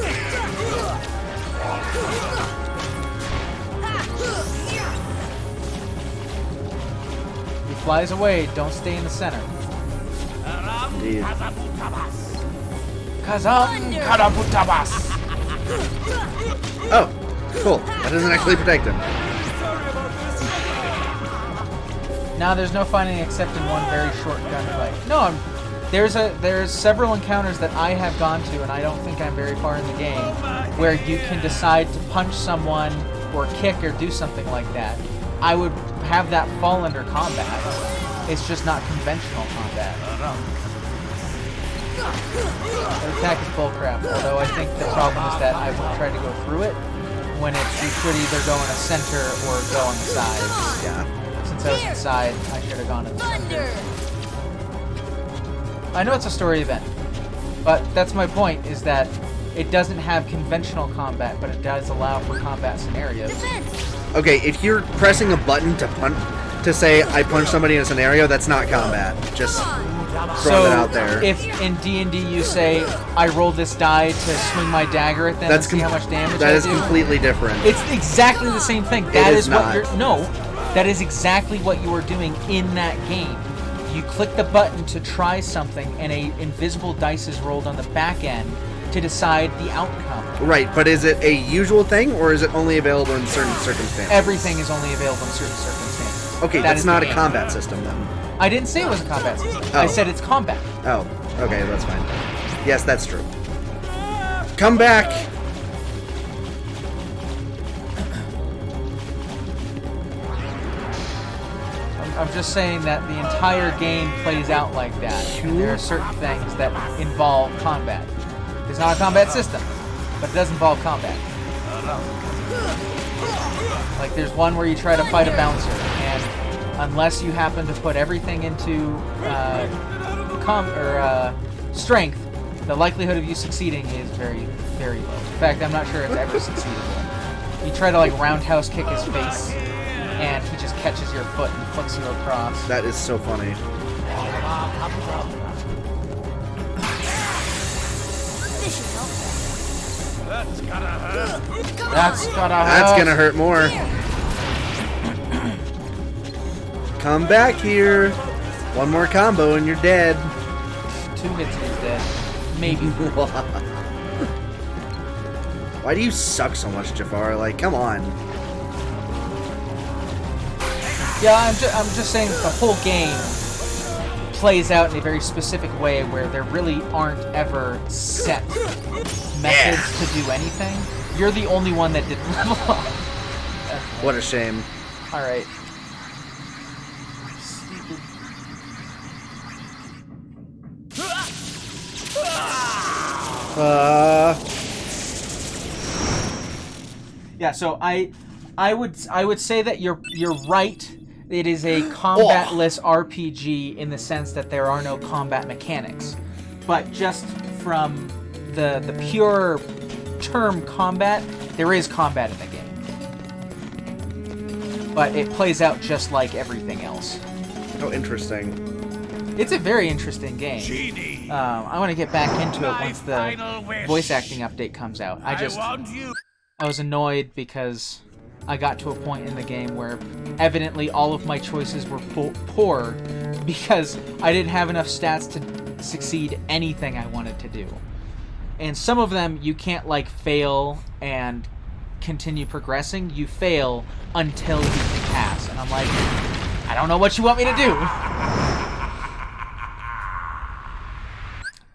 He flies away. Don't stay in the center. Indeed. Kazam Karabutabas! Oh, cool. That doesn't actually protect him. Now there's no fighting except in one very short gunfight. No, there's several encounters that I have gone to, and I don't think I'm very far in the game, where you can decide to punch someone or kick or do something like that. I would have that fall under combat. It's just not conventional combat. The attack is bullcrap, although I think the problem is that I won't try to go through it when you could either go in a center or go on the sides. Yeah. Since I was inside, I should have gone in the center. I know it's a story event, but that's my point, is that it doesn't have conventional combat, but it does allow for combat scenarios. Okay, if you're pressing a button to say I punch somebody in a scenario, that's not combat. Just throwing it out there. If in D&D you say, I roll this die to swing my dagger at them and see how much damage that I is do, completely different. it's exactly the same thing. It is not. That is exactly what you are doing in that game. You click the button to try something, and a invisible dice is rolled on the back end to decide the outcome. Right, but is it a usual thing, or is it only available in certain circumstances? Everything is only available in certain circumstances. Okay, that's not a combat system, then. I didn't say it was a combat system. Oh. I said it's combat. Oh, okay, that's fine. Yes, that's true. Come back! I'm just saying that the entire game plays out like that. And there are certain things that involve combat. It's not a combat system, but it does involve combat. Like there's one where you try to fight a bouncer, and unless you happen to put everything into strength, the likelihood of you succeeding is very, very low. In fact, I'm not sure it's ever succeedable. You try to like roundhouse kick his face, and he just catches your foot and flicks you across. That is so funny. That's gotta hurt. That's gonna hurt more. Come back here. One more combo and you're dead. 2 hits and he's dead. Maybe. Why do you suck so much, Jafar? Like, come on. Yeah, I'm just saying that the whole game plays out in a very specific way where there really aren't ever set methods to do anything. You're the only one that didn't level up. What a shame. Alright. Yeah, so I would say that you're right. It is a combatless RPG in the sense that there are no combat mechanics. But just from the pure term combat, there is combat in the game. But it plays out just like everything else. Oh, interesting. It's a very interesting game. I want to get back into it once the voice acting update comes out. I was annoyed because I got to a point in the game where evidently all of my choices were poor because I didn't have enough stats to succeed anything I wanted to do. And some of them you can't like fail and continue progressing. You fail until you can pass. And I'm like, I don't know what you want me to do.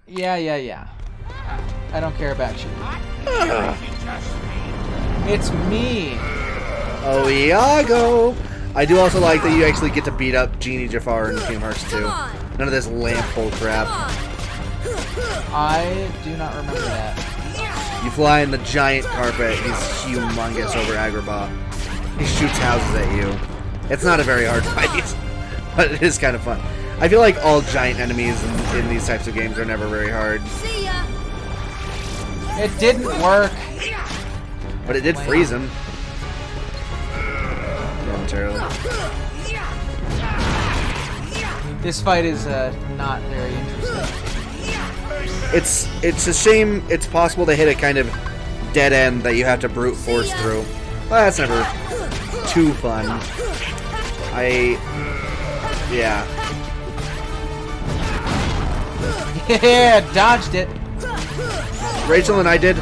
Yeah. I don't care about you. It's me. Oh, Iago! I do also like that you actually get to beat up Genie Jafar in Kingdom Hearts 2. None of this lamp bull crap. I do not remember that. You fly in the giant carpet. He's humongous over Agrabah. He shoots houses at you. It's not a very hard fight, but it is kind of fun. I feel like all giant enemies in these types of games are never very hard. See ya. It didn't work. But it did freeze him. Momentarily. This fight is not very interesting. It's a shame it's possible to hit a kind of dead end that you have to brute force through. Well, that's never too fun. Yeah. Yeah, dodged it. Rachel and I did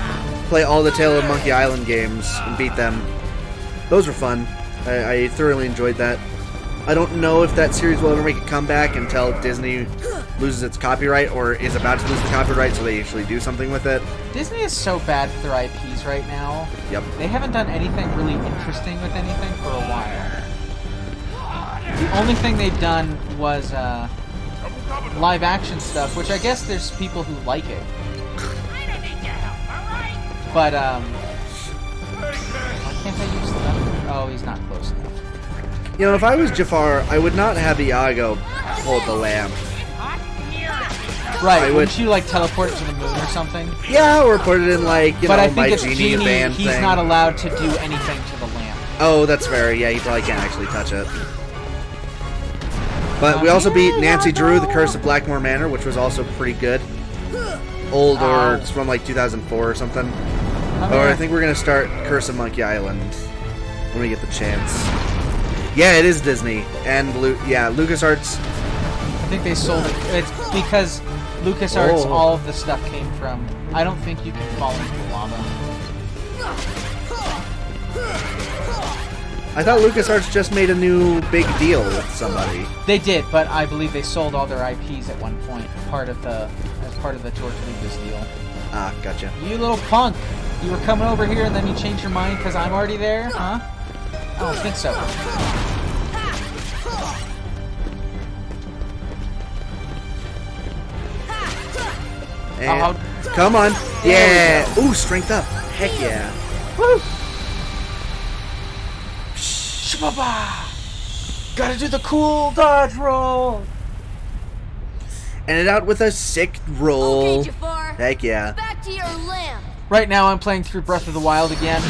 play all the Tale of Monkey Island games and beat them. Those were fun. I thoroughly enjoyed that. I don't know if that series will ever make a comeback until Disney loses its copyright or is about to lose the copyright, so they actually do something with it. Disney is so bad with their IPs right now. Yep. They haven't done anything really interesting with anything for a while. The only thing they've done was live action stuff, which I guess there's people who like it. But why can't I use the? Oh, he's not close enough. You know, if I was Jafar, I would not have Iago hold the lamp. Right, I wouldn't you like teleport it to the moon or something? Yeah, or put it in like, you but know, I think my it's genie band he's thing. not allowed to do anything to the lamp. Oh, that's fair. Yeah, he probably can't actually touch it. But we also beat Nancy Drew, The Curse of Blackmore Manor, which was also pretty good. Old, or it's from like 2004 or something. Or I think we're gonna start Curse of Monkey Island when we get the chance. Yeah, it is Disney, and LucasArts. I think they sold it. It's because LucasArts, all of the stuff came from. I don't think you can fall into the lava. I thought LucasArts just made a new big deal with somebody. They did, but I believe they sold all their IPs at one point, as part of the George Lucas deal. Ah, gotcha. You little punk! You were coming over here and then you changed your mind because I'm already there, huh? I don't think so. And come on. Yeah. Ooh, strength up. Heck yeah. Woo! Shababa! Gotta do the cool dodge roll! And it out with a sick roll. Okay, Jafar. Heck yeah. Back to your lamp. Right now I'm playing through Breath of the Wild again.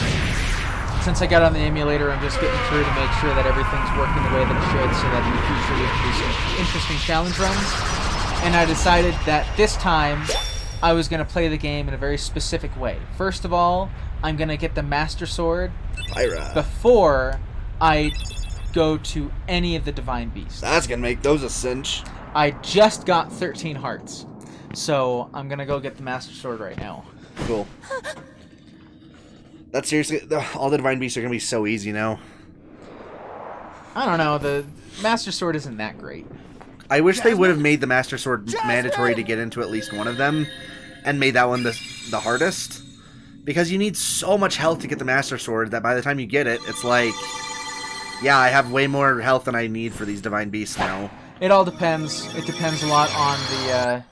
Since I got on the emulator, I'm just getting through to make sure that everything's working the way that it should, so that in the future we can do some interesting challenge runs. And I decided that this time I was going to play the game in a very specific way. First of all, I'm going to get the Master Sword before I go to any of the Divine Beasts. That's going to make those a cinch. I just got 13 hearts, so I'm going to go get the Master Sword right now. Cool. That's seriously, all the Divine Beasts are going to be so easy now. I don't know, the Master Sword isn't that great. I wish they would have made the Master Sword mandatory to get into at least one of them, and made that one the hardest. Because you need so much health to get the Master Sword that by the time you get it, it's like, yeah, I have way more health than I need for these Divine Beasts now. It all depends. It depends a lot on the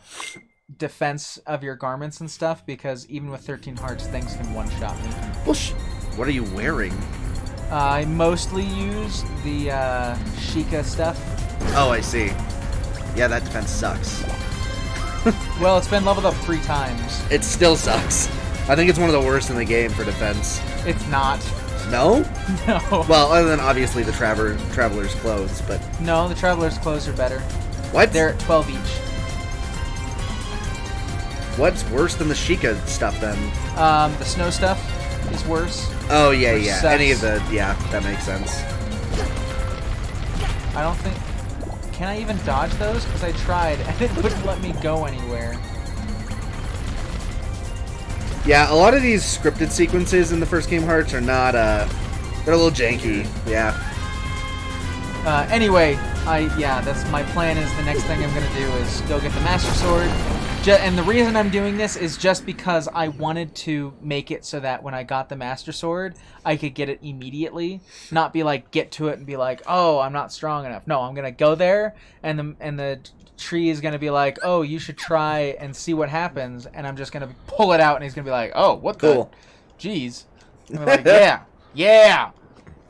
defense of your garments and stuff, because even with 13 hearts, things can one-shot me. Well, what are you wearing? I mostly use the Sheikah stuff. Oh, I see. Yeah, that defense sucks. Well, it's been leveled up 3 times. It still sucks. I think it's one of the worst in the game for defense. It's not. No? No. Well, other than obviously the Traveler's Clothes, but... No, the Traveler's Clothes are better. What? They're at 12 each. What's worse than the Sheikah stuff, then? The snow stuff is worse. Oh, yeah, yeah. Sucks. Any of the... Yeah, that makes sense. I don't think... Can I even dodge those? Because I tried, and it wouldn't let me go anywhere. Yeah, a lot of these scripted sequences in the first Kingdom Hearts are not, they're a little janky. Yeah. Anyway, that's my plan. Is the next thing I'm gonna do is go get the Master Sword, and the reason I'm doing this is just because I wanted to make it so that when I got the Master Sword, I could get it immediately, not be like get to it and be like, oh, I'm not strong enough. No, I'm gonna go there, and the tree is gonna be like, oh, you should try and see what happens, and I'm just gonna pull it out, and he's gonna be like, oh, what the, jeez, and I'm like, yeah.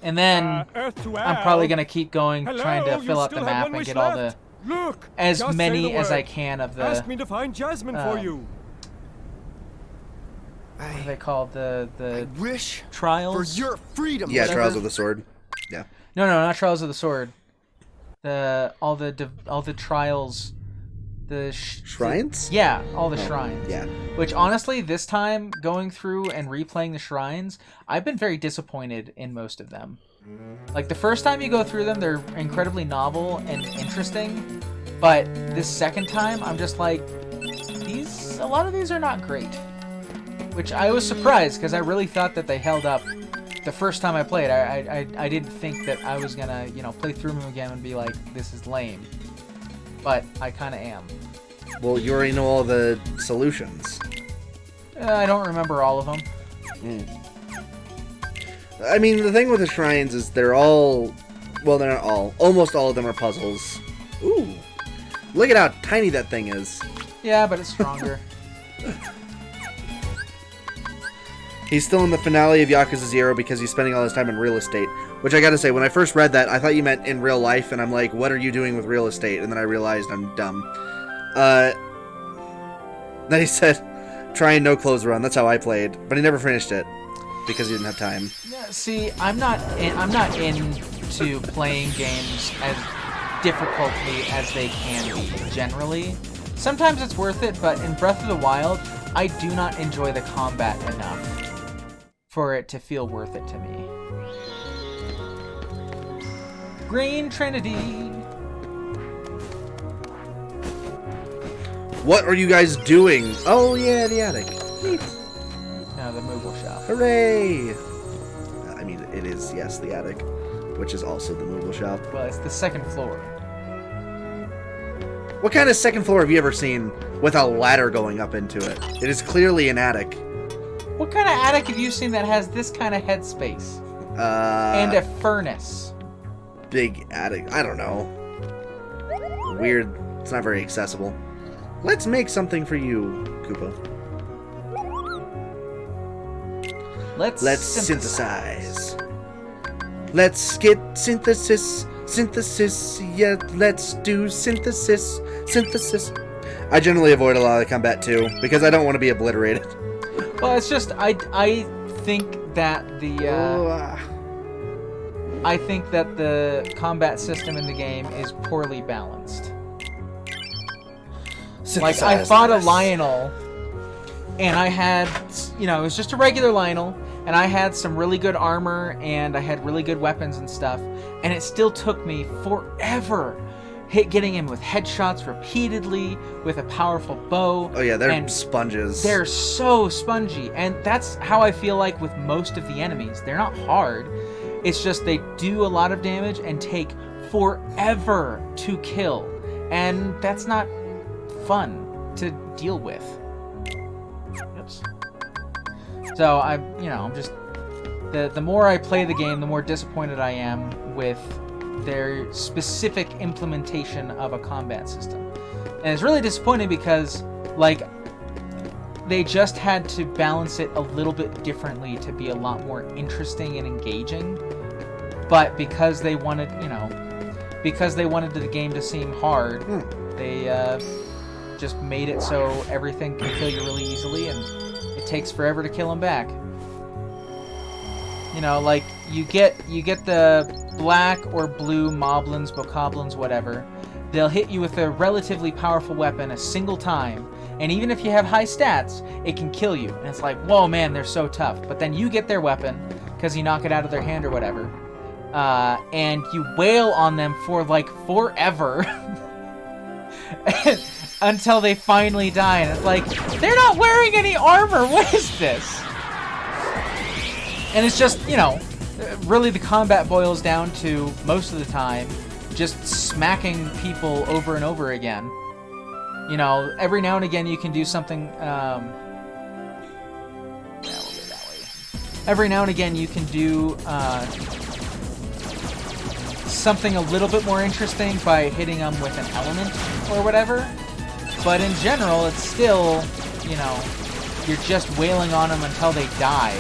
And then I'm probably going to keep going, trying to fill out the map and get all the... Look, as many as I can of the... Ask me to find Jasmine for you. What are they called? The I wish trials? for your freedom. Yeah, whatever. Trials of the Sword. Yeah. No, not Trials of the Sword. All the trials... Shrines? Yeah, all the shrines. Yeah. Which, honestly, this time, going through and replaying the shrines, I've been very disappointed in most of them. Like, the first time you go through them, they're incredibly novel and interesting, but this second time, I'm just like, a lot of these are not great. which I was surprised because I really thought that they held up the first time I played. I didn't think that I was gonna, play through them again and be like, this is lame. But I kind of am. Well, you already know all the solutions. I don't remember all of them. I mean, the thing with the shrines is they're all... Well, they're not all. Almost all of them are puzzles. Ooh. Look at how tiny that thing is. Yeah, but it's stronger. He's still in the finale of Yakuza 0 because he's spending all his time in real estate. Which I gotta say, when I first read that, I thought you meant in real life, and I'm like, what are you doing with real estate? And then I realized I'm dumb. Then he said, try and no clothes run. That's how I played. But he never finished it because he didn't have time. Yeah, see, I'm not into playing games as difficultly as they can be, generally. Sometimes it's worth it, but in Breath of the Wild, I do not enjoy the combat enough for it to feel worth it to me. Green Trinity! What are you guys doing? Oh, yeah, the attic. Neat. No, the Moogle shop. Hooray! I mean, it is, yes, the attic, which is also the Moogle shop. Well, it's the second floor. What kind of second floor have you ever seen with a ladder going up into it? It is clearly an attic. What kind of attic have you seen that has this kind of headspace? And a furnace. Big attic. I don't know. Weird. It's not very accessible. Let's make something for you, Koopa. Let's synthesize. Let's get synthesis. Synthesis. Yeah, let's do synthesis. Synthesis. I generally avoid a lot of the combat too because I don't want to be obliterated. Well, it's just I think that the combat system in the game is poorly balanced. Like, I fought a Lionel, and I had, it was just a regular Lionel, and I had some really good armor, and I had really good weapons and stuff, and it still took me forever getting him with headshots repeatedly, with a powerful bow. Oh yeah, they're sponges. They're so spongy, and that's how I feel like with most of the enemies. They're not hard, it's just they do a lot of damage and take forever to kill, and that's not fun to deal with. Oops. So I'm just the more I play the game, the more disappointed I am with their specific implementation of a combat system. And it's really disappointing because, like, they just had to balance it a little bit differently to be a lot more interesting and engaging. But because they wanted, the game to seem hard, they just made it so everything can kill you really easily, and it takes forever to kill them back. Like, you get the black or blue moblins, bokoblins, whatever. They'll hit you with a relatively powerful weapon a single time, and even if you have high stats, it can kill you. And it's like, whoa, man, they're so tough. But then you get their weapon, because you knock it out of their hand or whatever, and you wail on them for, like, forever. Until they finally die, and it's like, they're not wearing any armor, what is this? And it's just, really the combat boils down to, most of the time, just smacking people over and over again. Every now and again you can do something, yeah, we'll go that way. Every now and again you can do, something a little bit more interesting by hitting them with an element or whatever. But in general, it's still, you're just wailing on them until they die.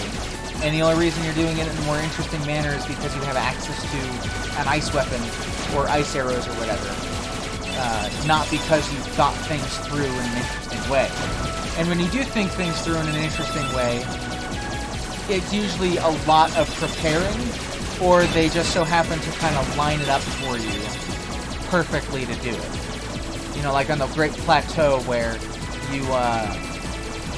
And the only reason you're doing it in a more interesting manner is because you have access to an ice weapon or ice arrows or whatever. Not because you thought things through in an interesting way. And when you do think things through in an interesting way, it's usually a lot of preparing, or they just so happen to kind of line it up for you perfectly to do it. Like on the Great Plateau where you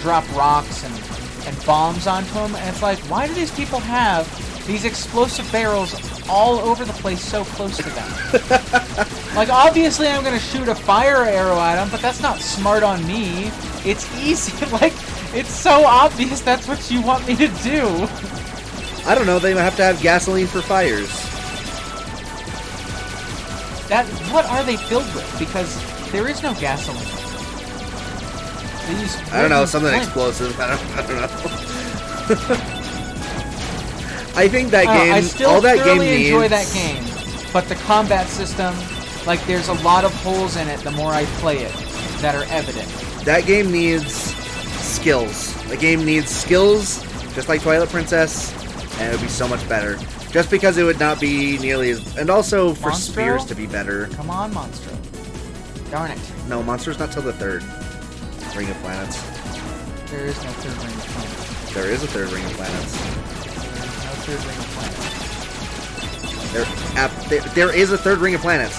drop rocks and bombs onto them, and it's like, why do these people have these explosive barrels all over the place so close to them? Like, obviously I'm gonna shoot a fire arrow at him, but that's not smart on me. It's easy, like, it's so obvious that's what you want me to do. I don't know, they have to have gasoline for fires. What are they filled with? Because there is no gasoline. I don't know, something explosive. I don't know. I think that game, I still all that game thoroughly needs... enjoy that game, but the combat system, like, there's a lot of holes in it the more I play it that are evident. That game needs skills. The game needs skills, just like Twilight Princess, and it would be so much better. Just because it would not be nearly as... And also for Monstro? spears to be better. Come on, Monstro. Darn it. No, Monster's not till the third Ring of Planets. There is no third Ring of Planets. There is a third Ring of Planets. There is no third Ring of Planets. There is a third Ring of Planets.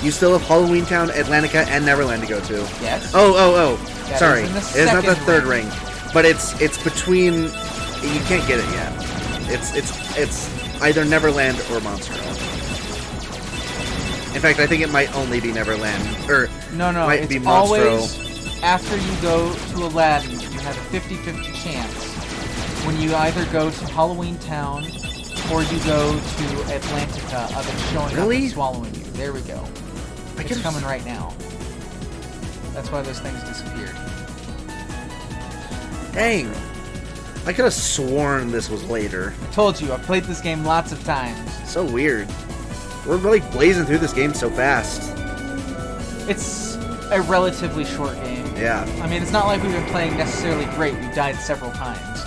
You still have Halloween Town, Atlantica, and Neverland to go to. Yes. Oh. That Sorry. is in the It is not the second third ring. But it's between... You can't get it yet. It's either Neverland or Monstro. In fact, I think it might only be Neverland. Or No, might it's be Monstro. always, after you go to Aladdin, you have a 50-50 chance when you either go to Halloween Town or you go to Atlantica of it showing up and swallowing you. There we go. It's coming right now. That's why those things disappeared. Dang. I could have sworn this was later. I told you, I've played this game lots of times. So weird. We're really blazing through this game so fast. It's a relatively short game. Yeah. I mean, it's not like we've been playing necessarily great. We've died several times.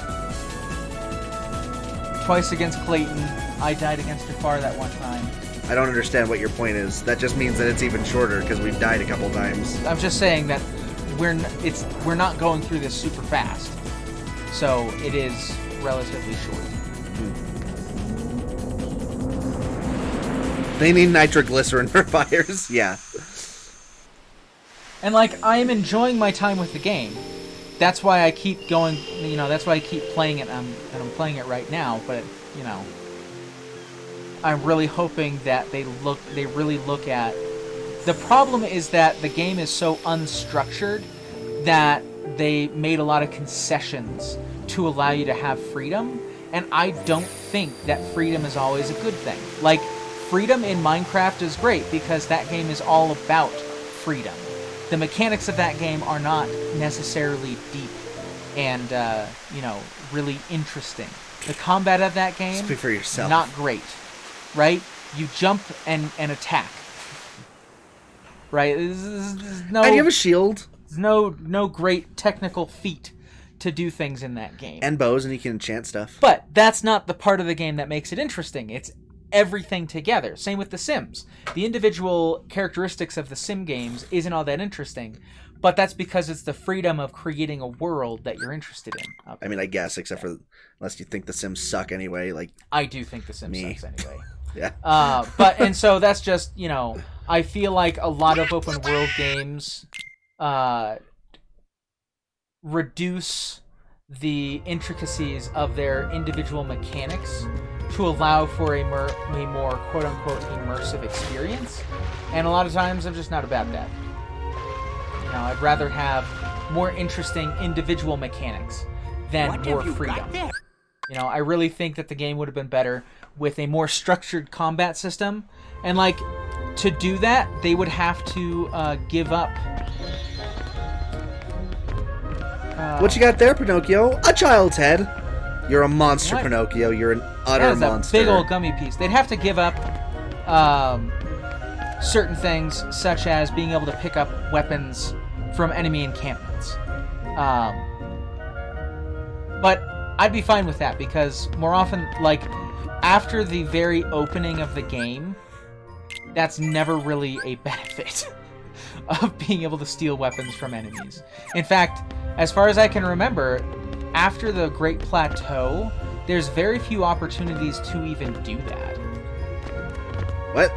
Twice against Clayton. I died against Jafar that one time. I don't understand what your point is. That just means that it's even shorter because we've died a couple times. I'm just saying that we're not going through this super fast. So it is relatively short. They need nitroglycerin for fires. Yeah. And like, I am enjoying my time with the game. That's why I keep going, you know, that's why I keep playing it, and I'm playing it right now, but, you know, I'm really hoping that they really look at... The problem is that the game is so unstructured that they made a lot of concessions to allow you to have freedom, and I don't think that freedom is always a good thing. Like, freedom in Minecraft is great because that game is all about freedom. The mechanics of that game are not necessarily deep and, you know, really interesting. The combat of that game, Speak for yourself. Not great, right? You jump and attack, right? There's no, And you have a shield. No great technical feat to do things in that game. And bows, and you can enchant stuff. But that's not the part of the game that makes it interesting. It's everything together. Same with The Sims. The individual characteristics of the Sim games isn't all that interesting, but that's because it's the freedom of creating a world that you're interested in. Okay. I mean, I guess, except for unless you think the Sims suck anyway. Like I do think The Sims sucks anyway. Yeah. And so that's just, you know, I feel like a lot of open world games reduce the intricacies of their individual mechanics to allow for a more quote-unquote immersive experience. And a lot of times I'm just not about that. You know, I'd rather have more interesting individual mechanics than more freedom. You know, I really think that the game would have been better with a more structured combat system. And, like, to do that, they would have to give up... what you got there, Pinocchio? A child's head. You're a monster, What? Pinocchio. You're an utter monster. A big old gummy piece. They'd have to give up certain things, such as being able to pick up weapons from enemy encampments. But I'd be fine with that, because more often, like, after the very opening of the game, that's never really a benefit of being able to steal weapons from enemies. In fact, as far as I can remember, after the Great Plateau, there's very few opportunities to even do that. What?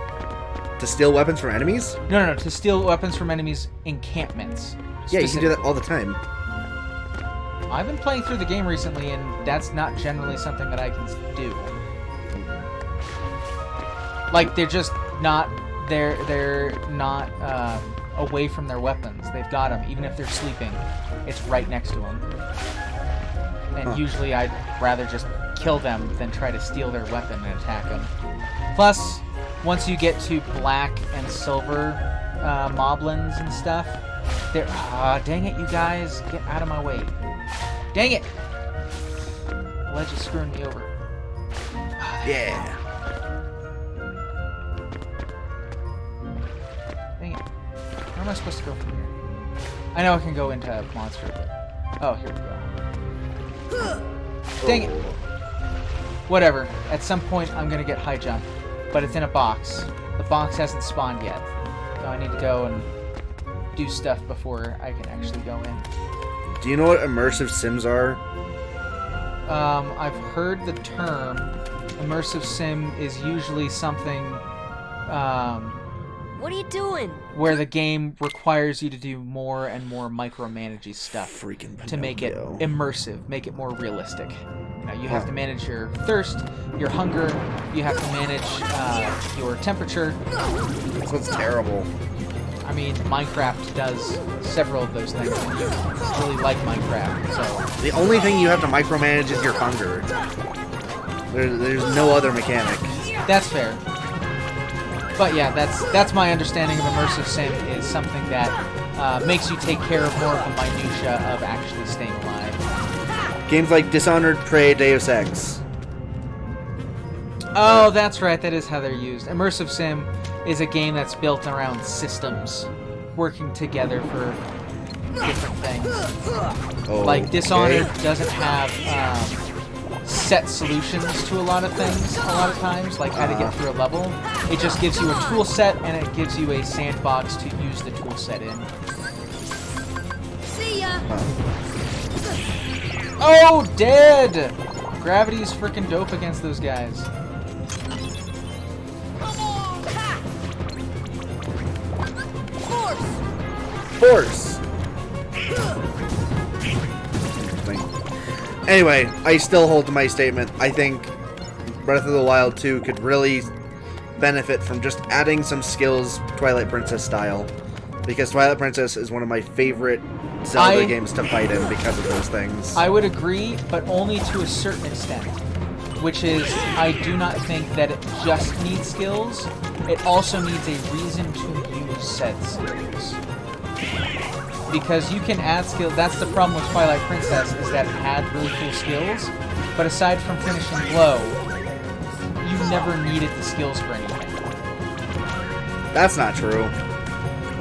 To steal weapons from enemies? No, to steal weapons from enemies' encampments. Yeah, you can do that all the time. I've been playing through the game recently, and that's not generally something that I can do. Like, they're just not they're not away from their weapons. They've got them, even if they're sleeping. It's right next to them. And usually I'd rather just kill them than try to steal their weapon and attack them. Plus, once you get to black and silver moblins and stuff, they're... dang it, you guys. Get out of my way. Dang it! The ledge is screwing me over. Yeah. Dang it. Where am I supposed to go from here? I know I can go into monster, but... Oh, here we go. Dang it! Whatever. At some point, I'm gonna get high jump. But it's in a box. The box hasn't spawned yet. So I need to go and do stuff before I can actually go in. Do you know what immersive sims are? I've heard the term. Immersive sim is usually something What are you doing? where the game requires you to do more and more micromanagey stuff Freaking to make it Pinocchio. immersive, make it more realistic. You know, you have to manage your thirst, your hunger, you have to manage your temperature. This one's terrible. I mean, Minecraft does several of those things, and you really like Minecraft, so... The only thing you have to micromanage is your hunger. There's no other mechanic. That's fair. But yeah, that's my understanding of immersive sim, is something that makes you take care of more of the minutia of actually staying alive. Games like Dishonored, Prey, Deus Ex. Oh, that's right, that is how they're used. Immersive sim is a game that's built around systems working together for different things. Oh, Like Dishonored doesn't have set solutions to a lot of things a lot of times, like how to get through a level. It just gives you a tool set, and it gives you a sandbox to use the tool set in. See ya! Oh, dead! Gravity's freaking dope against those guys. Force! Anyway, I still hold to my statement. I think Breath of the Wild 2 could really benefit from just adding some skills Twilight Princess style. Because Twilight Princess is one of my favorite Zelda games to fight in because of those things. I would agree, but only to a certain extent. Which is, I do not think that it just needs skills. It also needs a reason to use said skills. Because you can add skills. That's the problem with Twilight Princess, is that it had really cool skills, but aside from finishing low, you never needed the skills for anything. That's not true.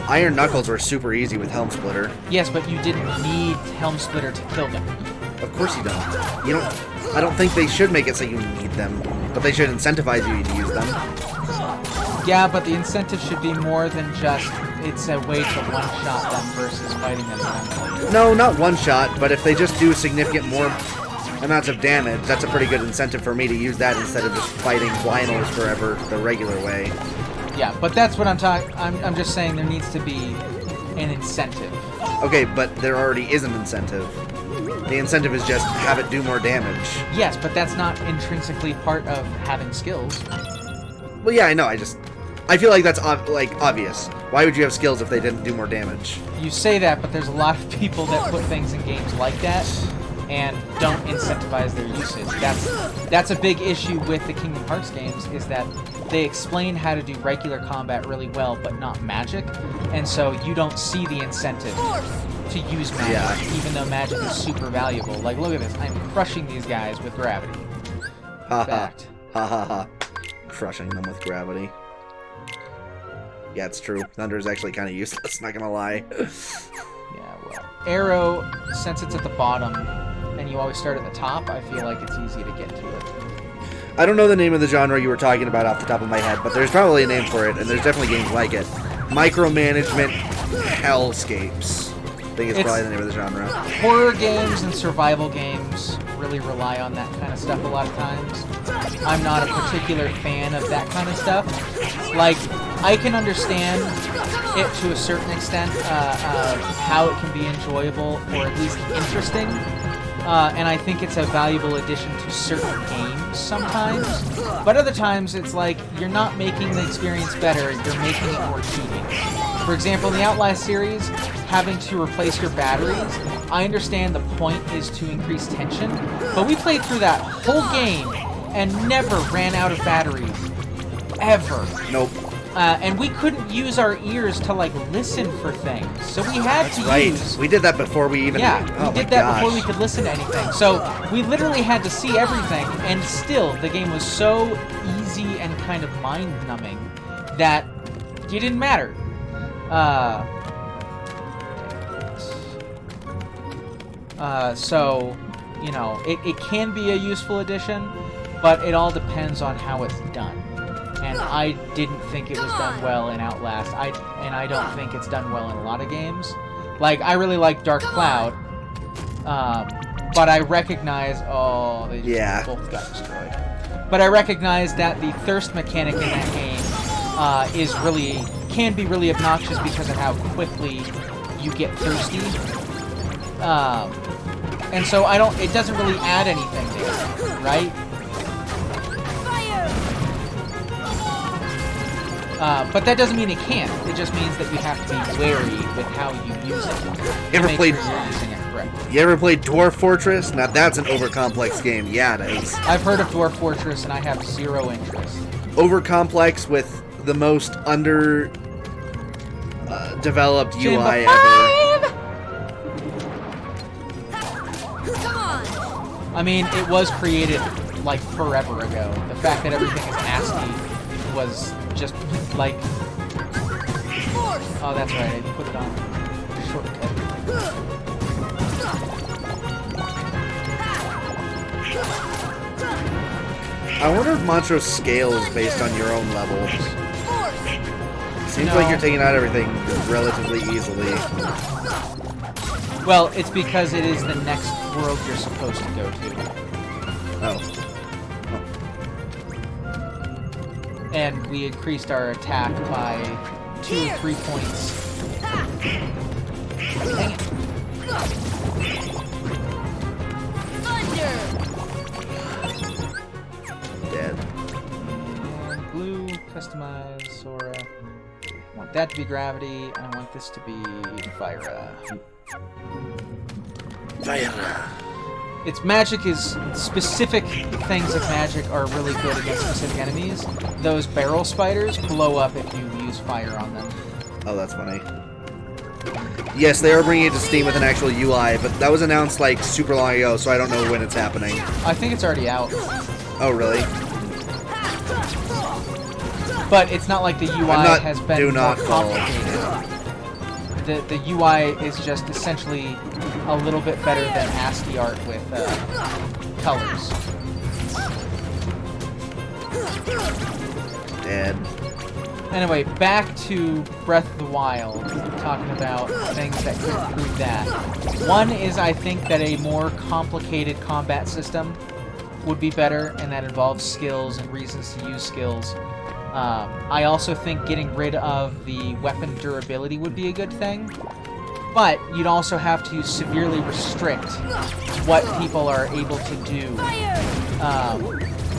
Iron Knuckles were super easy with Helm Splitter. Yes, but you didn't need Helm Splitter to kill them. Of course you don't. You don't. I don't think they should make it so you need them, but they should incentivize you to use them. Yeah, but the incentive should be more than just it's a way to one-shot them versus fighting them manually. No, not one shot, but if they just do significant more amounts of damage, that's a pretty good incentive for me to use that instead of just fighting Lionels forever the regular way. Yeah, but that's what I'm talking. I'm just saying there needs to be an incentive. Okay, but there already is an incentive. The incentive is just have it do more damage. Yes, but that's not intrinsically part of having skills. Well, yeah, I know. I feel like that's obvious. Why would you have skills if they didn't do more damage? You say that, but there's a lot of people that put things in games like that and don't incentivize their usage. That's a big issue with the Kingdom Hearts games, is that they explain how to do regular combat really well, but not magic, and so you don't see the incentive to use magic, even though magic is super valuable. Like, look at this. I'm crushing these guys with gravity. Fact. Ha ha ha. Crushing them with gravity. Yeah, it's true. Thunder is actually kind of useless, not gonna lie. Yeah, well. Arrow, since it's at the bottom, and you always start at the top, I feel like it's easy to get to it. I don't know the name of the genre you were talking about off the top of my head, but there's probably a name for it, and there's definitely games like it. Micromanagement Hellscapes. I think it's probably the name of the genre. Horror games and survival games really rely on that kind of stuff a lot of times. I'm not a particular fan of that kind of stuff. Like, I can understand it to a certain extent, how it can be enjoyable or at least interesting, and I think it's a valuable addition to certain games sometimes. But other times, it's like you're not making the experience better; you're making it more cheating. For example, in the Outlast series, having to replace your batteries, I understand the point is to increase tension, but we played through that whole game and never ran out of batteries. Ever. Nope. And we couldn't use our ears to, like, listen for things. So we had to use... We did that before we even... Yeah, oh we did my that gosh. before we could listen to anything. So we literally had to see everything, and still, the game was so easy and kind of mind-numbing that it didn't matter. So, you know, it can be a useful addition, but it all depends on how it's done. And I didn't think it was done well in Outlast. And I don't think it's done well in a lot of games. Like, I really like Dark Cloud, but I recognize... Oh, they just both got destroyed. But I recognize that the thirst mechanic in that game can be really obnoxious because of how quickly you get thirsty. And so it doesn't really add anything to it, right? But that doesn't mean it can't. It just means that you have to be wary with how you use it. You ever played? Sure you're using it correctly. You ever played Dwarf Fortress? Now that's an overcomplex game. Yeah, it is. I've heard of Dwarf Fortress and I have zero interest. Overcomplex with the most developed UI ever. I mean, it was created like forever ago. The fact that everything is ASCII was just like... Oh, that's right. I put it on shortcut. I wonder if Montrose scales based on your own levels. Seems like you're taking out everything relatively easily. Well, it's because it is the next world you're supposed to go to. Oh. And we increased our attack by 2 or 3 points. Dang it. Dead. Blue, customize, Sora. I want that to be gravity, and I want this to be fire. Fire. Its magic is specific things of magic are really good against specific enemies. Those barrel spiders blow up if you use fire on them. Oh, that's funny. Yes, they are bringing it to Steam with an actual UI, but that was announced like super long ago, so I don't know when it's happening. I think it's already out. Oh, really? But it's not like the UI has been more complicated. The UI is just essentially a little bit better than ASCII art with colors. Dead. Anyway, back to Breath of the Wild, talking about things that could improve that. One is, I think, that a more complicated combat system would be better, and that involves skills and reasons to use skills. I also think getting rid of the weapon durability would be a good thing, but you'd also have to severely restrict what people are able to do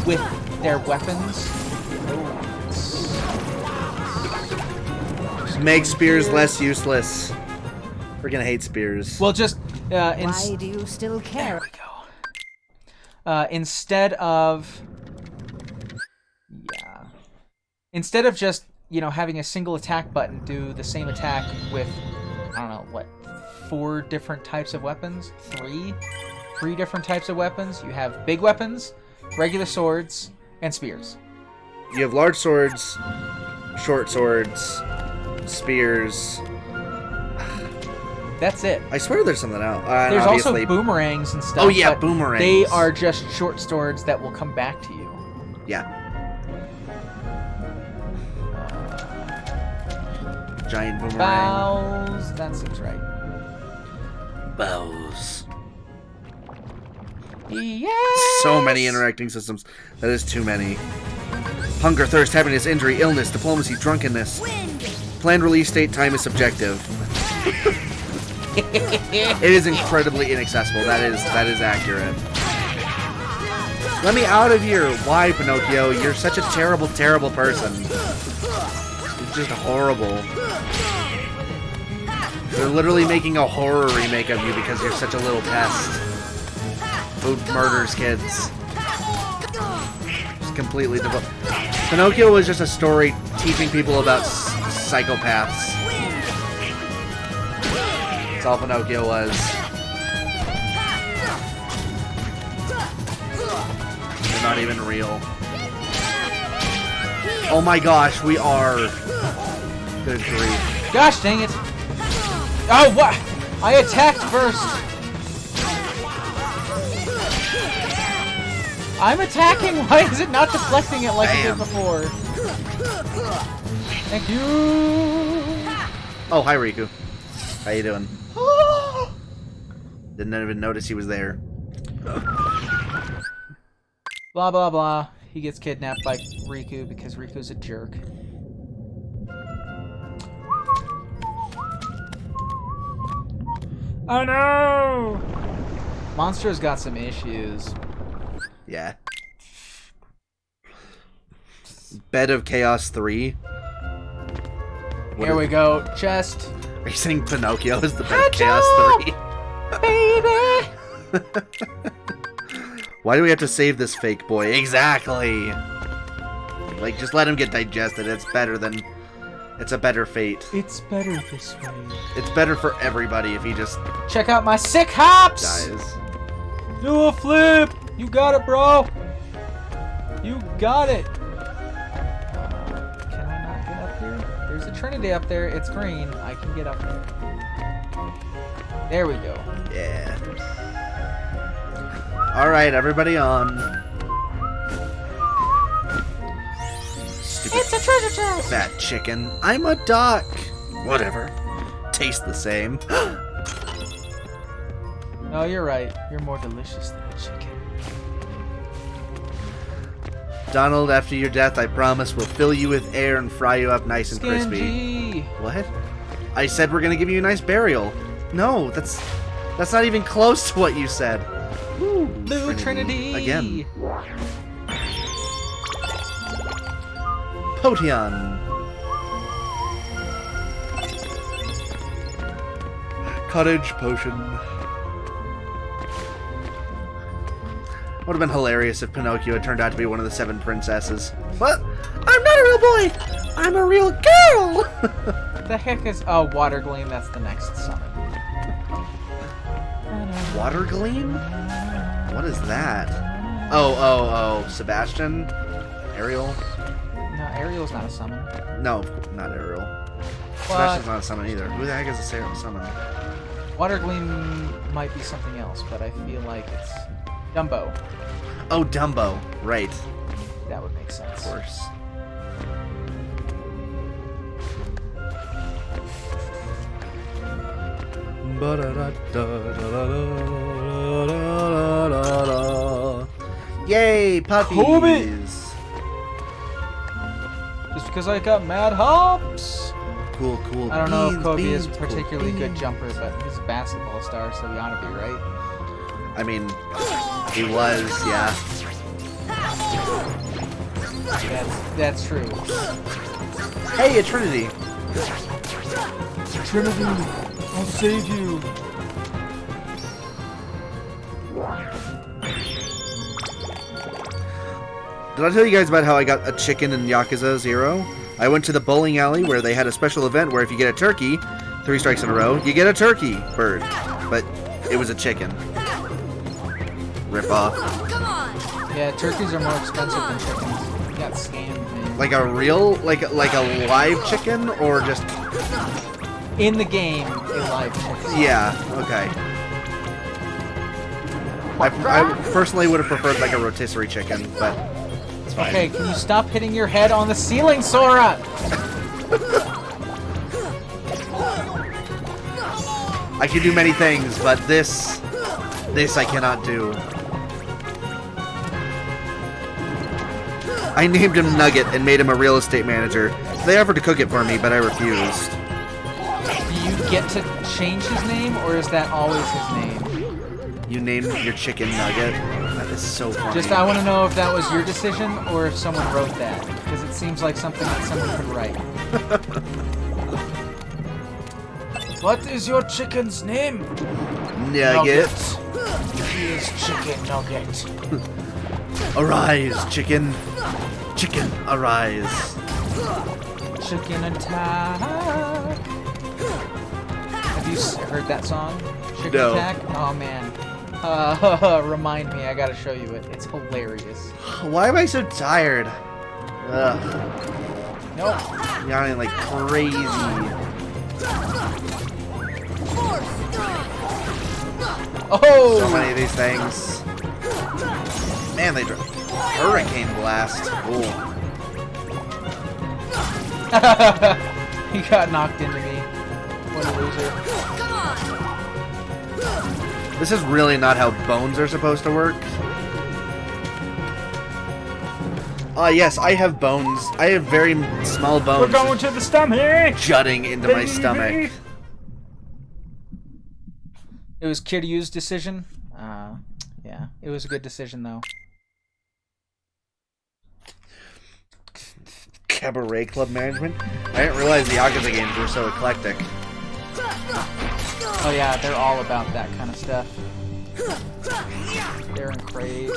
with their weapons. Make spears less useless. We're gonna hate spears. Well, just why do you still care? There we go. Instead of just, you know, having a single attack button do the same attack with, I don't know, what, 4 different types of weapons? 3 different types of weapons. You have big weapons, regular swords, and spears. You have large swords, short swords, spears. That's it. I swear there's something else. There's also boomerangs and stuff. Oh yeah, but boomerangs. They are just short swords that will come back to you. Yeah. Giant boomerang. Bows. That seems right. Bows. Yes! So many interacting systems. That is too many. Hunger, thirst, happiness, injury, illness, diplomacy, drunkenness. Planned release date, time is subjective. It is incredibly inaccessible. That is accurate. Let me out of here. Why, Pinocchio? You're such a terrible, terrible person. You're just horrible. They're literally making a horror remake of you because you're such a little pest who murders kids. Just completely devoted. Pinocchio was just a story teaching people about psychopaths. That's all Pinocchio was. They're not even real. Oh my gosh, we are. Good grief. Gosh dang it. Oh, what? I attacked first. I'm attacking. Why is it not deflecting it like it did before? Thank you. Oh, hi, Riku. How you doing? Didn't even notice he was there. Blah, blah, blah. He gets kidnapped by Riku because Riku's a jerk. Oh no! Monster's got some issues. Yeah. Bed of Chaos 3. Here we go. Chest. Are you saying Pinocchio is the Bed of Chaos 3? Baby! Why do we have to save this fake boy? Exactly! Like, just let him get digested. It's better than... It's a better fate. It's better this way. It's better for everybody if he just... Check out my sick hops! dies. Do a flip! You got it, bro! You got it! Can I not get up here? There's a Trinity up there. It's green. I can get up there. There we go. Yeah. Alright, everybody on. Stupid It's a treasure chest! fat chicken. I'm a duck. Whatever. Tastes the same. Oh, you're right. You're more delicious than a chicken. Donald, after your death, I promise we'll fill you with air and fry you up nice and crispy. Skingy. What? I said we're gonna give you a nice burial. No, that's not even close to what you said. Woo, Blue Trinity. Again. Potion. Cottage potion. Would have been hilarious if Pinocchio had turned out to be one of the 7 princesses. What? I'm not a real boy! I'm a real girl! The heck is... Oh, Water Gleam. That's the next summon. Water Gleam? What is that? Oh. Sebastian? Ariel? No, Ariel's not a summon. No, not Ariel. Sebastian's not a summon either. Who the heck is a summon? Water Gleam might be something else, but I feel like it's Dumbo. Oh, Dumbo. Right. That would make sense. Of course. Yay, puppies! Kobe! Just because I got mad hops! Cool. I don't know if Kobe beans, is a particularly cool good beans. jumper, but he's a basketball star, so he ought to be, right? I mean, he was, yeah. That's true. Hey, a Trinity! Trinity, I'll save you. Did I tell you guys about how I got a chicken in Yakuza 0? I went to the bowling alley where they had a special event where if you get a turkey, 3 strikes in a row, you get a turkey bird. But it was a chicken. Rip off. Yeah, turkeys are more expensive than chickens. You got scammed, man. Like a real, like a live chicken, or just... In the game, a live chicken. Yeah, okay. I personally would have preferred like a rotisserie chicken, but it's fine. Okay, can you stop hitting your head on the ceiling, Sora? I can do many things, but this I cannot do. I named him Nugget and made him a real estate manager. They offered to cook it for me, but I refused. Do you get to change his name, or is that always his name? You named your chicken nugget. That is so funny. Just, I want to know if that was your decision, or if someone wrote that. Because it seems like something that someone could write. What is your chicken's name? Nugget. He is Chicken Nugget. Arise, chicken. Chicken, arise. Chicken attack. Have you heard that song? Chicken No. Attack? Oh man. Remind me, I gotta show you it. It's hilarious. Why am I so tired? Ugh. Nope. Yawning like crazy. Oh! So many of these things. Man, they drove hurricane blast. Cool. He got knocked into me. What a loser. This is really not how bones are supposed to work. Yes, I have bones. I have very small bones. We're going to the stomach! Jutting into my stomach. It was Kiryu's decision. Yeah, it was a good decision though. Cabaret club management? I didn't realize the Yakuza games were so eclectic. Oh yeah, they're all about that kind of stuff. They're crazy.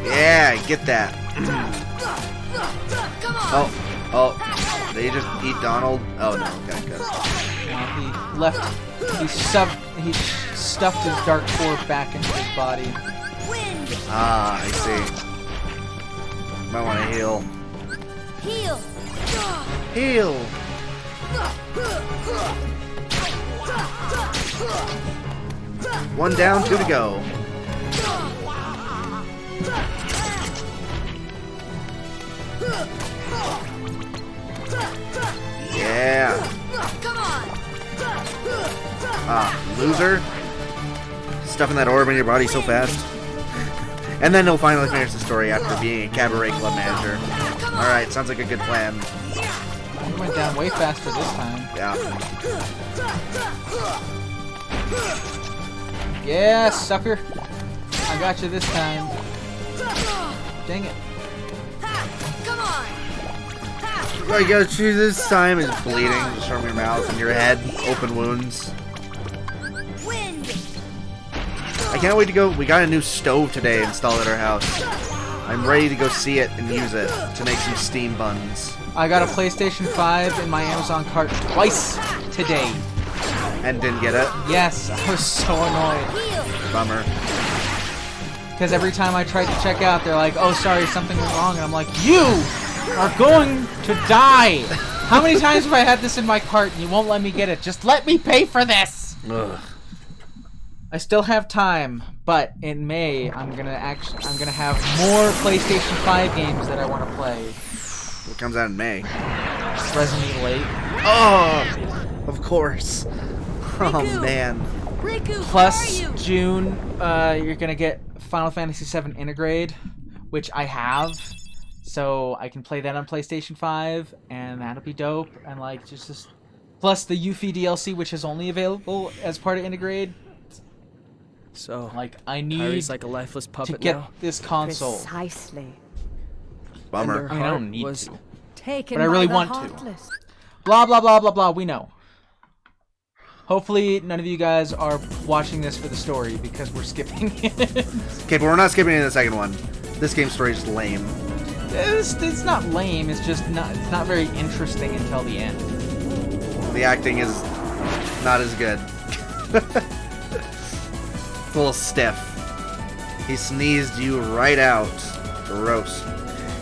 Yeah, get that. Oh, did he just eat Donald? Oh no, okay, good. He stuffed his dark core back into his body. Ah, I see. Might want to heal. Heal! One down, two to go. Yeah. Ah, loser. Stuffing that orb in your body so fast. And then he'll finally finish the story after being a cabaret club manager. Alright, sounds like a good plan. He went down way faster this time. Yeah. Yeah, sucker. I got you this time. Dang it. I got you this time. Is bleeding just from your mouth and your head. Open wounds. I can't wait to go. We got a new stove today installed at our house. I'm ready to go see it and use it to make some steam buns. I got a PlayStation 5 in my Amazon cart twice today. And didn't get it? Yes, I was so annoyed. Bummer. Because every time I tried to check out, they're like, oh, sorry, something went wrong. And I'm like, you are going to die. How many times have I had this in my cart and you won't let me get it? Just let me pay for this. Ugh. I still have time, but in May I'm gonna have more PlayStation 5 games that I want to play. What comes out in May? Resident Evil 8. Oh, of course. Oh man. Plus June, you're gonna get Final Fantasy VII Integrate, which I have, so I can play that on PlayStation 5, and that'll be dope. And like just plus the Yuffie DLC, which is only available as part of Integrate. So, like, I need Kyrie's like a lifeless to puppet get now. this console. Precisely. Bummer. I mean, I don't need to, Taken but I really by the want heartless. to. Blah blah blah blah blah. We know. Hopefully, none of you guys are watching this for the story because we're skipping it. Okay, but we're not skipping into the second one. This game's story is lame. It's not lame. It's just not. It's not very interesting until the end. The acting is not as good. It's a little stiff. He sneezed you right out. Gross.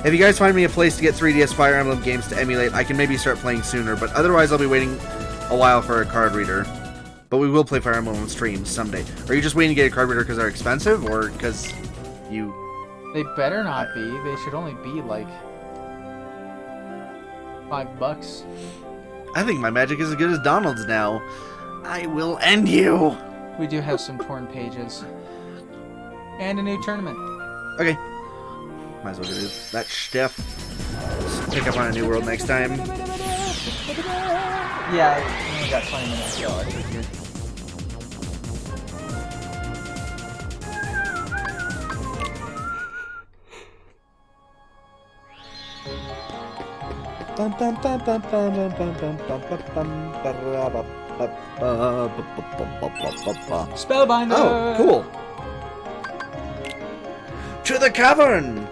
If you guys find me a place to get 3DS Fire Emblem games to emulate, I can maybe start playing sooner, but otherwise I'll be waiting a while for a card reader. But we will play Fire Emblem on streams someday. Are you just waiting to get a card reader because they're expensive, or because you... They better not be. They should only be like $5. I think my magic is as good as Donald's now. I will end you! We do have some torn pages. And a new tournament. Okay. Might as well do that stiff. pick up on a new world next time. Yeah, I only got 20 minutes, so I figured. Spellbinder! Oh, cool. To the cavern!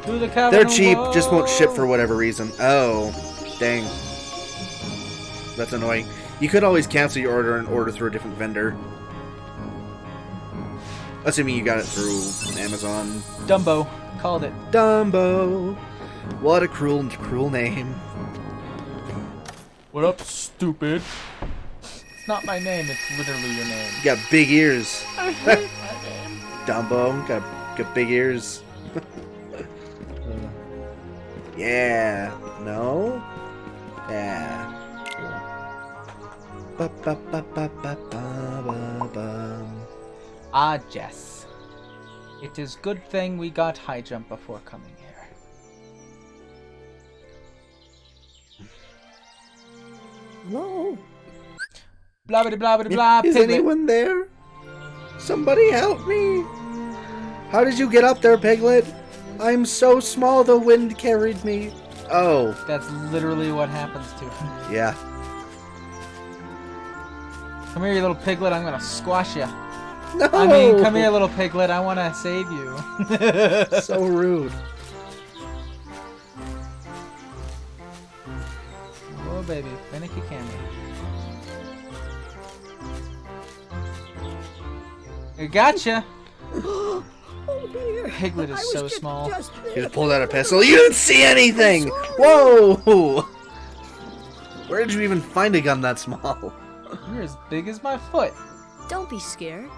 To the cavern. They're cheap, just won't ship for whatever reason. Oh, dang. That's annoying. You could always cancel your order and order through a different vendor. Assuming you got it through Amazon. Dumbo. Called it. Dumbo. What a cruel name. What up, stupid? It's not my name, it's literally your name. You got big ears. I hate my name. Dumbo. Got big ears. Yeah. No? Yeah. Ah, Jess. It is good thing we got high jump before coming here. No. Blah blah blah blah blah. Is anyone there? Somebody help me! How did you get up there, Piglet? I'm so small the wind carried me. Oh. That's literally what happens to him. Yeah. Come here, you little piglet. I'm gonna squash you. No! I mean, come here, little piglet. I want to save you. So rude. Oh, baby. Finicky candy. I gotcha. Oh dear. Piglet is so small. He just pulled out a pistol. You didn't see anything! Whoa! Where did you even find a gun that small? You're as big as my foot. Don't be scared.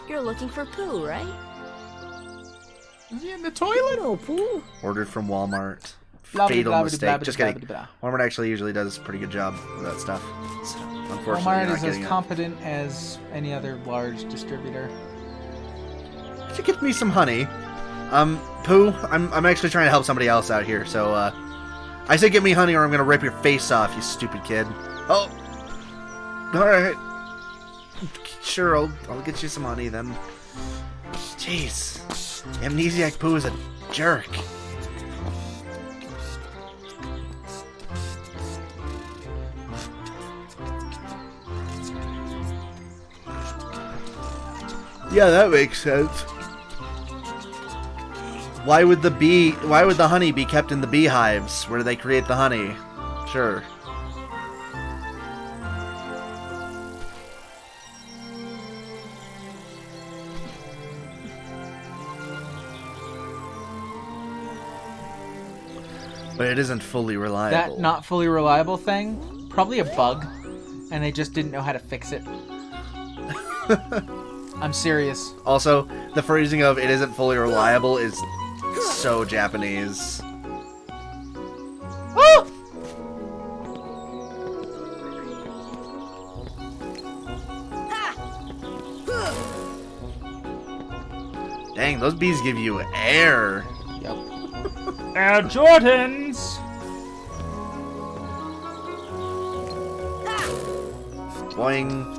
You're looking for Pooh, right? Is he in the toilet? No, Pooh. Ordered from Walmart. Blah, Fatal blah, blah, mistake. blah, blah, Just blah, kidding. blah, Walmart actually usually does a pretty good job with that stuff. So, unfortunately, Walmart you're not is as getting it. competent as any other large distributor. Could you get me some honey? Pooh, I'm actually trying to help somebody else out here, so, I said get me honey or I'm gonna rip your face off, you stupid kid. Oh! Alright. Sure, I'll get you some honey then. Jeez. Amnesiac Pooh is a jerk. Yeah, that makes sense. Why would the honey be kept in the beehives where they create the honey? Sure. But it isn't fully reliable. That not fully reliable thing, probably a bug, and they just didn't know how to fix it. I'm serious. Also, the phrasing of "it isn't fully reliable" is so Japanese. Oh! Dang, those bees give you air. Yep. Air Jordans! Boing.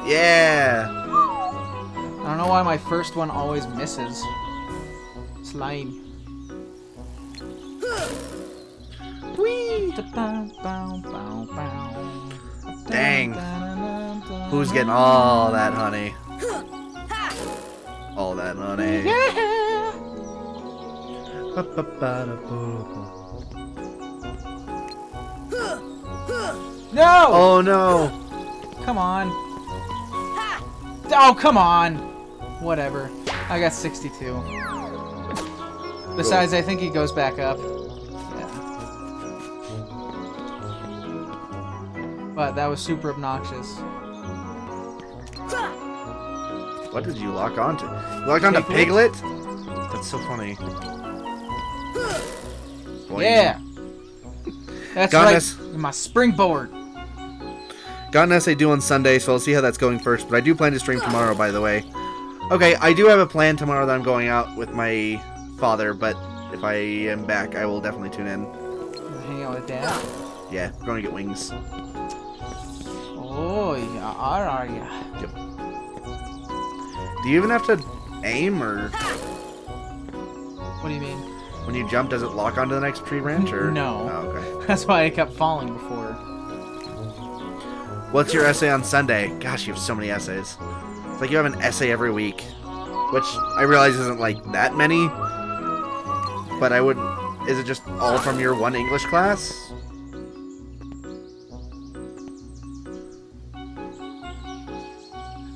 Yeah. I don't know why my first one always misses. Slime. Whee. Dang. Who's getting all that honey? All that honey. No! Oh no! Come on. Oh, come on! Whatever. I got 62. Besides, I think he goes back up. Yeah. But that was super obnoxious. What did you lock onto? You locked onto Piglet? That's so funny. Boing. Yeah! That's Got right, us. my springboard. Got an essay due on Sunday, so I'll see how that's going first, but I do plan to stream tomorrow, by the way. Okay, I do have a plan tomorrow that I'm going out with my father, but if I am back, I will definitely tune in. Hang out with Dad? Yeah, we're going to get wings. Oh, yeah, are ya? Yep. Do you even have to aim, or... What do you mean? When you jump, does it lock onto the next tree branch, or...? No. Oh, okay. That's why I kept falling before. What's your essay on Sunday? Gosh, you have so many essays. It's like you have an essay every week, which I realize isn't like that many, but I would... Is it just all from your one English class?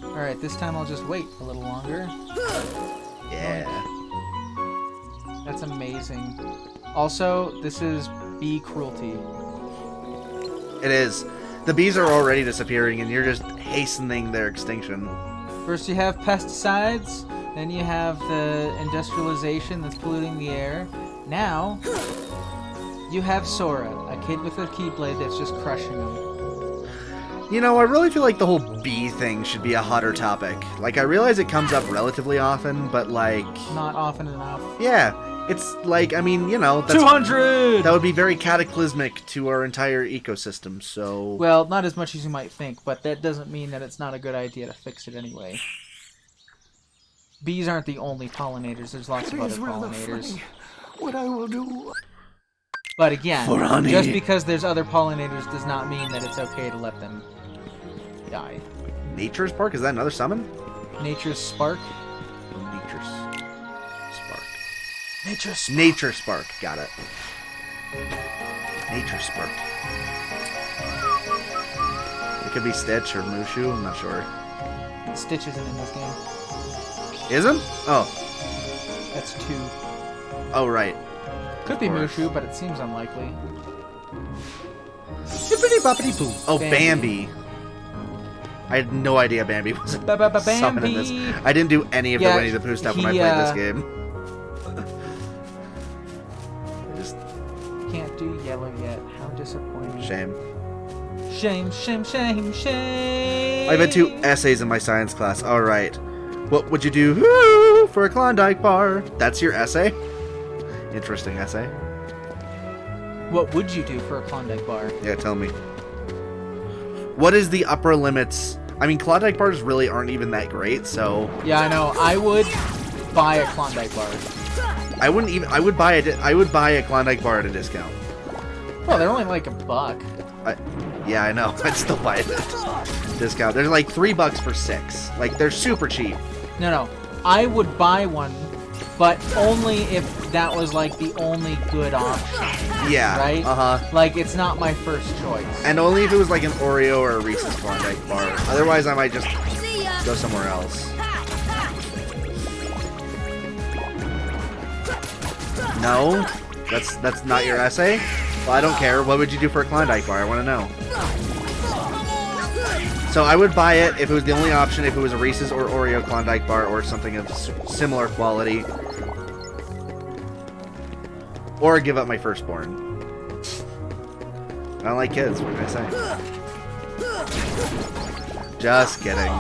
Alright, this time I'll just wait a little longer. Yeah. That's amazing. Also, this is bee cruelty. It is. The bees are already disappearing, and you're just hastening their extinction. First you have pesticides, then you have the industrialization that's polluting the air. Now, you have Sora, a kid with a keyblade that's just crushing them. You know, I really feel like the whole bee thing should be a hotter topic. Like, I realize it comes up relatively often, but like... Not often enough. Yeah, it's like, I mean, you know... That's, 200! That would be very cataclysmic to our entire ecosystem, so... Well, not as much as you might think, but that doesn't mean that it's not a good idea to fix it anyway. Bees aren't the only pollinators, there's lots of other pollinators. What I will do... But again, For honey. just because there's other pollinators does not mean that it's okay to let them die. Nature's Park? Is that another summon? Nature's Spark? Nature's Spark. Nature's Spark. Nature Spark. Got it. Nature Spark. It could be Stitch or Mushu. I'm not sure. Stitch isn't in this game. Isn't? Oh. That's 2. Oh, right. Could be Mushu, but it seems unlikely. Bippity-boppity-boo. Oh, Bambi. I had no idea Bambi was summoned in this. I didn't do any of the Winnie the Pooh stuff when I played this game. I just... Can't do yellow yet. How disappointing. Shame. Shame, shame, shame, shame. I've had 2 essays in my science class. Alright. What would you do for a Klondike bar? That's your essay? Interesting essay. What would you do for a Klondike bar? Yeah, tell me. What is the upper limits? I mean, Klondike bars really aren't even that great, so... Yeah, I know. I would buy a Klondike bar. I wouldn't even... I would buy a Klondike bar at a discount. Well, they're only like $1. Yeah, I know. I'd still buy it at a discount. They're like $3 for 6. Like, they're super cheap. No. I would buy one, but only if that was like the only good option. Yeah. Right? Uh-huh. Like, it's not my first choice. And only if it was like an Oreo or a Reese's Klondike bar. Otherwise, I might just go somewhere else. No? That's not your essay? Well, I don't care. What would you do for a Klondike bar? I want to know. So I would buy it if it was the only option, if it was a Reese's or Oreo Klondike bar or something of similar quality. Or give up my firstborn. I don't like kids, what can I say? Just kidding.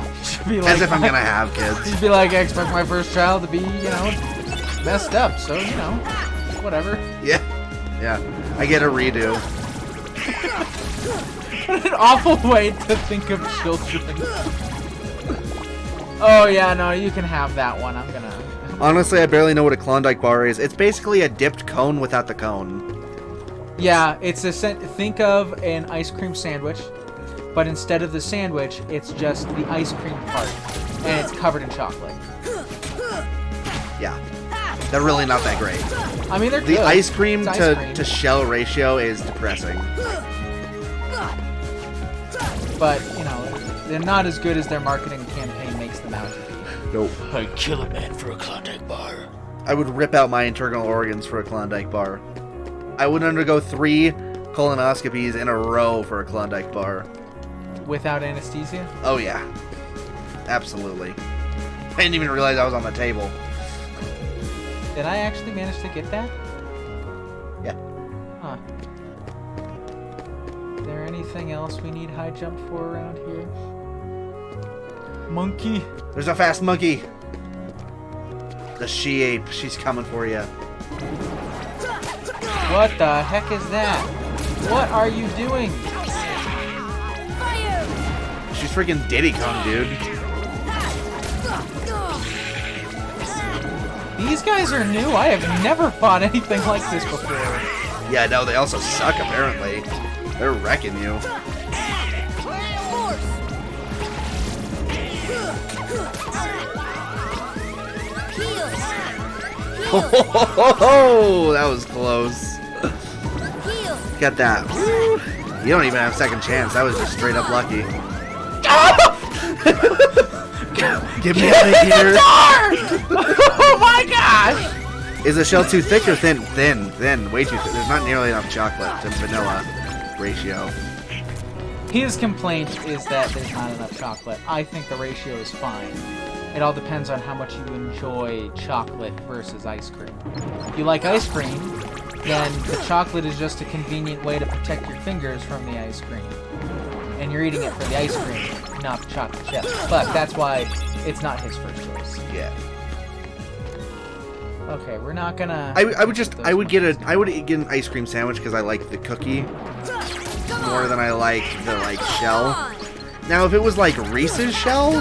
Like, as if I'm gonna have kids. You'd be like, I expect my first child to be, messed up, so, whatever. Yeah. I get a redo. What an awful way to think of children. Oh, yeah, no, you can have that one. I'm gonna... Honestly, I barely know what a Klondike bar is. It's basically a dipped cone without the cone. Yeah, it's think of an ice cream sandwich, but instead of the sandwich, it's just the ice cream part, and it's covered in chocolate. Yeah. They're really not that great. I mean, they're the good. ice cream to shell ratio is depressing. But, they're not as good as their marketing campaign makes them out to be. Nope. I'd kill a man for a Klondike bar. I would rip out my internal organs for a Klondike bar. I would undergo 3 colonoscopies in a row for a Klondike bar. Without anesthesia? Oh, yeah. Absolutely. I didn't even realize I was on the table. Did I actually manage to get that? Yeah. Huh. Is there anything else we need high jump for around here? Monkey. There's a fast monkey. The she-ape. She's coming for you. What the heck is that? What are you doing? She's freaking Diddy Kong, dude. These guys are new. I have never fought anything like this before. Yeah, no, they also suck, apparently. They're wrecking you. Oh, that was close. Got that. Woo. You don't even have second chance. That was just straight up lucky. Get me out of here! Oh my gosh! Is the shell too thick or thin? Thin. Way too thick. There's not nearly enough chocolate to vanilla ratio. His complaint is that there's not enough chocolate. I think the ratio is fine. It all depends on how much you enjoy chocolate versus ice cream. If you like ice cream, then the chocolate is just a convenient way to protect your fingers from the ice cream. And you're eating it for the ice cream, not the chocolate chip. But that's why it's not his first choice. Yeah. Okay, we're not gonna... I would get an ice cream sandwich because I like the cookie more than I like the shell. Now, if it was like Reese's shell,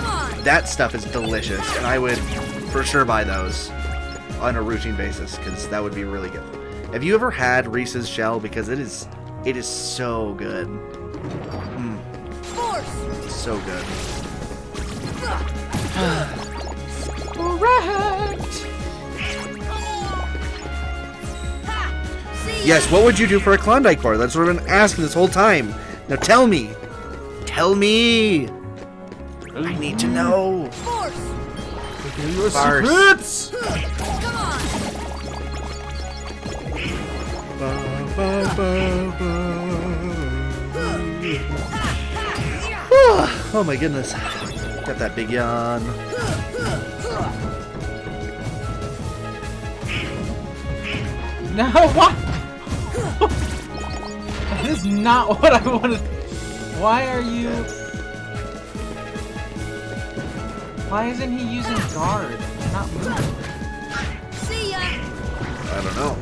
that stuff is delicious, and I would for sure buy those on a routine basis because that would be really good. Have you ever had Reese's shell? Because it is so good. So good. Correct. Yes, what would you do for a Klondike bar? That's what I've been asking this whole time. Now tell me. Tell me. I need to know. Your secrets. Oh my goodness. Got that big yawn. No, what? That is not what I wanted. Why are you... Why isn't he using guard? Not moving. See ya. I don't know.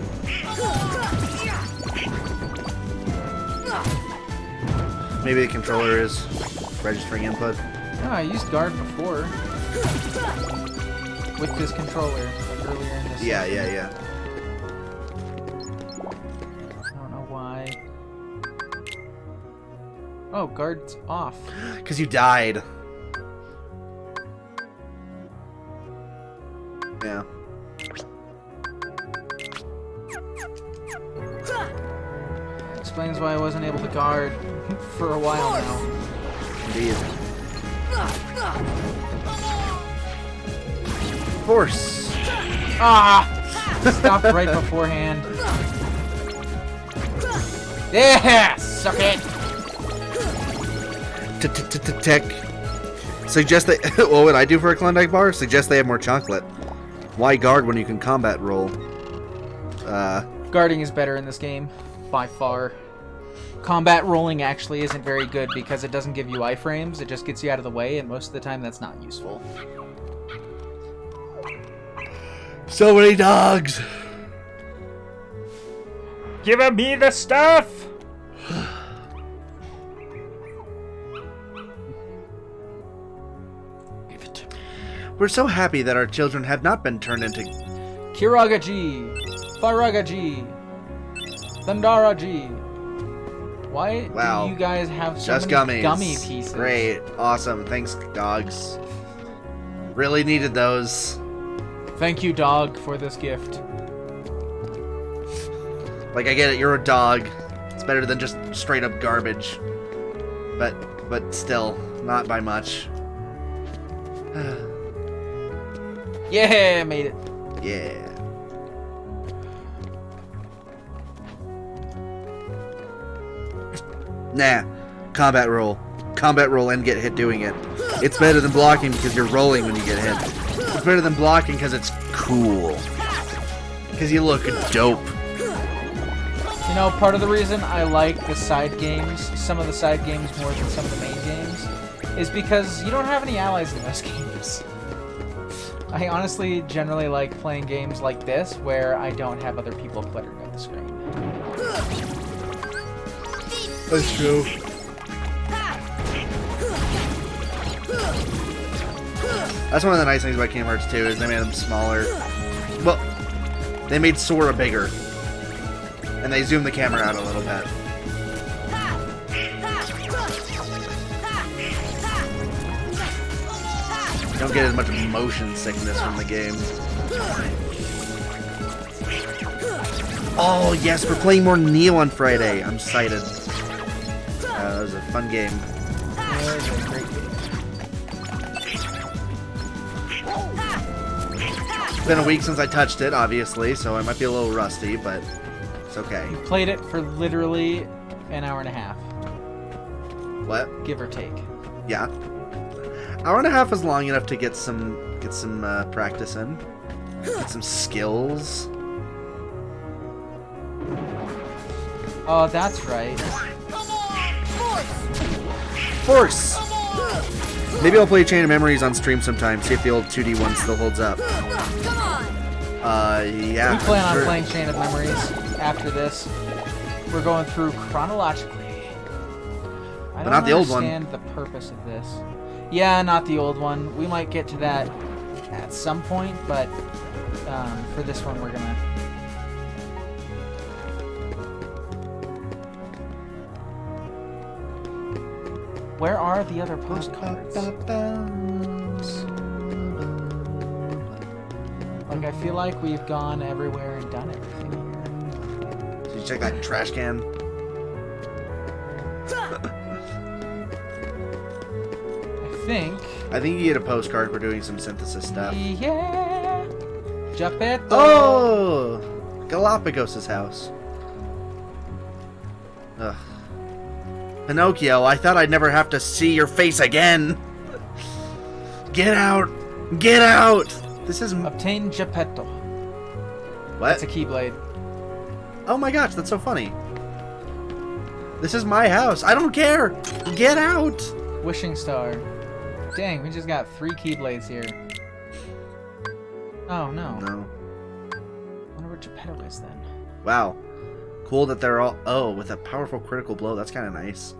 Maybe the controller is registering input. No, I used guard before. With this controller, like earlier in this. Yeah. I don't know why. Oh, guard's off. Because you died. Yeah. Explains why I wasn't able to guard for a while now. Indeed. Force. Ah! Stopped right beforehand. Yeah! Suck it! Tech. Suggest that. What would I do for a Klondike bar? Suggest they have more chocolate. Why guard when you can combat roll? Guarding is better in this game, by far. Combat rolling actually isn't very good because it doesn't give you iframes, it just gets you out of the way, and most of the time that's not useful. So many dogs! Give me the stuff! Give it to me. We're so happy that our children have not been turned into... Kiragaji! Faragaji! Thundaraji! Why do you guys have so Just many gummies. gummy pieces? Great. Awesome. Thanks, dogs. Really needed those. Thank you, dog, for this gift. Like, I get it, you're a dog. It's better than just straight up garbage. But still, not by much. Yeah, made it. Yeah. Nah. Combat roll. Combat roll and get hit doing it. It's better than blocking because you're rolling when you get hit. It's better than blocking because it's cool. Because you look dope. You know, part of the reason I like the side games, some of the side games more than some of the main games, is because you don't have any allies in those games. I honestly generally like playing games like this where I don't have other people cluttering up the screen. That's true. That's one of the nice things about Kingdom Hearts 2 is they made them smaller. Well, they made Sora bigger. And they zoomed the camera out a little bit. You don't get as much motion sickness from the game. Oh yes, we're playing more Neo on Friday. I'm excited. That was a fun game. It's been a week since I touched it, obviously, so I might be a little rusty, but it's okay. Played it for literally an hour and a half. What? Give or take. Yeah. Hour and a half is long enough to get some practice in. Get some skills. Oh, that's right. Force! Maybe I'll play Chain of Memories on stream sometime, see if the old 2D one still holds up. Yeah. We plan on playing Chain of Memories after this. We're going through chronologically. I don't not the old one. understand the purpose of this. Yeah, not the old one. We might get to that at some point, but for this one we're gonna... Where are the other postcards? Like, I feel like we've gone everywhere and done everything here. Did you check that trash can? I think you get a postcard for doing some synthesis stuff. Yeah. Geppetto. Oh! Galapagos' house. Ugh. Pinocchio, I thought I'd never have to see your face again. Get out! Get out! This is... Obtain Geppetto. What? That's a Keyblade. Oh my gosh, that's so funny. This is my house. I don't care. Get out! Wishing Star. Dang, we just got 3 Keyblades here. Oh, no. No. I wonder what Geppetto is then. Wow. Cool that they're all... Oh, with a powerful critical blow. That's kind of nice.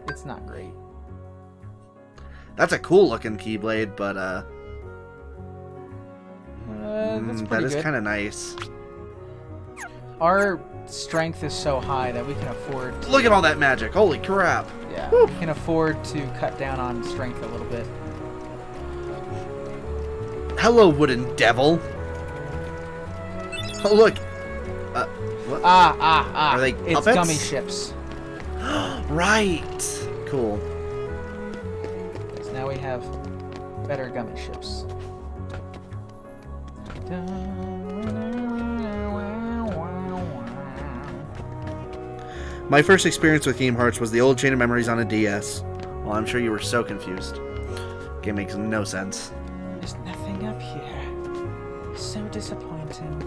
It's not great. That's a cool looking Keyblade, but, that's that pretty is good. kind of nice. Our strength is so high that we can afford to... Look at all that magic. Holy crap. Yeah, Woo. we can afford to cut down on strength a little bit. Hello, wooden devil. Oh, look. What? Are they It's puppets? gummy ships. Right. Cool. So now we have better gummy ships. My first experience with Kingdom Hearts was the old Chain of Memories on a DS. Well, I'm sure you were so confused. Game makes no sense. There's nothing up here. So disappointing.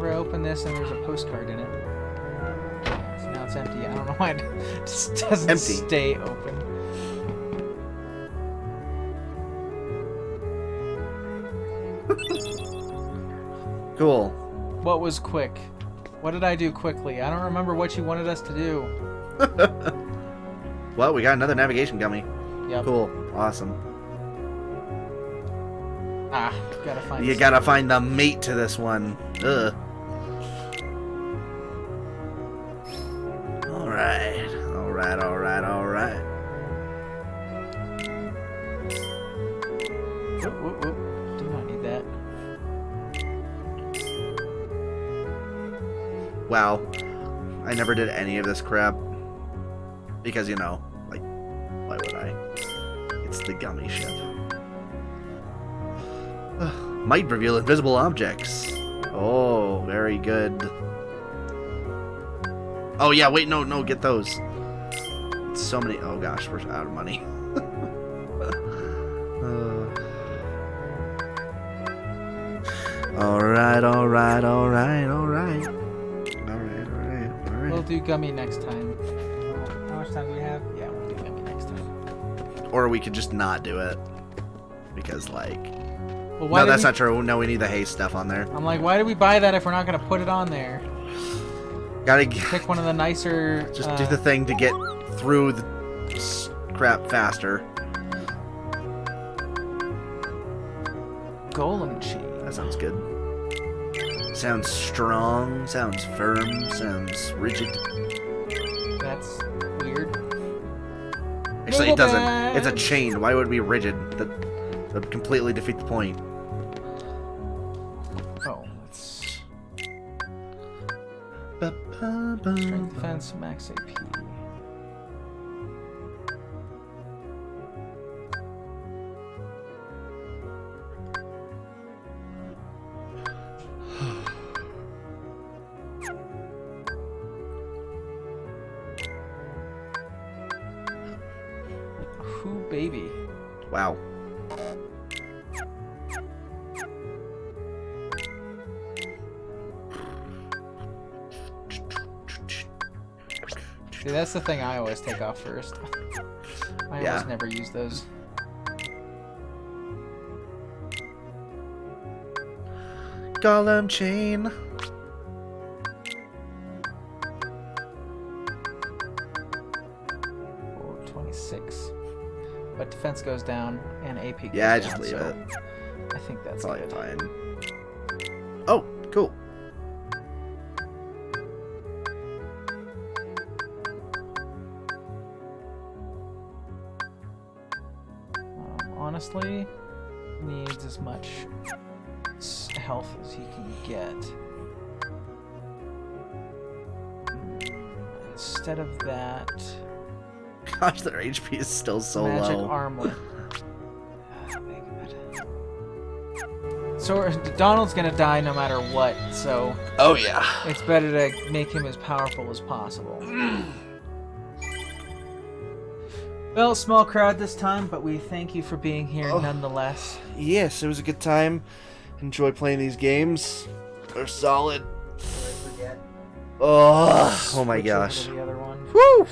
I open this and there's a postcard in it. So now it's empty. I don't know why it just doesn't Empty. stay open. Cool. What was quick? What did I do quickly? I don't remember what you wanted us to do. Well, we got another navigation gummy. Yep. Cool. Awesome. Gotta find You gotta find the mate to this one. Ugh. Alright. Alright, alright, alright. Do not need that. Wow. I never did any of this crap. Because, you know, like, why would I? It's the gummy ship. Might reveal invisible objects. Oh, very good. Oh, yeah, wait, no, get those. So many. Oh, gosh, we're out of money. Alright, alright, alright, alright. Alright, alright. do gummy next time. How much time do we have? Yeah, we'll do gummy next time. Or we could just not do it. Because, like... Well, why no, did that's we... not true. No, we need the haste stuff on there. I'm like, why did we buy that if we're not going to put it on there? Gotta... Pick one of the nicer... Just do the thing to get through the crap faster. Golem cheese. That sounds good. Sounds strong, sounds firm, sounds rigid. That's weird. Actually, it doesn't. It's a chain. Why would it be rigid? That would completely defeat the point. Oh, let's... Strength defense, max AP. Who baby? Wow. See, that's the thing I always take off first. I always never use those. Golem chain. Oh, 26. But defense goes down and AP goes Yeah, down. just leave so it. I think that's Probably good. fine. Oh, cool. Honestly, needs as much health as he can get. Instead of that, Gosh, their HP is still so magic low. armor. So Donald's gonna die no matter what, so Oh yeah. it's better to make him as powerful as possible. Well, small crowd this time, but we thank you for being here nonetheless. Yes, it was a good time. Enjoy playing these games. They're solid. Oh my Switch gosh. over to the other one. Woo!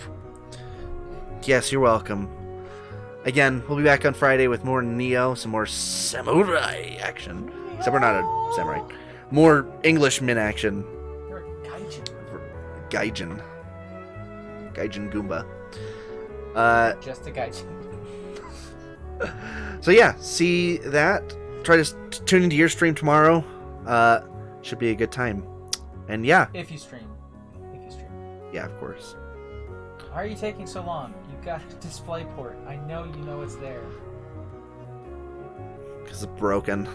Yes, you're welcome. Again, we'll be back on Friday with more Neo, some more samurai action. Except we're not a samurai. More Englishman action. You're a gaijin. Gaijin. Gaijin Goomba. Just a gaijin. So yeah, see that. Try to tune into your stream tomorrow. Should be a good time. And yeah. If you stream. Yeah, of course. Why are you taking so long? You've got a display port. I know you know it's there. Because it's broken.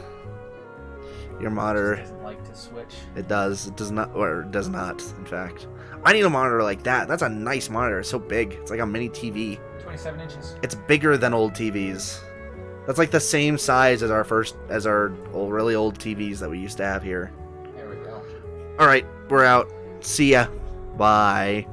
Your monitor. It doesn't like to switch. It does. It does not. Or it does not, in fact. I need a monitor like that. That's a nice monitor. It's so big. It's like a mini TV. 27 inches. It's bigger than old TVs. That's like the same size as our really old TVs that we used to have here. There we go. Alright, we're out. See ya. Bye.